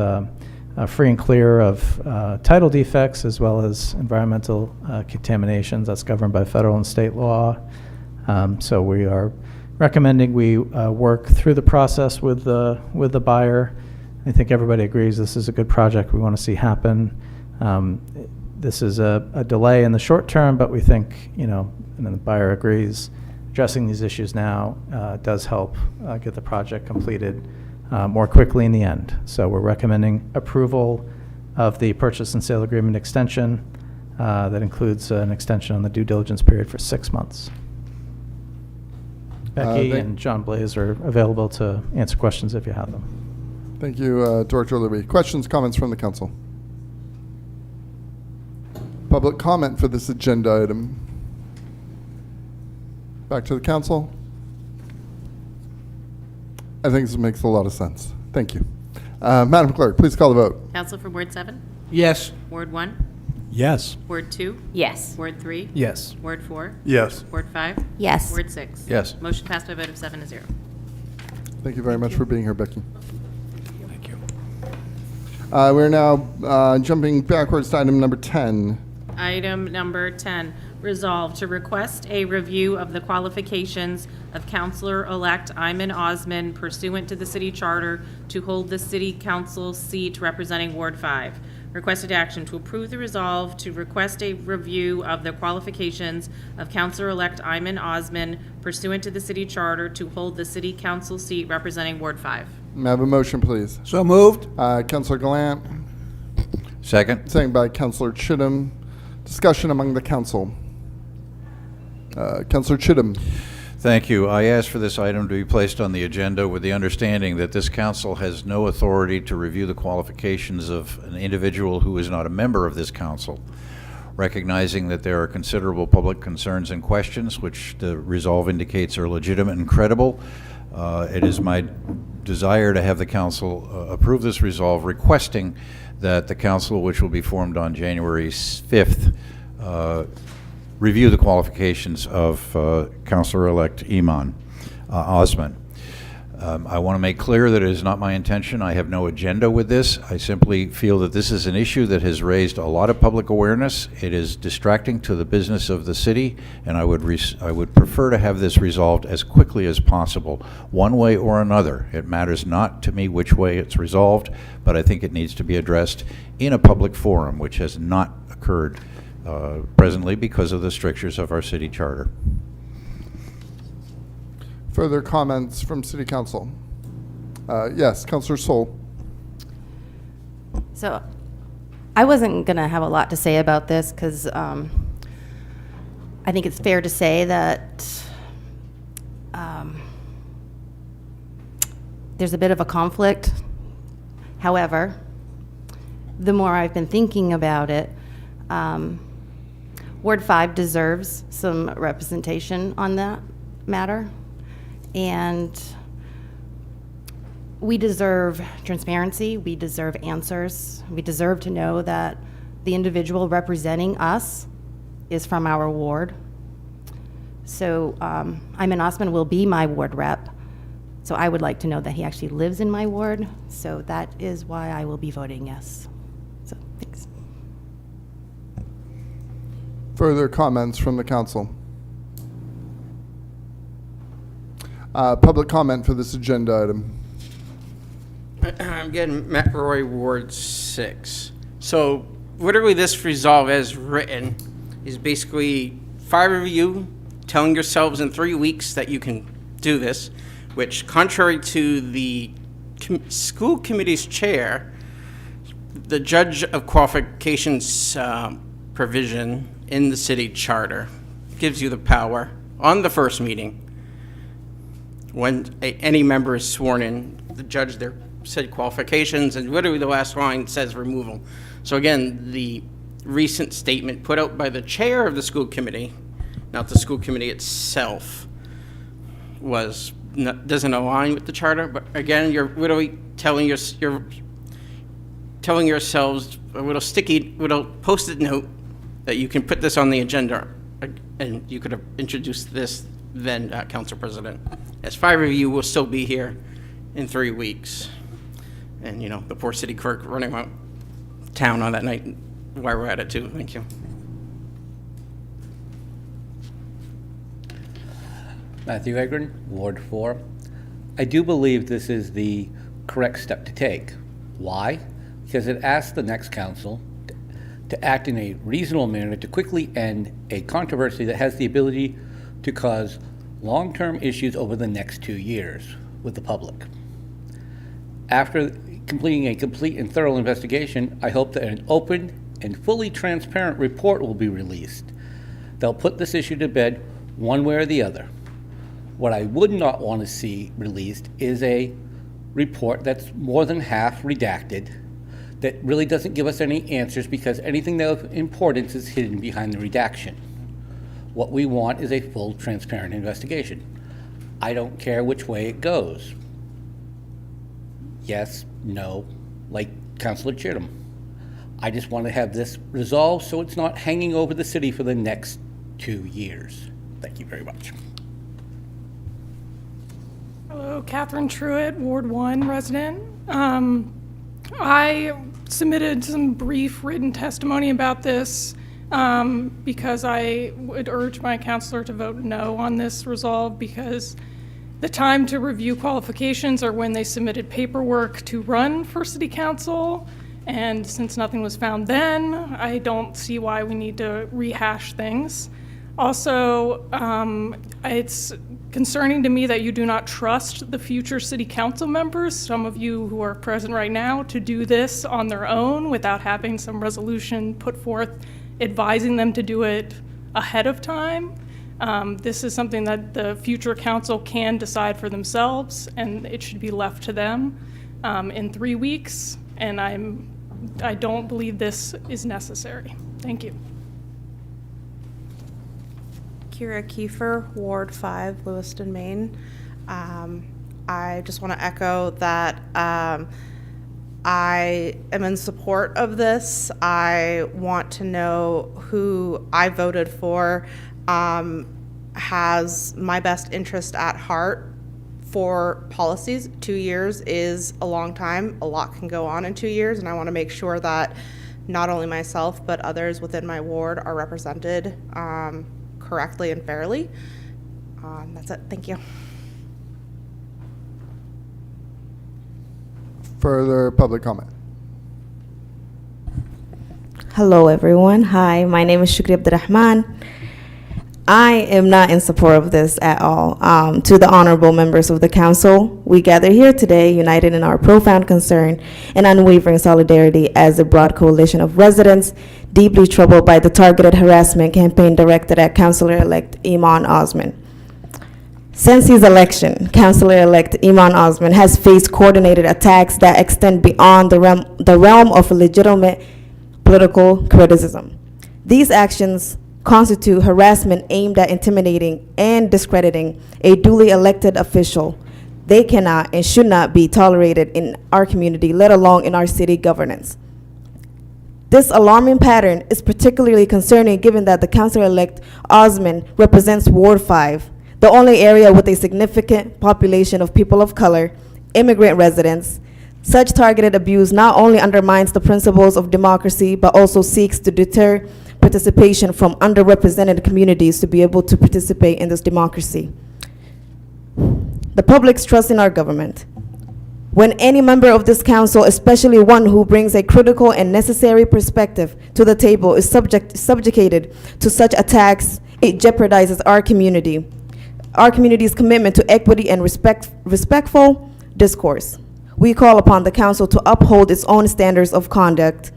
Speaker 15: free and clear of title defects as well as environmental contaminations. That's governed by federal and state law. So we are recommending we work through the process with the buyer. I think everybody agrees this is a good project we want to see happen. This is a delay in the short term, but we think, and the buyer agrees, addressing these issues now does help get the project completed more quickly in the end. So we're recommending approval of the purchase and sale agreement extension that includes an extension on the due diligence period for 6 months. Becky and John Blaze are available to answer questions if you have them.
Speaker 1: Thank you, Director Libby. Questions, comments from the council? Public comment for this agenda item. Back to the council. I think this makes a lot of sense. Thank you. Madam Clerk, please call the vote.
Speaker 13: Council for Ward 7?
Speaker 10: Yes.
Speaker 13: Ward 1?
Speaker 14: Yes.
Speaker 13: Ward 2?
Speaker 7: Yes.
Speaker 13: Ward 3?
Speaker 12: Yes.
Speaker 13: Ward 4?
Speaker 11: Yes.
Speaker 13: Ward 5?
Speaker 7: Yes.
Speaker 13: Ward 6?
Speaker 6: Yes.
Speaker 13: Motion passed by a vote of 7-0.
Speaker 1: Thank you very much for being here, Becky. Thank you. We're now jumping backwards to item number 10.
Speaker 13: Item number 10, resolve to request a review of the qualifications of Councilor-elect Ayman Osman pursuant to the city charter to hold the city council seat representing Ward 5. Requested action to approve the resolve to request a review of the qualifications of Counselor-elect Iman Osman pursuant to the city charter to hold the city council seat representing Ward 5.
Speaker 1: May I have a motion, please?
Speaker 10: So moved.
Speaker 1: Councilor Gallant,
Speaker 6: Second?
Speaker 1: second by Councilor Chittum. Discussion among the council. Councilor Chittum.
Speaker 6: Thank you. I ask for this item to be placed on the agenda with the understanding that this council has no authority to review the qualifications of an individual who is not a member of this council. Recognizing that there are considerable public concerns and questions, which the resolve indicates are legitimate and credible, it is my desire to have the council approve this resolve, requesting that the council, which will be formed on January 5th, review the qualifications of Councilor-elect Iman Osman. I want to make clear that it is not my intention. I have no agenda with this. I simply feel that this is an issue that has raised a lot of public awareness. It is distracting to the business of the city, and I would prefer to have this resolved as quickly as possible, one way or another. It matters not to me which way it's resolved, but I think it needs to be addressed in a public forum, which has not occurred presently because of the strictures of our city charter.
Speaker 1: Further comments from City Council? Yes, Councilor Sol.
Speaker 9: So I wasn't going to have a lot to say about this because I think it's fair to say that there's a bit of a conflict. However, the more I've been thinking about it, Ward 5 deserves some representation on that matter. And we deserve transparency, we deserve answers, we deserve to know that the individual representing us is from our ward. So Iman Osman will be my ward rep, so I would like to know that he actually lives in my ward, so that is why I will be voting yes. So, thanks.
Speaker 1: Further comments from the council? Public comment for this agenda item.
Speaker 22: I'm getting Matt Roy, Ward 6. So literally this resolve as written is basically 5 of you telling yourselves in 3 weeks that you can do this, which contrary to the school committee's chair, the judge of qualifications provision in the city charter gives you the power on the first meeting when any member is sworn in, the judge there said qualifications, and literally the last line says removal. So again, the recent statement put out by the chair of the school committee, not the school committee itself, doesn't align with the charter. But again, you're literally telling yourselves a little post-it note that you can put this on the agenda, and you could have introduced this then, Council President. As 5 of you will still be here in 3 weeks. And, you know, the poor city clerk running around town on that night while we're at it, too. Thank you.
Speaker 23: Matthew Egren, Ward 4. I do believe this is the correct step to take. Why? Because it asks the next council to act in a reasonable manner to quickly end a controversy that has the ability to cause long-term issues over the next 2 years with the public. After completing a complete and thorough investigation, I hope that an open and fully transparent report will be released. They'll put this issue to bed one way or the other. What I would not want to see released is a report that's more than half redacted, that really doesn't give us any answers because anything of importance is hidden behind the redaction. What we want is a full, transparent investigation. I don't care which way it goes. Yes, no, like Councilor Chittum. I just want to have this resolved so it's not hanging over the city for the next 2 years. Thank you very much.
Speaker 24: Hello, Catherine Truitt, Ward 1 resident. I submitted some brief written testimony about this because I would urge my counselor to vote no on this resolve because the time to review qualifications are when they submitted paperwork to run for city council, And since nothing was found then, I don't see why we need to rehash things. Also, it's concerning to me that you do not trust the future city council members, some of you who are present right now, to do this on their own without having some resolution put forth advising them to do it ahead of time. This is something that the future council can decide for themselves, and it should be left to them in 3 weeks. And I don't believe this is necessary. Thank you.
Speaker 2: Kira Kiefer, Ward 5, Lewiston, Maine. I just want to echo that I am in support of this. I want to know who I voted for has my best interest at heart for policies. 2 years is a long time. A lot can go on in 2 years, and I want to make sure that not only myself but others within my ward are represented correctly and fairly. That's it. Thank you.
Speaker 1: Further public comment?
Speaker 3: Hello, everyone. Hi, my name is Shukri Abdurrahman. I am not in support of this at all. To the honorable members of the council, we gather here today united in our profound concern and unwavering solidarity as a broad coalition of residents deeply troubled by the targeted harassment campaign directed at Councilor-elect Iman Osman. Since his election, Councilor-elect Iman Osman has faced coordinated attacks that extend beyond the realm of legitimate political criticism. These actions constitute harassment aimed at intimidating and discrediting a duly elected official. They cannot and should not be tolerated in our community, let alone in our city governance. This alarming pattern is particularly concerning given that the Councilor-elect Osman represents Ward 5, the only area with a significant population of people of color, immigrant residents. Such targeted abuse not only undermines the principles of democracy, but also seeks to deter participation from underrepresented communities to be able to participate in this democracy. The public's trust in our government. When any member of this council, especially one who brings a critical and necessary perspective to the table, is subjugated to such attacks, it jeopardizes our community's commitment to equity and respectful discourse. We call upon the council to uphold its own standards of conduct,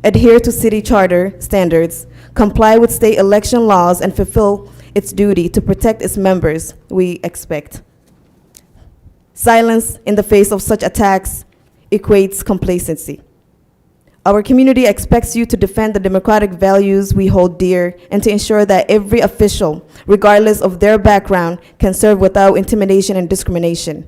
Speaker 3: adhere to city charter standards, comply with state election laws, and fulfill its duty to protect its members, we expect. Silence in the face of such attacks equates complacency. Our community expects you to defend the democratic values we hold dear and to ensure that every official, regardless of their background, can serve without intimidation and discrimination.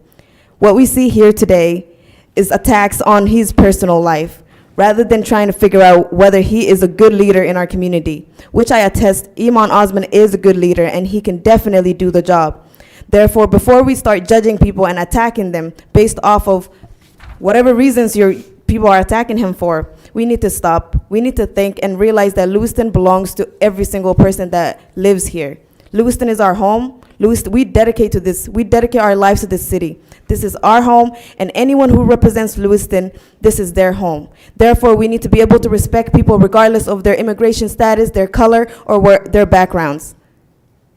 Speaker 3: What we see here today is attacks on his personal life, rather than trying to figure out whether he is a good leader in our community, which I attest Iman Osman is a good leader and he can definitely do the job. Therefore, before we start judging people and attacking them based off of whatever reasons people are attacking him for, we need to stop. We need to think and realize that Lewiston belongs to every single person that lives here. Lewiston is our home. We dedicate our lives to this city. This is our home, and anyone who represents Lewiston, this is their home. Therefore, we need to be able to respect people regardless of their immigration status, their color, or their backgrounds.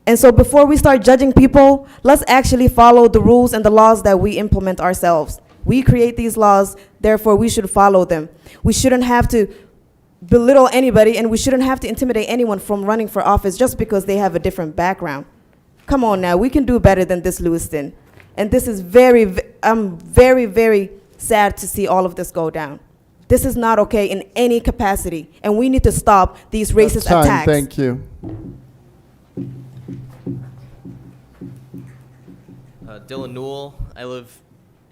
Speaker 3: And so before we start judging people, let's actually follow the rules and the laws that we implement ourselves. We create these laws, therefore we should follow them. We shouldn't have to belittle anybody, and we shouldn't have to intimidate anyone from running for office just because they have a different background. Come on now, we can do better than this, Lewiston. And this is I'm very, very sad to see all of this go down. This is not okay in any capacity, and we need to stop these racist
Speaker 1: That's time.
Speaker 3: attacks.
Speaker 1: Thank you.
Speaker 5: Dylan Newell. I live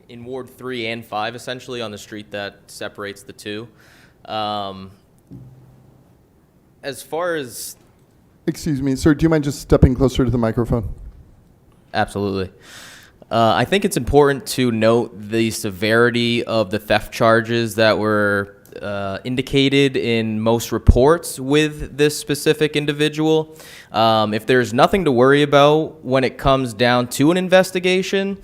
Speaker 5: in Ward 3 and 5, essentially on the street that separates the two. As far as...
Speaker 1: Excuse me, sir, do you mind just stepping closer to the microphone?
Speaker 5: Absolutely. I think it's important to note the severity of the theft charges that were indicated in most reports with this specific individual. If there's nothing to worry about when it comes down to an investigation,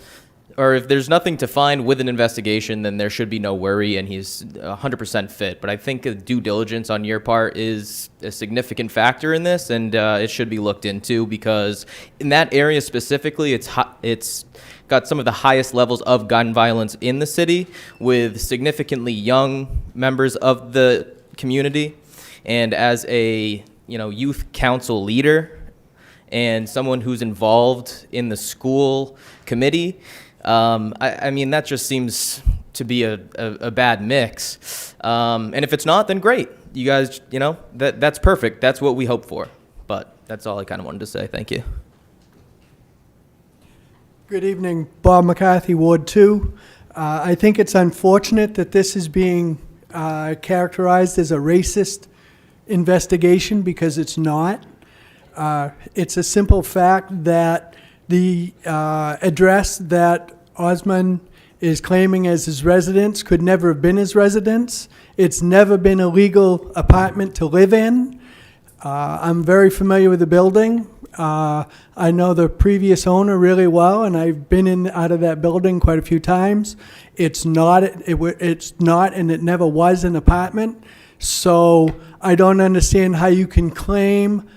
Speaker 5: or if there's nothing to find with an investigation, then there should be no worry, and he's 100% fit. But I think due diligence on your part is a significant factor in this, and it should be looked into, because in that area specifically, it's got some of the highest levels of gun violence in the city, with significantly young members of the community. And as a youth council leader and someone who's involved in the school committee, I mean, that just seems to be a bad mix. And if it's not, then great. You guys, that's perfect. That's what we hope for. But that's all I kind of wanted to say. Thank you.
Speaker 4: Good evening, Bob McCarthy, Ward 2. I think it's unfortunate that this is being characterized as a racist investigation, because it's not. It's a simple fact that the address that Osman is claiming as his residence could never have been his residence. It's never been a legal apartment to live in. I'm very familiar with the building. I know the previous owner really well, and I've been in out of that building quite a few times. It's not, and it never was an apartment. So I don't understand how you can claim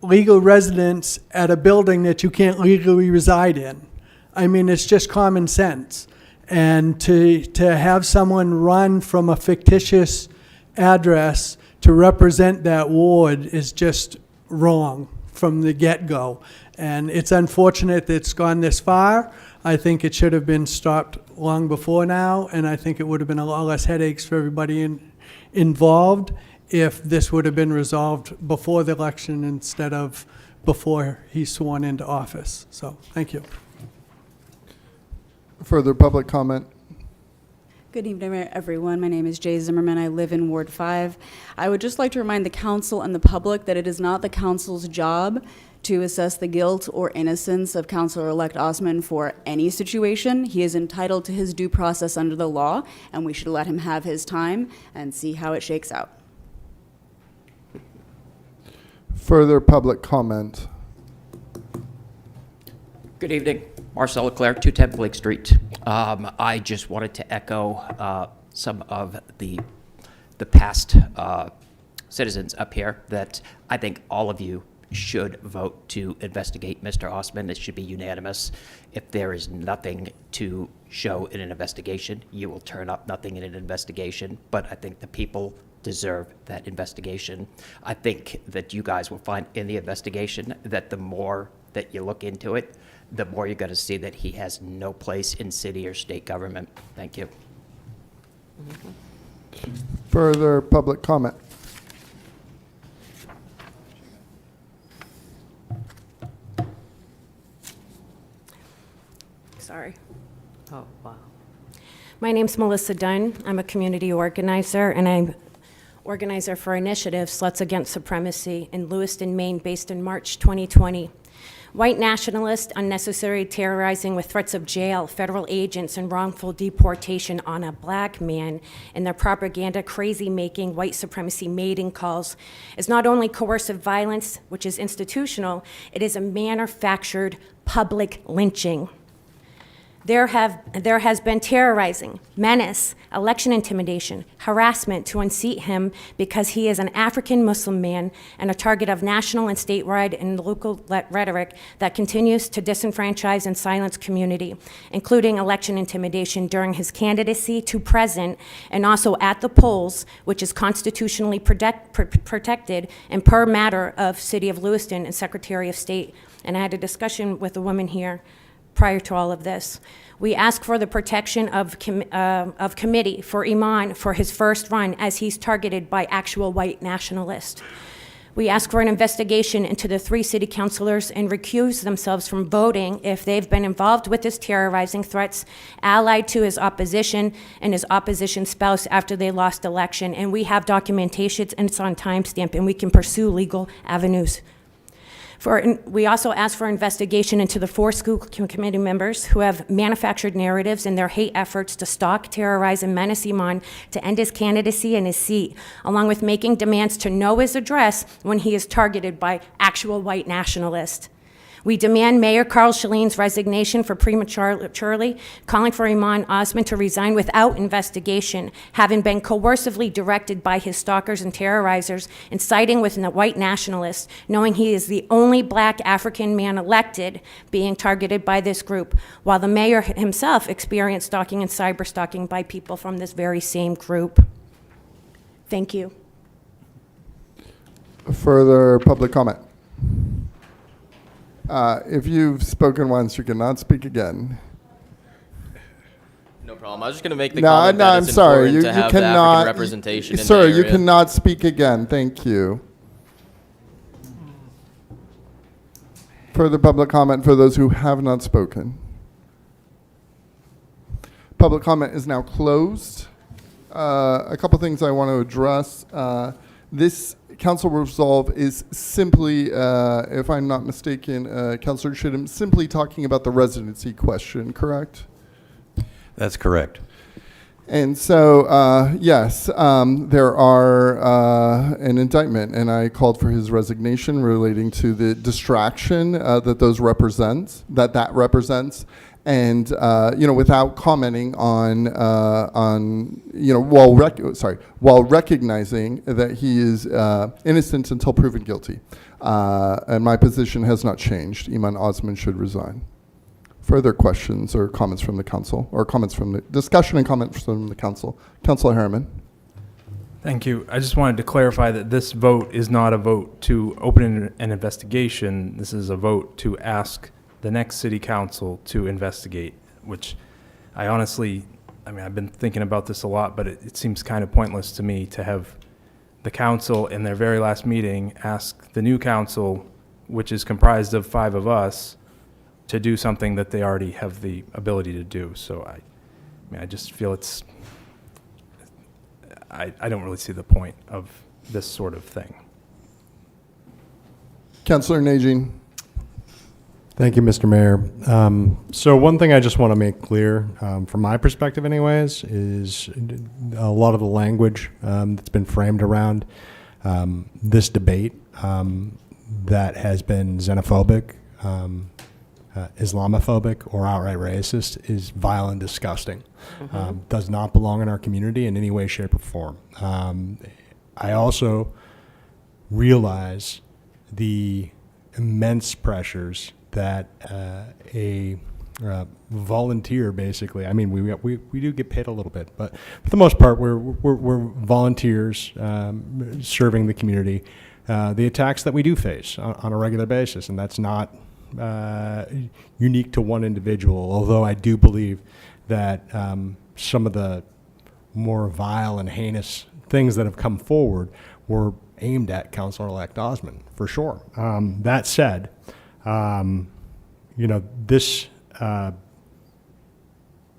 Speaker 4: legal residence at a building that you can't legally reside in. I mean, it's just common sense. And to have someone run from a fictitious address to represent that ward is just wrong from the get-go. And it's unfortunate that it's gone this far. I think it should have been stopped long before now, and I think it would have been a lot less headaches for everybody involved if this would have been resolved before the election instead of before he's sworn into office. So, thank you.
Speaker 1: Further public comment?
Speaker 16: Good evening, everyone. My name is Jay Zimmerman. I live in Ward 5. I would just like to remind the council and the public that it is not the council's job to assess the guilt or innocence of Councilor-elect Osman for any situation. He is entitled to his due process under the law, and we should let him have his time and see how it shakes out.
Speaker 1: Further public comment?
Speaker 19: Good evening. Marcel Leclerc, 210 Blake Street. I just wanted to echo some of the past citizens up here that I think all of you should vote to investigate Mr. Osman. It should be unanimous. If there is nothing to show in an investigation, you will turn up nothing in an investigation. But I think the people deserve that investigation. I think that you guys will find in the investigation that the more that you look into it, the more you're going to see that he has no place in city or state government. Thank you.
Speaker 1: Further public comment?
Speaker 20: Sorry.
Speaker 7: Oh, wow.
Speaker 20: My name's Melissa Dunn. I'm a community organizer, and I'm organizer for Initiative Sluts Against Supremacy in Lewiston, Maine, based in March 2020. White nationalist, unnecessary terrorizing with threats of jail, federal agents, and wrongful deportation on a black man, and their propaganda crazy-making white supremacy mating calls is not only coercive violence, which is institutional, it is a manufactured public lynching. There has been terrorizing, menace, election intimidation, harassment to unseat him because he is an African Muslim man and a target of national and statewide and local rhetoric that continues to disenfranchise and silence community, including election intimidation during his candidacy to present and also at the polls, which is constitutionally protected and per matter of City of Lewiston and Secretary of State. And I had a discussion with a woman here prior to all of this. We ask for the protection of committee for Iman for his first run, as he's targeted by actual white nationalists. We ask for an investigation into the 3 city councilors and recuse themselves from voting if they've been involved with his terrorizing threats, allied to his opposition and his opposition spouse after they lost election. And we have documentation, and it's on timestamp, and we can pursue legal avenues. We also ask for investigation into the 4 school committee members who have manufactured narratives in their hate efforts to stalk, terrorize, and menace Iman to end his candidacy and his seat, along with making demands to know his address when he is targeted by actual white nationalists. We demand Mayor Carl Shalene's resignation for prematurely calling for Iman Osman to resign without investigation, having been coercively directed by his stalkers and terrorizers, and siding with the white nationalists, knowing he is the only black African man elected being targeted by this group, while the mayor himself experienced stalking and cyber stalking by people from this very same group. Thank you.
Speaker 1: Further public comment? If you've spoken once, you cannot speak again.
Speaker 5: No problem. I was just going to make the
Speaker 1: No,
Speaker 5: comment
Speaker 1: no,
Speaker 5: that
Speaker 1: I'm
Speaker 5: it's
Speaker 1: sorry.
Speaker 5: important
Speaker 1: You
Speaker 5: to have the
Speaker 1: cannot,
Speaker 5: African representation in
Speaker 1: sir,
Speaker 5: the
Speaker 1: you
Speaker 5: area.
Speaker 1: cannot speak again. Thank you. Further public comment for those who have not spoken. Public comment is now closed. A couple things I want to address. This council resolve is simply, if I'm not mistaken, Councilor Chittum, simply talking about the residency question, correct?
Speaker 6: That's correct.
Speaker 1: And so, yes, there are an indictment, and I called for his resignation relating to the distraction that that represents, and without commenting on while recognizing that he is innocent until proven guilty, and my position has not changed. Iman Osman should resign. Further questions or comments from the council, or comments from the discussion and comments from the council? Councilor Harriman.
Speaker 12: Thank you. I just wanted to clarify that this vote is not a vote to open an investigation. This is a vote to ask the next city council to investigate, which I honestly, I've been thinking about this a lot, but it seems kind of pointless to me to have the council in their very last meeting ask the new council, which is comprised of 5 of us, to do something that they already have the ability to do. So I just feel I don't really see the point of this sort of thing.
Speaker 1: Councilor Najin.
Speaker 14: Thank you, Mr. Mayor. So one thing I just want to make clear, from my perspective anyways, is a lot of the language that's been framed around this debate that has been xenophobic, Islamophobic, or outright racist is vile and disgusting. Does not belong in our community in any way, shape, or form. I also realize the immense pressures that a volunteer, basically, we do get paid a little bit, but for the most part, we're volunteers serving the community. The attacks that we do face on a regular basis, and that's not unique to one individual, although I do believe that some of the more vile and heinous things that have come forward were aimed at Councilor-elect Osman, for sure. That said,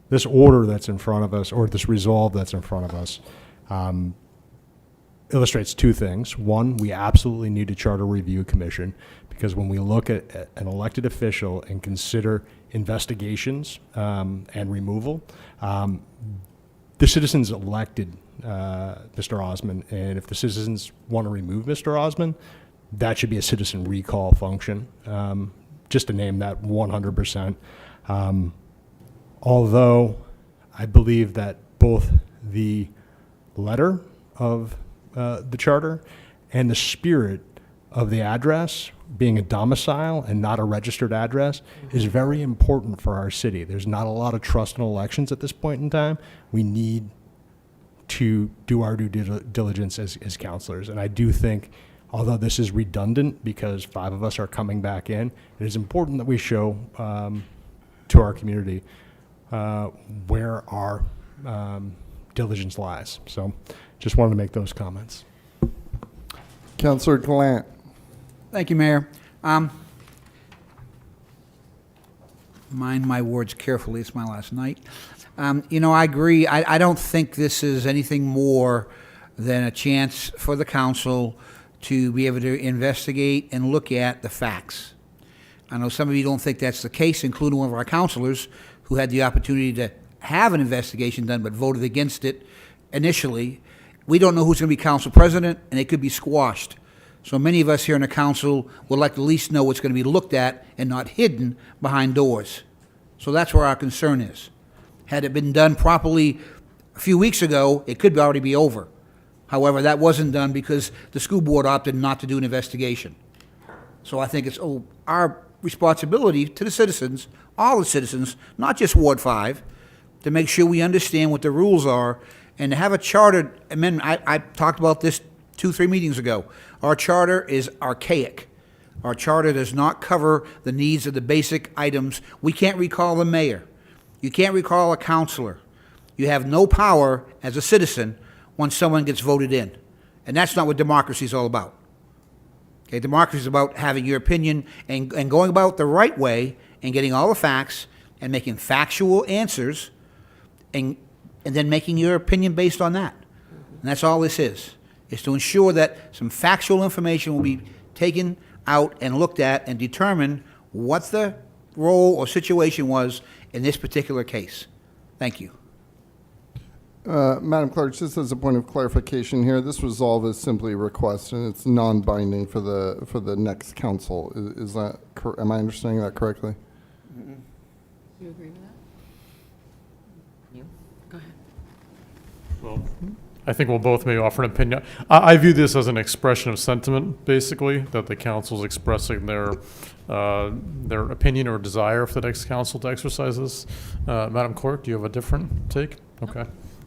Speaker 14: this order that's in front of us, or this resolve that's in front of us, illustrates 2 things. One, we absolutely need a charter review commission, because when we look at an elected official and consider investigations and removal, the citizens elected Mr. Osman, and if the citizens want to remove Mr. Osman, that should be a citizen recall function, just to name that 100%. Although I believe that both the letter of the charter and the spirit of the address, being a domicile and not a registered address, is very important for our city. There's not a lot of trust in elections at this point in time. We need to do our due diligence as counselors. And I do think, although this is redundant because 5 of us are coming back in, it is important that we show to our community where our diligence lies. So just wanted to make those comments.
Speaker 1: Councilor Glant.
Speaker 10: Thank you, Mayor. Mind my words carefully. It's my last night. I agree. I don't think this is anything more than a chance for the council to be able to investigate and look at the facts. I know some of you don't think that's the case, including one of our councilors who had the opportunity to have an investigation done but voted against it initially. We don't know who's going to be council president, and it could be squashed. So many of us here in the council would like to at least know what's going to be looked at and not hidden behind doors. So that's where our concern is. Had it been done properly a few weeks ago, it could already be over. However, that wasn't done because the school board opted not to do an investigation. So I think it's our responsibility to the citizens, all the citizens, not just Ward 5, to make sure we understand what the rules are and to have a charter amendment. I talked about this 2-3 meetings ago. Our charter is archaic. Our charter does not cover the needs of the basic items. We can't recall the mayor. You can't recall a councilor. You have no power as a citizen once someone gets voted in. And that's not what democracy is all about. Okay, democracy is about having your opinion and going about the right way and getting all the facts and making factual answers and then making your opinion based on that. And that's all this is to ensure that some factual information will be taken out and looked at and determine what the role or situation was in this particular case. Thank you.
Speaker 1: Madam Clerk, just as a point of clarification here, this resolve is simply a request, and it's non-binding for the next council. Is that am I understanding that correctly?
Speaker 13: You agree with that? You? Go ahead.
Speaker 8: Well, I think we'll both maybe offer an opinion. I view this as an expression of sentiment, basically, that the council's expressing their opinion or desire for the next council to exercise this. Madam Clerk, do you have a different take? Okay.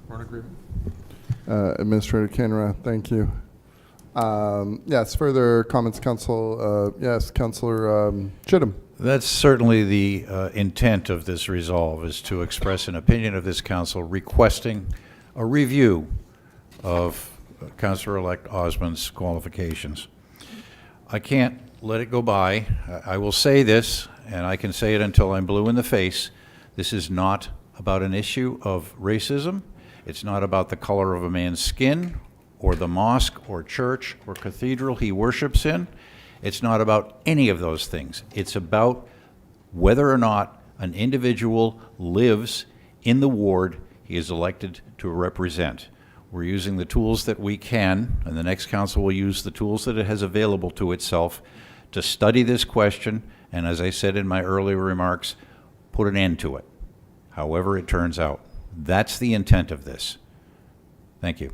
Speaker 8: We're in agreement.
Speaker 1: Administrator Canara, thank you. Yes, further comments, Council? Yes, Councilor Chittum.
Speaker 6: That's certainly the intent of this resolve, is to express an opinion of this council requesting a review of Councilor-elect Osmond's qualifications. I can't let it go by. I will say this, and I can say it until I'm blue in the face. This is not about an issue of racism. It's not about the color of a man's skin or the mosque or church or cathedral he worships in. It's not about any of those things. It's about whether or not an individual lives in the ward he is elected to represent. We're using the tools that we can, and the next council will use the tools that it has available to itself to study this question, and as I said in my earlier remarks, put an end to it, however it turns out. That's the intent of this. Thank you.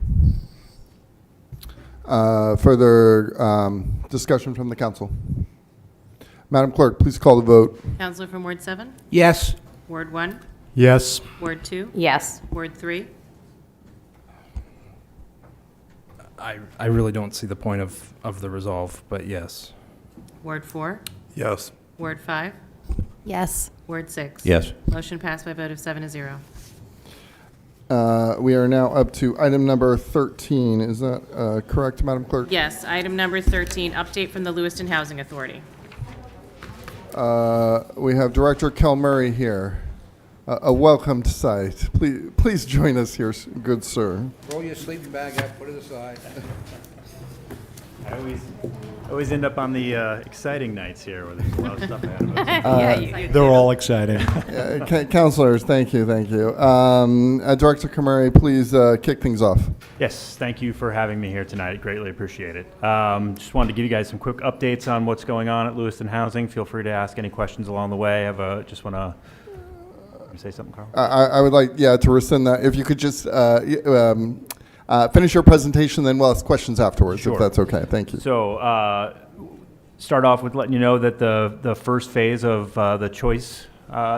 Speaker 1: Further discussion from the council? Madam Clerk, please call the vote.
Speaker 13: Counselor from Ward 7?
Speaker 10: Yes.
Speaker 13: Ward 1?
Speaker 14: Yes.
Speaker 13: Ward 2?
Speaker 7: Yes.
Speaker 13: Ward 3?
Speaker 12: I really don't see the point of the resolve, but yes.
Speaker 13: Ward 4?
Speaker 11: Yes.
Speaker 13: Ward 5?
Speaker 9: Yes.
Speaker 13: Ward 6?
Speaker 6: Yes.
Speaker 13: Motion passed by a vote of 7-0.
Speaker 1: We are now up to item number 13. Is that correct, Madam Clerk?
Speaker 13: Yes, item number 13, update from the Lewiston Housing Authority.
Speaker 1: We have Director Kel Murray here. A welcomed sight. Please join us here, good sir.
Speaker 10: Roll your sleeping bag up, put it aside.
Speaker 17: I always end up on the exciting nights here where there's a lot of stuff ahead of us.
Speaker 14: They're all exciting.
Speaker 1: Councilors, thank you. Director Kamari, please kick things off.
Speaker 17: Yes, thank you for having me here tonight. Greatly appreciate it. Just wanted to give you guys some quick updates on what's going on at Lewiston Housing. Feel free to ask any questions along the way. Just want to say something, Carl?
Speaker 1: I would like, to rescind that. If you could just finish your presentation, then we'll ask questions afterwards,
Speaker 17: Sure.
Speaker 1: if that's okay. Thank you.
Speaker 17: So, start off with letting you know that the first phase of the choice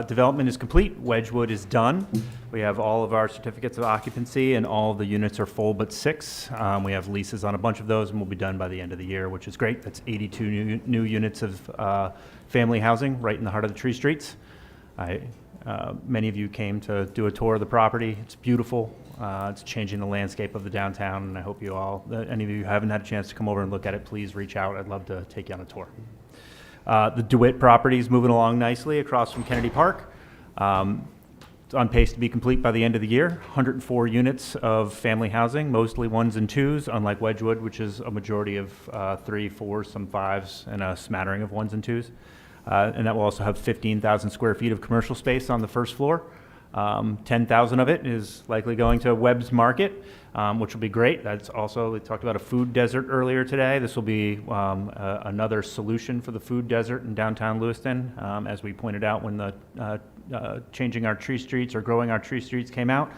Speaker 17: development is complete. Wedgewood is done. We have all of our certificates of occupancy, and all of the units are full but 6. We have leases on a bunch of those, and we'll be done by the end of the year, which is great. That's 82 new units of family housing right in the heart of the Tree Streets. Many of you came to do a tour of the property. It's beautiful. It's changing the landscape of the downtown, and I hope you all, any of you who haven't had a chance to come over and look at it, please reach out. I'd love to take you on a tour. The DeWitt property is moving along nicely across from Kennedy Park. It's on pace to be complete by the end of the year. 104 units of family housing, mostly 1s and 2s, unlike Wedgewood, which is a majority of 3, 4s, some 5s, and a smattering of 1s and 2s. And that will also have 15,000 square feet of commercial space on the first floor. 10,000 of it is likely going to Webb's Market, which will be great. That's also, we talked about a food desert earlier today. This will be another solution for the food desert in downtown Lewiston. As we pointed out when the changing our tree streets or growing our tree streets came out,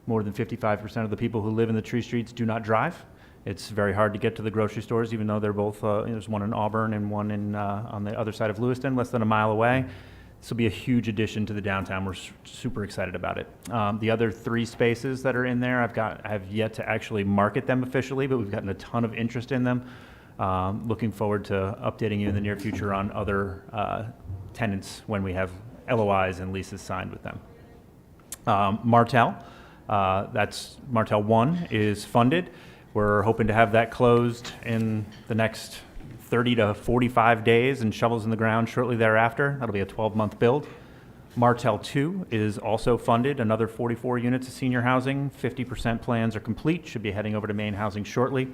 Speaker 17: more than 55% of the people who live in the tree streets do not drive. It's very hard to get to the grocery stores, even though they're both, there's one in Auburn and one in, on the other side of Lewiston, less than a mile away. This will be a huge addition to the downtown. We're super excited about it. The other 3 spaces that are in there, I have yet to actually market them officially, but we've gotten a ton of interest in them. Looking forward to updating you in the near future on other tenants when we have LOIs and leases signed with them. Martel, that's Martel 1 is funded. We're hoping to have that closed in the next 30 to 45 days and shovels in the ground shortly thereafter. That'll be a 12-month build. Martel 2 is also funded, another 44 units of senior housing. 50% plans are complete, should be heading over to Maine Housing shortly.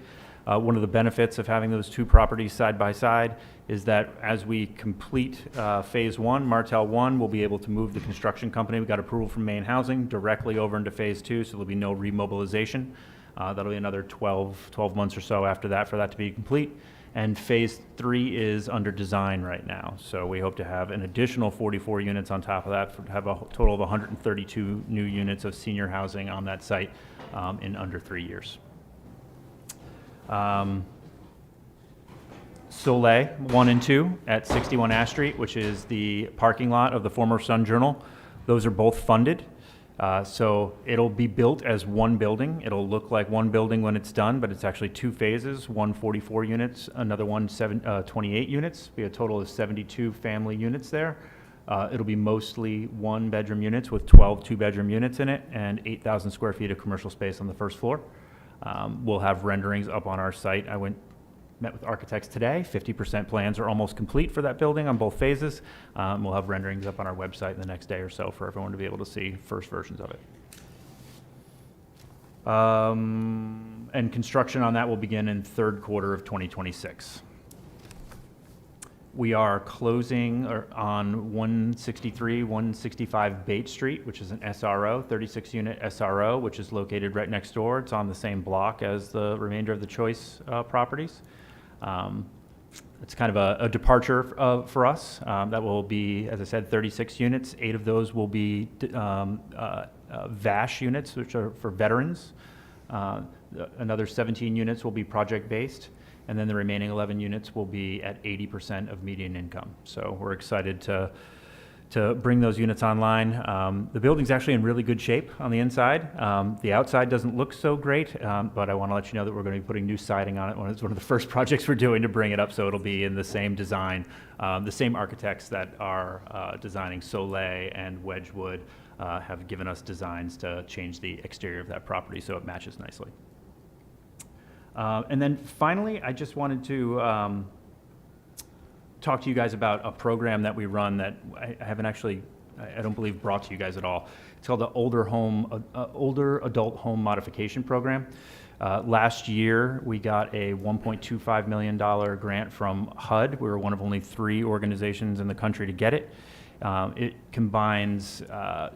Speaker 17: One of the benefits of having those 2 properties side by side is that as we complete phase 1, Martel 1, we'll be able to move the construction company. We got approval from Maine Housing directly over into phase 2, so there'll be no remobilization. That'll be another 12 months or so after that for that to be complete. And phase 3 is under design right now. So we hope to have an additional 44 units on top of that, to have a total of 132 new units of senior housing on that site in under 3 years. Soleil 1 and 2 at 61 Ash Street, which is the parking lot of the former Sun Journal. Those are both funded. So it'll be built as one building. It'll look like one building when it's done, but it's actually 2 phases, one 44 units, another one 28 units. Be a total of 72 family units there. It'll be mostly 1-bedroom units with 12 2-bedroom units in it and 8,000 square feet of commercial space on the first floor. We'll have renderings up on our site. I met with architects today. 50% plans are almost complete for that building on both phases. We'll have renderings up on our website in the next day or so for everyone to be able to see first versions of it. And construction on that will begin in 3rd quarter of 2026. We are closing on 163, 165 Bate Street, which is an SRO, 36-unit SRO, which is located right next door. It's on the same block as the remainder of the Choice properties. It's kind of a departure for us. That will be, as I said, 36 units. 8 of those will be VASH units, which are for veterans. Another 17 units will be project-based. And then the remaining 11 units will be at 80% of median income. So we're excited to bring those units online. The building's actually in really good shape on the inside. The outside doesn't look so great, but I want to let you know that we're going to be putting new siding on it. It's one of the first projects we're doing to bring it up, so it'll be in the same design. The same architects that are designing Soleil and Wedgwood have given us designs to change the exterior of that property so it matches nicely. And then finally, I just wanted to talk to you guys about a program that we run that I haven't actually, I don't believe, brought to you guys at all. It's called the Older Adult Home Modification Program. Last year, we got a $1.25 million grant from HUD. We were one of only 3 organizations in the country to get it. It combines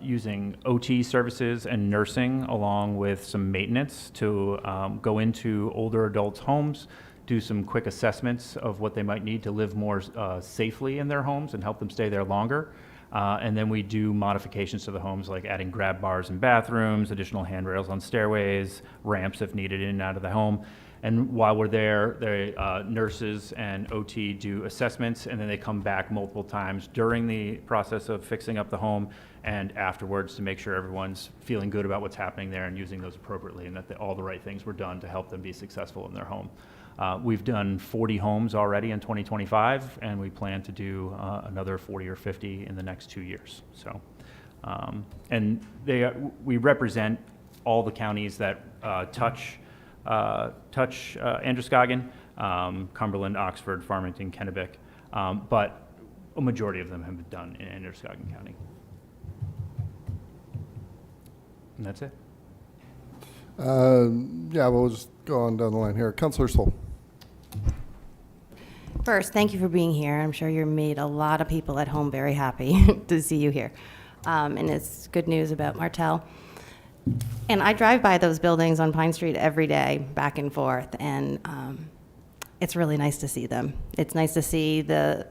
Speaker 17: using OT services and nursing along with some maintenance to go into older adults' homes, do some quick assessments of what they might need to live more safely in their homes and help them stay there longer. And then we do modifications to the homes like adding grab bars in bathrooms, additional handrails on stairways, ramps if needed in and out of the home. And while we're there, the nurses and OT do assessments, and then they come back multiple times during the process of fixing up the home and afterwards to make sure everyone's feeling good about what's happening there and using those appropriately, and that all the right things were done to help them be successful in their home. We've done 40 homes already in 2025, and we plan to do another 40 or 50 in the next 2 years. So, and we represent all the counties that touch Androscoggin, Cumberland, Oxford, Farmington, Kennebec, but a majority of them have been done in Androscoggin County. And that's it.
Speaker 1: Yeah, we'll just go on down the line here. Councilor Stoll.
Speaker 9: First, thank you for being here. I'm sure you made a lot of people at home very happy to see you here. and it's good news about Martell. And I drive by those buildings on Pine Street every day, back and forth, and it's really nice to see them. It's nice to see the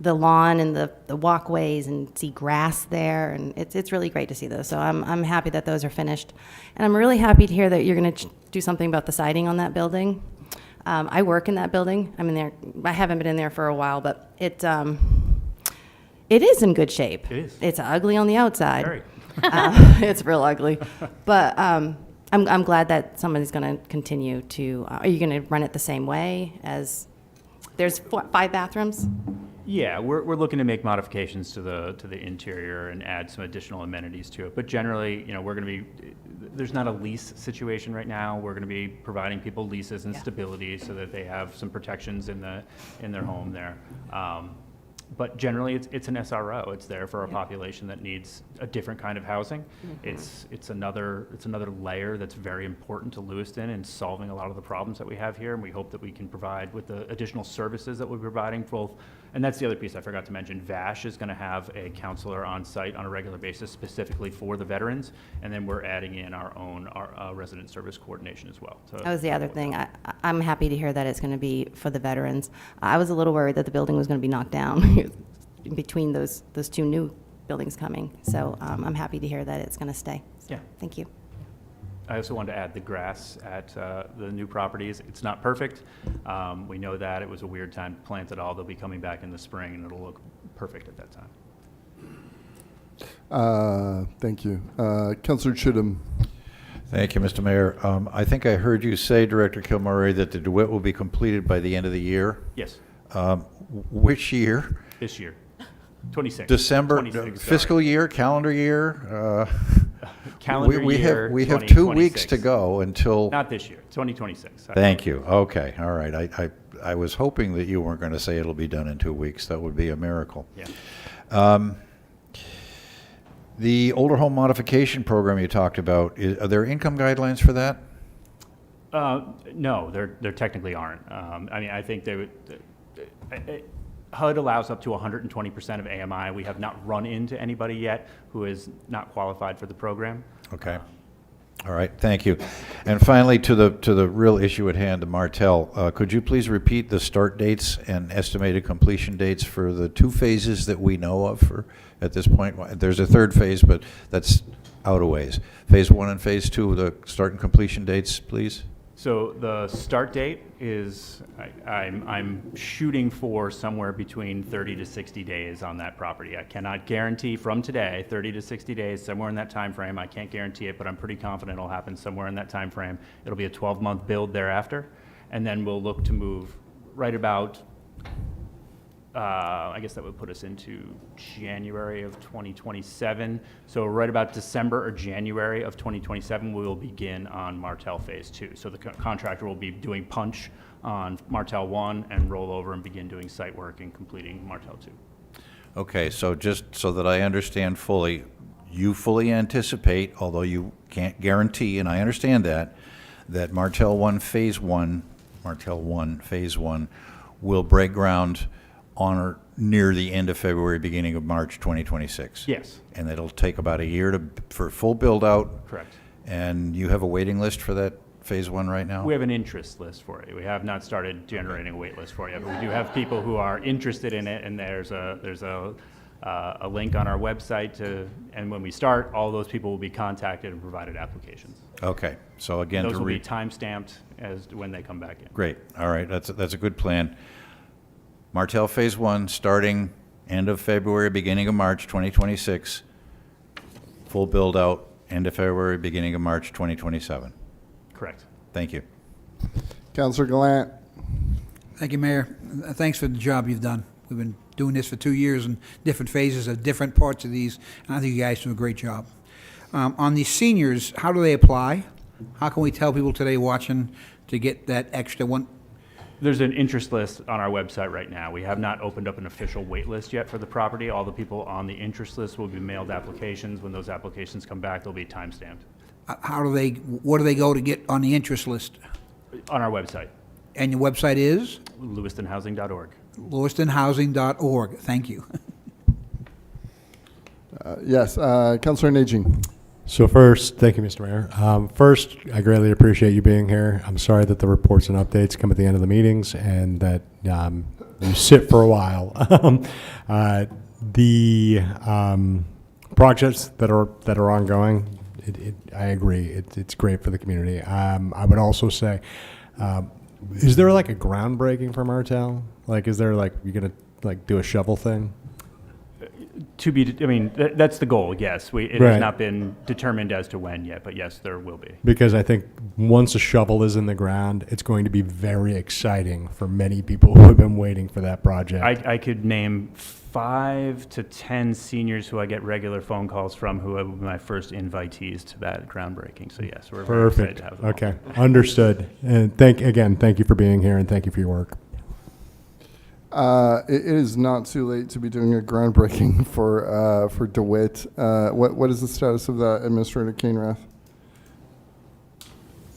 Speaker 9: lawn and the walkways and see grass there, and it's really great to see those. So I'm happy that those are finished, and I'm really happy to hear that you're going to do something about the siding on that building. I work in that building. I'm in there. I haven't been in there for a while, but it is in good shape.
Speaker 17: It is.
Speaker 9: It's ugly on the outside.
Speaker 17: Very.
Speaker 9: It's real ugly, but I'm glad that somebody's going to continue to. Are you going to run it the same way as? There's 5 bathrooms.
Speaker 17: Yeah, we're looking to make modifications to the interior and add some additional amenities to it. But generally, we're going to be, there's not a lease situation right now. We're going to be providing people leases and stability so that they have some protections in their home there. But generally, it's an SRO. It's there for a population that needs a different kind of housing. It's another layer that's very important to Lewiston in solving a lot of the problems that we have here. And we hope that we can provide with the additional services that we're providing both. And that's the other piece I forgot to mention. VASH is going to have a counselor on site on a regular basis specifically for the veterans. And then we're adding in our own resident service coordination as well. So
Speaker 9: That was the other thing. I'm happy to hear that it's going to be for the veterans. I was a little worried that the building was going to be knocked down in between those 2 new buildings coming. So I'm happy to hear that it's going to stay. So,
Speaker 17: Yeah.
Speaker 9: Thank you.
Speaker 17: I also wanted to add the grass at the new properties. It's not perfect. We know that. It was a weird time to plant it all. They'll be coming back in the spring, and it'll look perfect at that time.
Speaker 1: Thank you. Councillor Chittum.
Speaker 6: Thank you, Mr. Mayor. I think I heard you say, Director Kilmurray, that the DeWitt will be completed by the end of the year.
Speaker 17: Yes.
Speaker 6: Which year?
Speaker 17: This year. 26.
Speaker 6: December,
Speaker 17: 26,
Speaker 6: fiscal year, calendar year?
Speaker 17: Calendar year.
Speaker 6: We have 2 weeks to go until.
Speaker 17: Not this year, 2026.
Speaker 6: Thank you. Okay, all right. I was hoping that you weren't going to say it'll be done in 2 weeks. That would be a miracle.
Speaker 17: Yeah.
Speaker 6: The older home modification program you talked about, are there income guidelines for that?
Speaker 17: No, there technically aren't. I think they would. HUD allows up to 120% of AMI. We have not run into anybody yet who is not qualified for the program.
Speaker 6: Okay. All right, thank you. And finally, to the real issue at hand, to Martell, could you please repeat the start dates and estimated completion dates for the 2 phases that we know of for at this point? There's a 3rd phase, but that's out of ways. Phase 1 and Phase 2, the start and completion dates, please.
Speaker 17: So the start date is, I'm shooting for somewhere between 30 to 60 days on that property. I cannot guarantee from today, 30 to 60 days, somewhere in that time frame. I can't guarantee it, but I'm pretty confident it'll happen somewhere in that time frame. It'll be a 12-month build thereafter, and then we'll look to move right about, I guess that would put us into January of 2027. So right about December or January of 2027, we will begin on Martell Phase 2. So the contractor will be doing punch on Martell 1 and roll over and begin doing site work and completing Martell 2.
Speaker 6: Okay, so just so that I understand fully, you fully anticipate, although you can't guarantee, and I understand that Martell 1 Phase 1 will break ground on or near the end of February, beginning of March 2026?
Speaker 17: Yes.
Speaker 6: And it'll take about a year for full build-out?
Speaker 17: Correct.
Speaker 6: And you have a waiting list for that Phase 1 right now?
Speaker 17: We have an interest list for it. We have not started generating a wait list for it yet, but we do have people who are interested in it, and there's a link on our website and when we start, all those people will be contacted and provided applications.
Speaker 6: Okay, so again,
Speaker 17: Those will be time-stamped as to when they come back in.
Speaker 6: Great, all right, that's a good plan. Martell Phase 1, starting end of February, beginning of March 2026. Full build-out, end of February, beginning of March 2027.
Speaker 17: Correct.
Speaker 6: Thank you.
Speaker 1: Councillor Gallant.
Speaker 10: Thank you, Mayor. Thanks for the job you've done. We've been doing this for 2 years in different phases of different parts of these, and I think you guys do a great job. On the seniors, how do they apply? How can we tell people today watching to get that extra one?
Speaker 17: There's an interest list on our website right now. We have not opened up an official wait list yet for the property. All the people on the interest list will be mailed applications. When those applications come back, they'll be time-stamped.
Speaker 10: Where do they go to get on the interest list?
Speaker 17: On our website.
Speaker 10: And your website is?
Speaker 17: lewistonhousing.org.
Speaker 10: lewistonhousing.org. Thank you.
Speaker 1: Yes, Councillor Najin.
Speaker 14: So first, thank you, Mr. Mayor. First, I greatly appreciate you being here. I'm sorry that the reports and updates come at the end of the meetings and that you sit for a while. The projects that are ongoing, I agree. It's great for the community. I would also say, is there like a groundbreaking for Martel? Like, is there like, you're gonna like do a shovel thing?
Speaker 17: That's the goal, yes. It
Speaker 14: Right.
Speaker 17: has not been determined as to when yet, but yes, there will be.
Speaker 14: Because I think once a shovel is in the ground, it's going to be very exciting for many people who have been waiting for that project.
Speaker 17: I could name 5 to 10 seniors who I get regular phone calls from who are my first invitees to that groundbreaking. So yes, we're very excited
Speaker 14: Perfect.
Speaker 17: to have them all.
Speaker 14: Okay, understood. And thank you for being here and thank you for your work.
Speaker 1: It is not too late to be doing a groundbreaking for DeWitt. What is the status of that, Administrator Kainrath?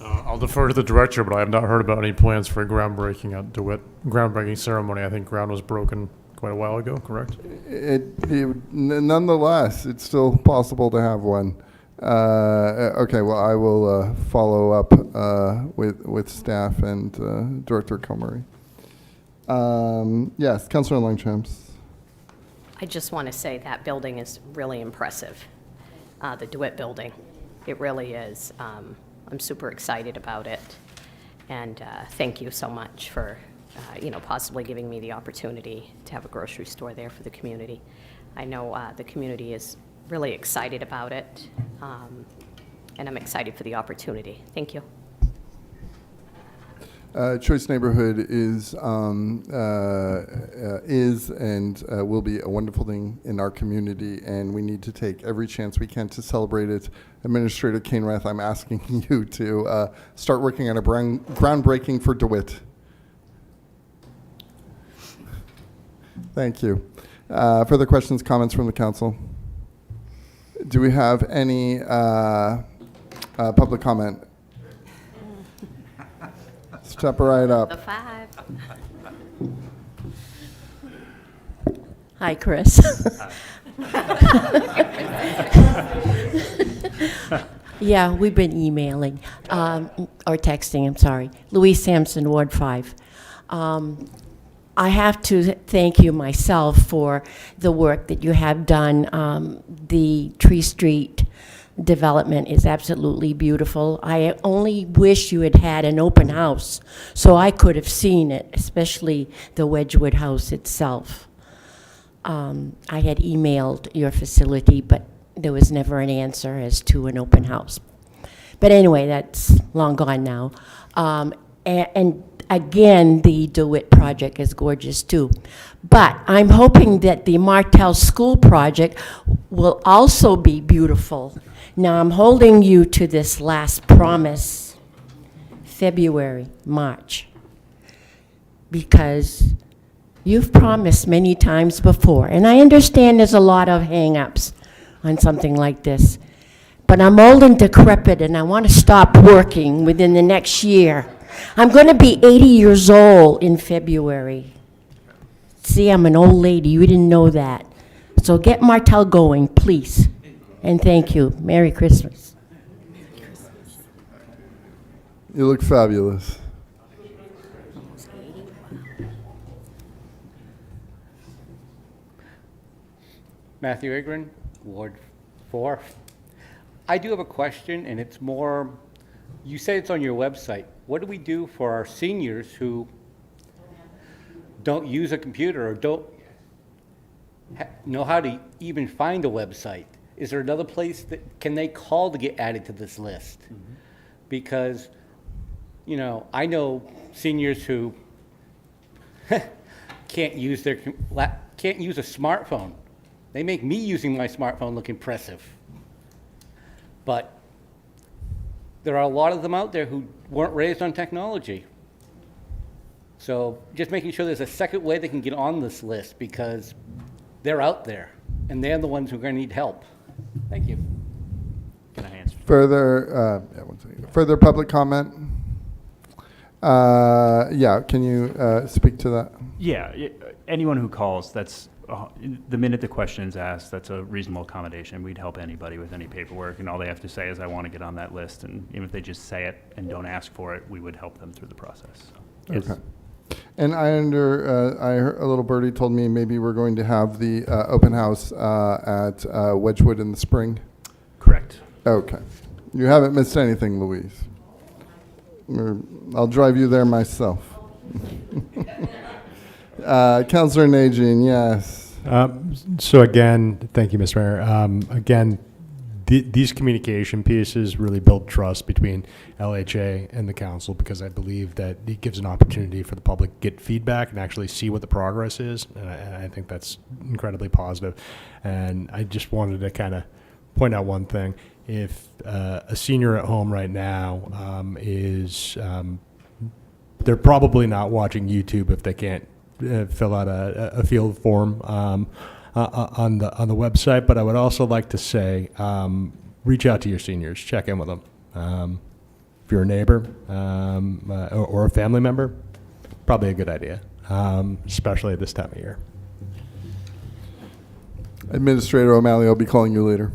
Speaker 8: I'll defer to the director, but I have not heard about any plans for a groundbreaking at DeWitt. Groundbreaking ceremony, I think ground was broken quite a while ago, correct?
Speaker 1: Nonetheless, it's still possible to have one. Okay, well, I will follow up with staff and Director Comrie. Yes, Councillor Langchamps.
Speaker 7: I just want to say that building is really impressive, the DeWitt building. It really is. I'm super excited about it. And thank you so much for, possibly giving me the opportunity to have a grocery store there for the community. I know the community is really excited about it, and I'm excited for the opportunity. Thank you.
Speaker 1: Choice Neighborhood is and will be a wonderful thing in our community, and we need to take every chance we can to celebrate it. Administrator Kainrath, I'm asking you to start working on a groundbreaking for DeWitt. Thank you. Further questions, comments from the council? Do we have any public comment? Step right up.
Speaker 7: The 5.
Speaker 15: Hi, Chris. Yeah, we've been emailing, or texting, I'm sorry. Louise Sampson, Ward 5. I have to thank you myself for the work that you have done. The Tree Street development is absolutely beautiful. I only wish you had had an open house so I could have seen it, especially the Wedgwood house itself. I had emailed your facility, but there was never an answer as to an open house. But anyway, that's long gone now. And again, the DeWitt project is gorgeous too. But I'm hoping that the Martel School project will also be beautiful. Now, I'm holding you to this last promise, February, March, because you've promised many times before, and I understand there's a lot of hang-ups on something like this, but I'm old and decrepit, and I want to stop working within the next year. I'm going to be 80 years old in February. See, I'm an old lady. You didn't know that. So get Martel going, please. And thank you. Merry Christmas.
Speaker 1: You look fabulous.
Speaker 23: Matthew Igren, Ward 4. I do have a question, and it's more, you say it's on your website. What do we do for our seniors who don't use a computer or don't know how to even find a website? Is there another place that can they call to get added to this list? Mm-hmm. Because, I know seniors who can't use a smartphone. They make me using my smartphone look impressive. But there are a lot of them out there who weren't raised on technology. So just making sure there's a second way they can get on this list, because they're out there and they're the ones who are going to need help. Thank you.
Speaker 17: Can I answer?
Speaker 1: Further public comment? Can you speak to that?
Speaker 17: Yeah, anyone who calls, that's the minute the question is asked, that's a reasonable accommodation. We'd help anybody with any paperwork, and all they have to say is, I want to get on that list. And even if they just say it and don't ask for it, we would help them through the process. So, yes.
Speaker 1: Okay. And I heard a little birdie told me maybe we're going to have the open house at Wedgewood in the spring.
Speaker 17: Correct.
Speaker 1: Okay. You haven't missed anything, Louise. I'll drive you there myself. Councilor Najin, yes.
Speaker 14: So again, thank you, Mr. Mayor. Again, these communication pieces really build trust between LHA and the council, because I believe that it gives an opportunity for the public to get feedback and actually see what the progress is. And I think that's incredibly positive. And I just wanted to kind of point out one thing. If a senior at home right now they're probably not watching YouTube if they can't fill out a field form on the website. But I would also like to say, reach out to your seniors, check in with them. If you're a neighbor or a family member, probably a good idea, especially at this time of year.
Speaker 1: Administrator O'Malley, I'll be calling you later.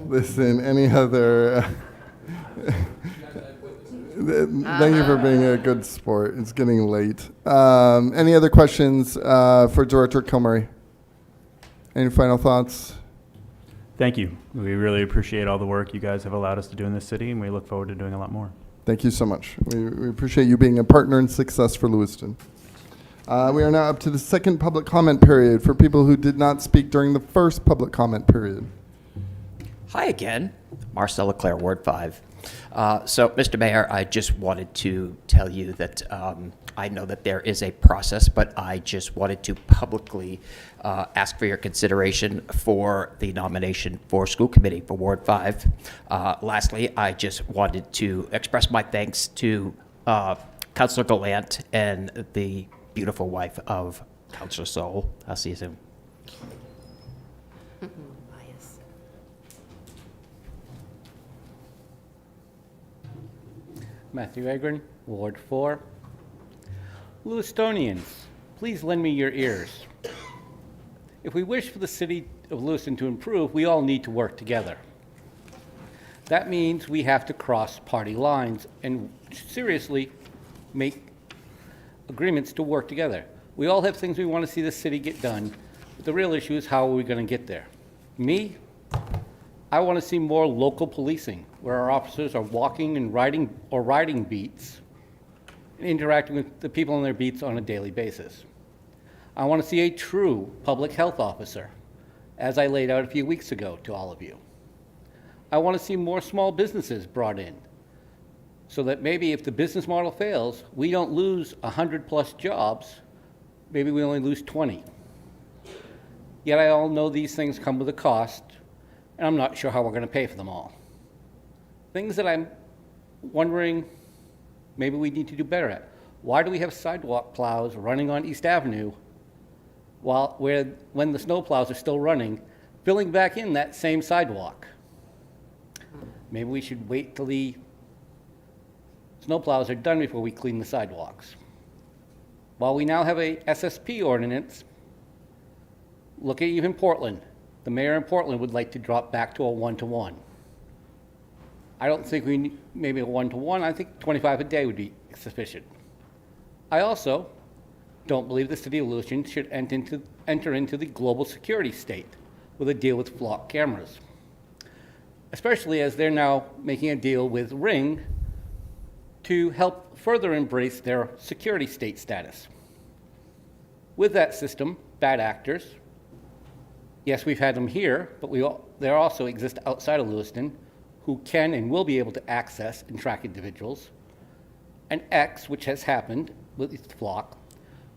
Speaker 1: Listen, any other... Thank you for being a good sport. It's getting late. Any other questions for Director Kilmurray? Any final thoughts?
Speaker 17: Thank you. We really appreciate all the work you guys have allowed us to do in this city, and we look forward to doing a lot more.
Speaker 1: Thank you so much. We appreciate you being a partner in success for Lewiston. We are now up to the second public comment period for people who did not speak during the first public comment period.
Speaker 19: Hi again, Marcel Leclerc, Ward 5. So, Mr. Mayor, I just wanted to tell you that I know that there is a process, but I just wanted to publicly ask for your consideration for the nomination for school committee for Ward 5. Lastly, I just wanted to express my thanks to Councilor Gallant and the beautiful wife of Councilor Sol. I'll see you soon.
Speaker 23: Matthew Egren, Ward 4. Lewistonians, please lend me your ears. If we wish for the city of Lewiston to improve, we all need to work together. That means we have to cross party lines and seriously make agreements to work together. We all have things we want to see the city get done, but the real issue is how are we going to get there? Me, I want to see more local policing, where our officers are walking and riding beats and interacting with the people on their beats on a daily basis. I want to see a true public health officer, as I laid out a few weeks ago to all of you. I want to see more small businesses brought in, so that maybe if the business model fails, we don't lose 100+ jobs, maybe we only lose 20. Yet I all know these things come with a cost, and I'm not sure how we're going to pay for them all. Things that I'm wondering maybe we need to do better at. Why do we have sidewalk plows running on East Avenue when the snow plows are still running, filling back in that same sidewalk? Maybe we should wait till the snow plows are done before we clean the sidewalks. While we now have a SSP ordinance, look at even Portland. The mayor in Portland would like to drop back to a 1-to-1. I don't think we need maybe a 1-to-1. I think 25 a day would be sufficient. I also don't believe the city of Lewiston should enter into the global security state with a deal with flock cameras, especially as they're now making a deal with Ring to help further embrace their security state status. With that system, bad actors, yes, we've had them here, but there also exist outside of Lewiston who can and will be able to access and track individuals. And X, which has happened with Flock,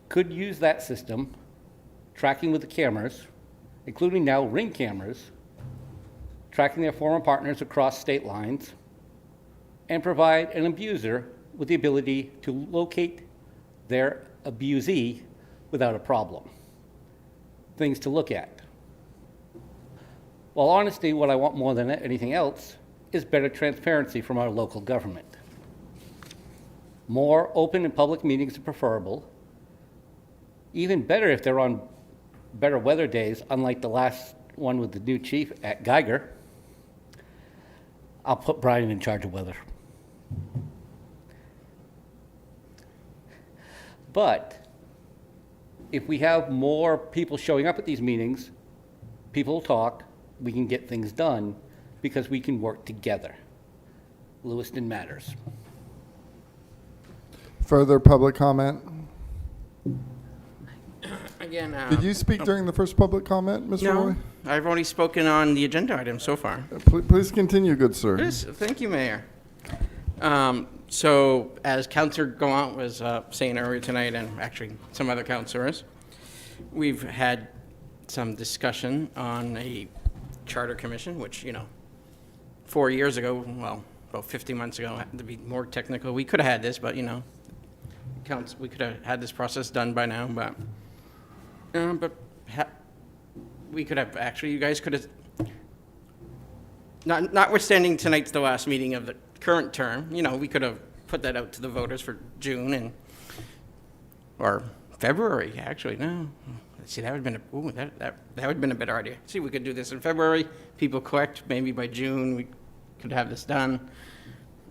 Speaker 23: could use that system, tracking with the cameras, including now Ring cameras, tracking their former partners across state lines, and provide an abuser with the ability to locate their abusee without a problem. Things to look at. Well, honestly, what I want more than anything else is better transparency from our local government. More open and public meetings are preferable. Even better if they're on better weather days, unlike the last one with the new chief at Geiger. I'll put Brian in charge of weather. But if we have more people showing up at these meetings, people talk, we can get things done because we can work together. Lewiston matters.
Speaker 1: Further public comment?
Speaker 18: Again,
Speaker 1: Did you speak during the first public comment, Mr.
Speaker 18: No,
Speaker 1: Roy?
Speaker 18: I've already spoken on the agenda item so far.
Speaker 1: Please continue, good sir.
Speaker 18: Yes, thank you, Mayor. So, as Councilor Gallant was saying earlier tonight, and actually some other councilors, we've had some discussion on a charter commission, which, 4 years ago, well, about 50 months ago, to be more technical, we could have had this, but, we could have had this process done by now, but we could have, actually, you guys could have, notwithstanding tonight's the last meeting of the current term, we could have put that out to the voters for June or February, actually, no. See, that would have been that would have been a better idea. See, we could do this in February, people collect, maybe by June, we could have this done.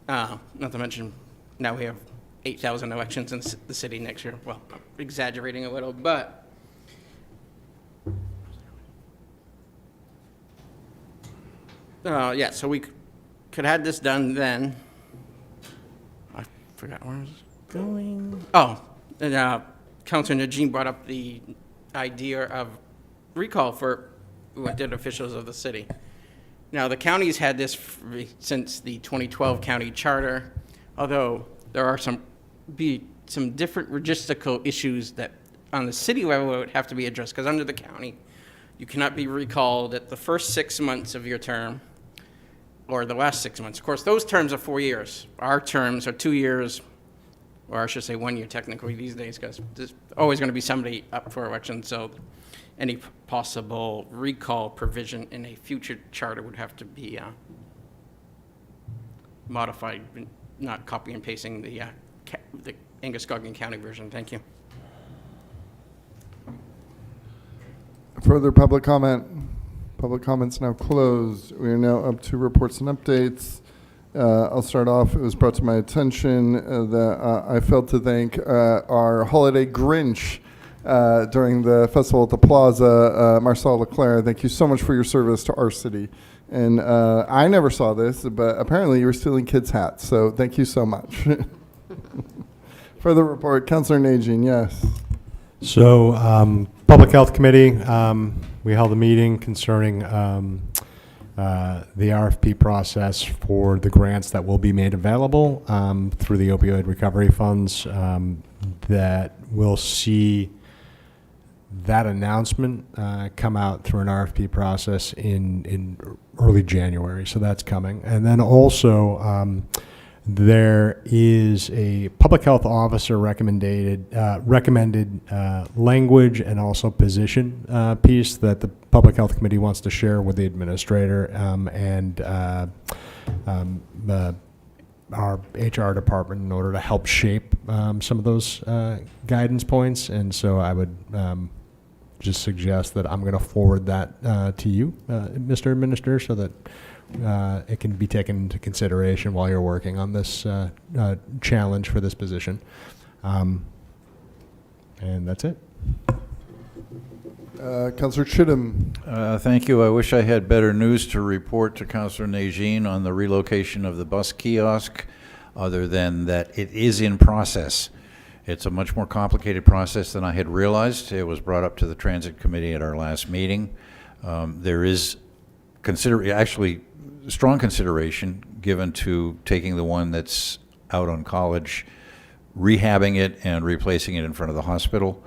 Speaker 18: Not to mention, now we have 8,000 elections in the city next year. Well, I'm exaggerating a little, but yeah, so we could have this done then. I forgot where I was going. Oh, and Councilor Najim brought up the idea of recall for elected officials of the city. Now, the county's had this since the 2012 county charter, although there are some different logistical issues that on the city level would have to be addressed, because under the county, you cannot be recalled at the first 6 months of your term or the last 6 months. Of course, those terms are 4 years. Our terms are 2 years, or I should say 1 year technically these days, because there's always going to be somebody up for election, so any possible recall provision in a future charter would have to be modified, not copy and pasting the Androscoggin County version. Thank you.
Speaker 1: Further public comment? Public comment's now closed. We are now up to reports and updates. I'll start off. It was brought to my attention that I failed to thank our holiday Grinch during the festival at the Plaza, Marcel Leclerc. Thank you so much for your service to our city. And I never saw this, but apparently you were stealing kids' hats, so thank you so much. Further report, Councilor Najin, yes.
Speaker 14: So, Public Health Committee, we held a meeting concerning the RFP process for the grants that will be made available through the opioid recovery funds that will see that announcement come out through an RFP process in early January. So that's coming. And then also there is a public health officer recommended language and also position piece that the Public Health Committee wants to share with the administrator and our HR department in order to help shape some of those guidance points. And so I would just suggest that I'm going to forward that to you, Mr. Administrator, so that it can be taken into consideration while you're working on this challenge for this position. And that's it.
Speaker 1: Councilor Chittum.
Speaker 6: Thank you. I wish I had better news to report to Councilor Najin on the relocation of the bus kiosk, other than that it is in process. It's a much more complicated process than I had realized. It was brought up to the Transit Committee at our last meeting. There is actually strong consideration given to taking the one that's out on College, rehabbing it and replacing it in front of the hospital.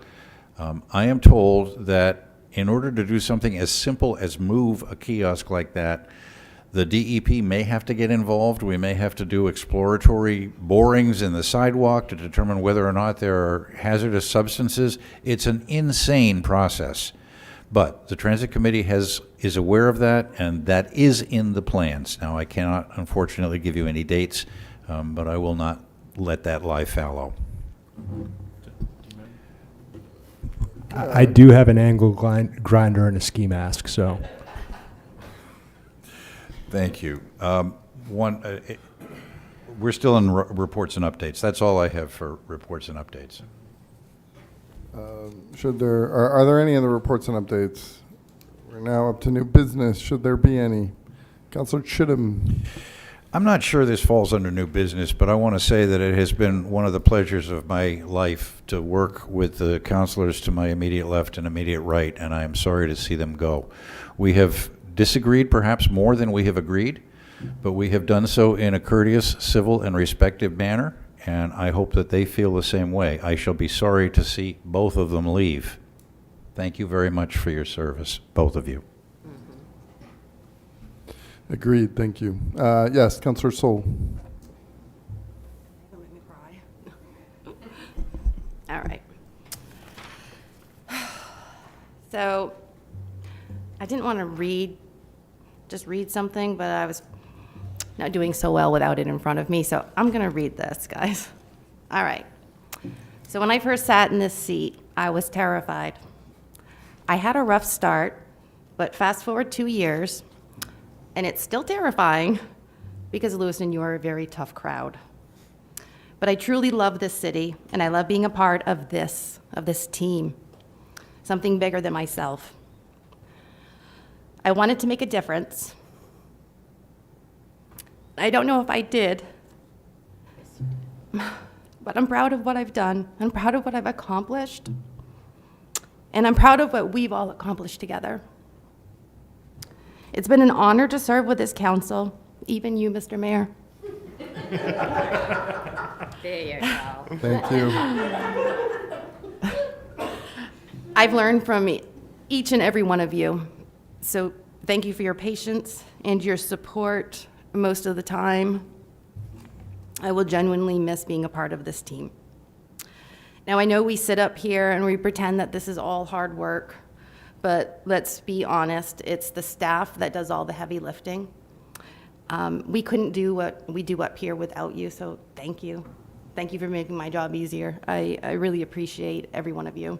Speaker 6: I am told that in order to do something as simple as move a kiosk like that, the DEP may have to get involved. We may have to do exploratory borings in the sidewalk to determine whether or not there are hazardous substances. It's an insane process. But the Transit Committee is aware of that, and that is in the plans. Now, I cannot, unfortunately, give you any dates, but I will not let that lie fallow.
Speaker 14: I do have an angle grinder and a ski mask, so.
Speaker 6: Thank you. We're still in reports and updates. That's all I have for reports and updates.
Speaker 1: Are there any other reports and updates? We're now up to new business. Should there be any? Councilor Chittum.
Speaker 6: I'm not sure this falls under new business, but I want to say that it has been one of the pleasures of my life to work with the councilors to my immediate left and immediate right, and I am sorry to see them go. We have disagreed perhaps more than we have agreed, but we have done so in a courteous, civil, and respectful manner, and I hope that they feel the same way. I shall be sorry to see both of them leave. Thank you very much for your service, both of you.
Speaker 1: Agreed, thank you. Yes, Councilor Sol.
Speaker 9: All right. So, I didn't want to just read something, but I was not doing so well without it in front of me, so I'm going to read this, guys. All right. So when I first sat in this seat, I was terrified. I had a rough start, but fast forward 2 years, and it's still terrifying because, Lewiston, you are a very tough crowd. But I truly love this city, and I love being a part of this team, something bigger than myself. I wanted to make a difference. I don't know if I did, but I'm proud of what I've done. I'm proud of what I've accomplished, and I'm proud of what we've all accomplished together. It's been an honor to serve with this council, even you, Mr. Mayor.
Speaker 7: There you go.
Speaker 1: Thank you.
Speaker 9: I've learned from each and every one of you, so thank you for your patience and your support most of the time. I will genuinely miss being a part of this team. Now, I know we sit up here and we pretend that this is all hard work, but let's be honest, it's the staff that does all the heavy lifting. We couldn't do what we do up here without you, so thank you. Thank you for making my job easier. I really appreciate every one of you.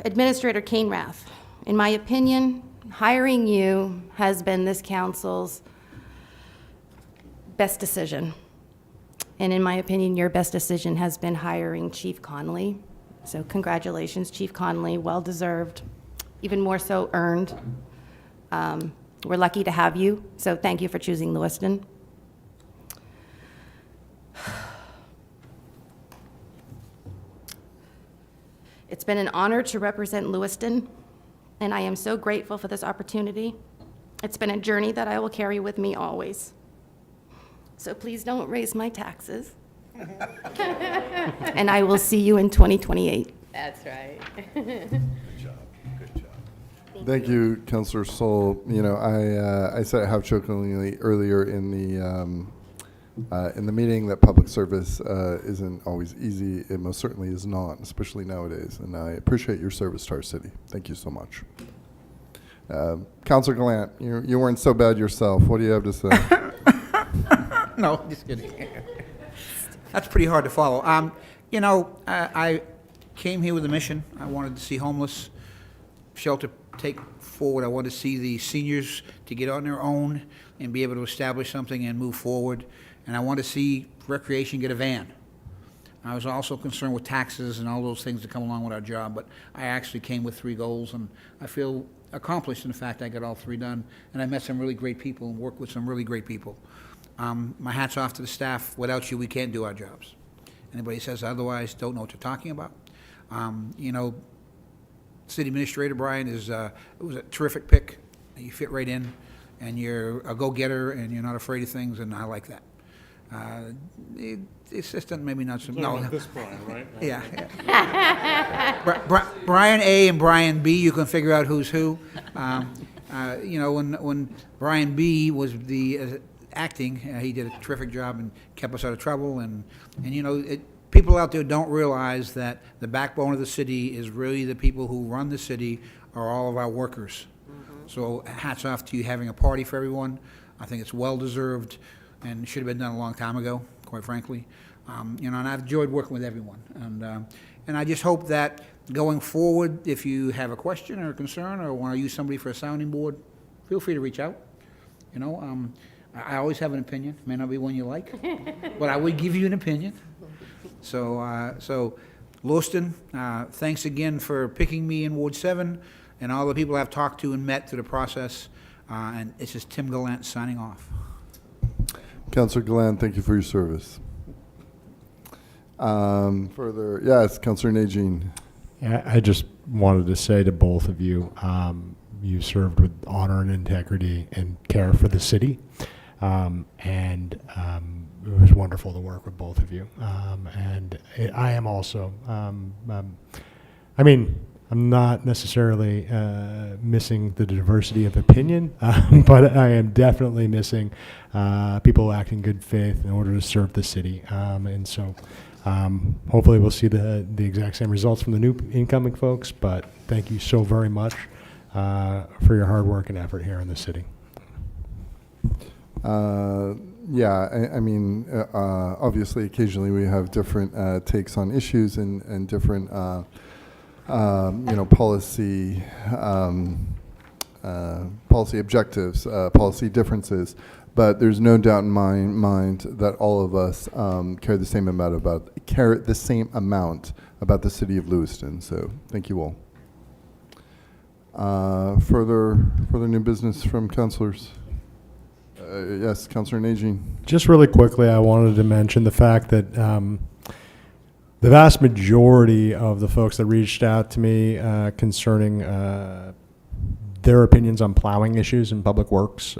Speaker 9: Administrator Kainrath, in my opinion, hiring you has been this council's best decision. And in my opinion, your best decision has been hiring Chief Connolly. So congratulations, Chief Connolly, well-deserved, even more so earned. We're lucky to have you, so thank you for choosing Lewiston. It's been an honor to represent Lewiston, and I am so grateful for this opportunity. It's been a journey that I will carry with me always. So please don't raise my taxes. And I will see you in 2028.
Speaker 7: That's right.
Speaker 1: Thank you, Councilor Sol. You know, I said it half jokingly earlier in the meeting that public service isn't always easy. It most certainly is not, especially nowadays. And I appreciate your service to our city. Thank you so much. Councilor Gallant, you weren't so bad yourself. What do you have to say?
Speaker 10: No, just kidding. That's pretty hard to follow. You know, I came here with a mission. I wanted to see homeless shelter take forward. I wanted to see the seniors to get on their own and be able to establish something and move forward. And I want to see recreation get a van. I was also concerned with taxes and all those things that come along with our job, but I actually came with 3 goals, and I feel accomplished in the fact I got all 3 done. And I met some really great people and worked with some really great people. My hat's off to the staff. Without you, we can't do our jobs. Anybody says otherwise don't know what you're talking about. You know, City Administrator Brian was a terrific pick. You fit right in, and you're a go-getter, and you're not afraid of things, and I like that. The assistant, maybe not so. No,
Speaker 8: this Brian, right?
Speaker 10: Yeah. Brian A and Brian B, you can figure out who's who. You know, when Brian B was the acting, he did a terrific job and kept us out of trouble. And you know, people out there don't realize that the backbone of the city is really the people who run the city are all of our workers. So hats off to you having a party for everyone. I think it's well deserved. and it should have been done a long time ago, quite frankly. You know, and I've enjoyed working with everyone. And I just hope that going forward, if you have a question or a concern or want to use somebody for a sounding board, feel free to reach out. You know, I always have an opinion. May not be one you like, but I would give you an opinion. So Lewiston, thanks again for picking me in Ward 7 and all the people I've talked to and met through the process. And this is Tim Gallant signing off.
Speaker 1: Councillor Gallant, thank you for your service. Further, yes, Councillor Najin.
Speaker 14: Yeah, I just wanted to say to both of you, you served with honor and integrity and care for the city. It was wonderful to work with both of you. I am also, I mean, I'm not necessarily missing the diversity of opinion, but I am definitely missing people who act in good faith in order to serve the city. Hopefully we'll see the exact same results from the new incoming folks, but thank you so very much for your hard work and effort here in the city.
Speaker 1: Yeah, I mean, obviously, occasionally we have different takes on issues and different, policy objectives, policy differences. But there's no doubt in my mind that all of us care the same amount about the city of Lewiston. So thank you all. Further new business from councilors. Yes, Councillor Najin.
Speaker 14: Just really quickly, I wanted to mention the fact that the vast majority of the folks that reached out to me concerning their opinions on plowing issues in Public Works,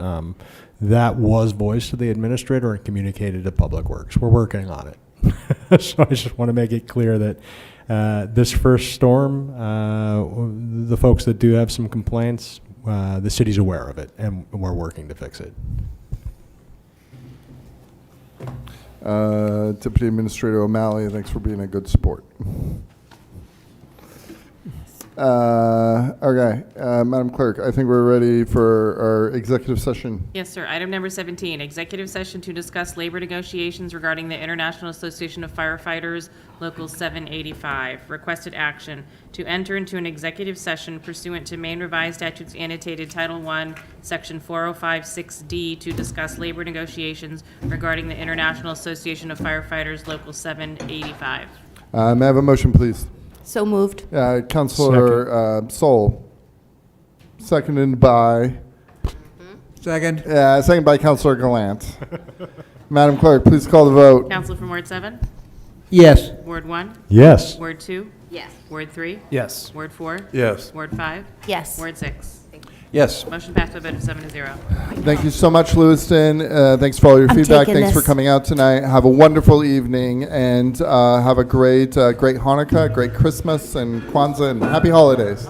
Speaker 14: that was voiced to the administrator and communicated to Public Works. We're working on it. So I just want to make it clear that this first storm, the folks that do have some complaints, the city's aware of it, and we're working to fix it.
Speaker 1: Deputy Administrator O'Malley, thanks for being a good sport. Okay, Madam Clerk, I think we're ready for our executive session.
Speaker 13: Yes, sir. Item number 17, executive session to discuss labor negotiations regarding the International Association of Firefighters, Local 785. Requested action to enter into an executive session pursuant to Maine Revised Statutes Annotated Title I, Section 4056D, to discuss labor negotiations regarding the International Association of Firefighters, Local 785.
Speaker 1: May I have a motion, please?
Speaker 15: So moved.
Speaker 1: Councilor Sol. Seconded by?
Speaker 10: Second.
Speaker 1: Seconded by Councilor Gallant. Madam Clerk, please call the vote.
Speaker 13: Counselor from Ward 7?
Speaker 10: Yes.
Speaker 13: Ward 1?
Speaker 14: Yes.
Speaker 13: Ward 2?
Speaker 7: Yes.
Speaker 13: Ward 3?
Speaker 12: Yes.
Speaker 13: Ward 4?
Speaker 11: Yes.
Speaker 13: Ward 5?
Speaker 15: Yes.
Speaker 13: Ward 6?
Speaker 6: Yes.
Speaker 13: Motion passed by a vote of 7-0.
Speaker 1: Thank you so much, Lewiston. Thanks for all your
Speaker 15: I'm
Speaker 1: feedback.
Speaker 15: taking
Speaker 1: Thanks for
Speaker 15: this.
Speaker 1: coming out tonight. Have a wonderful evening and have a great Hanukkah, great Christmas, and Kwanzaa, and happy holidays.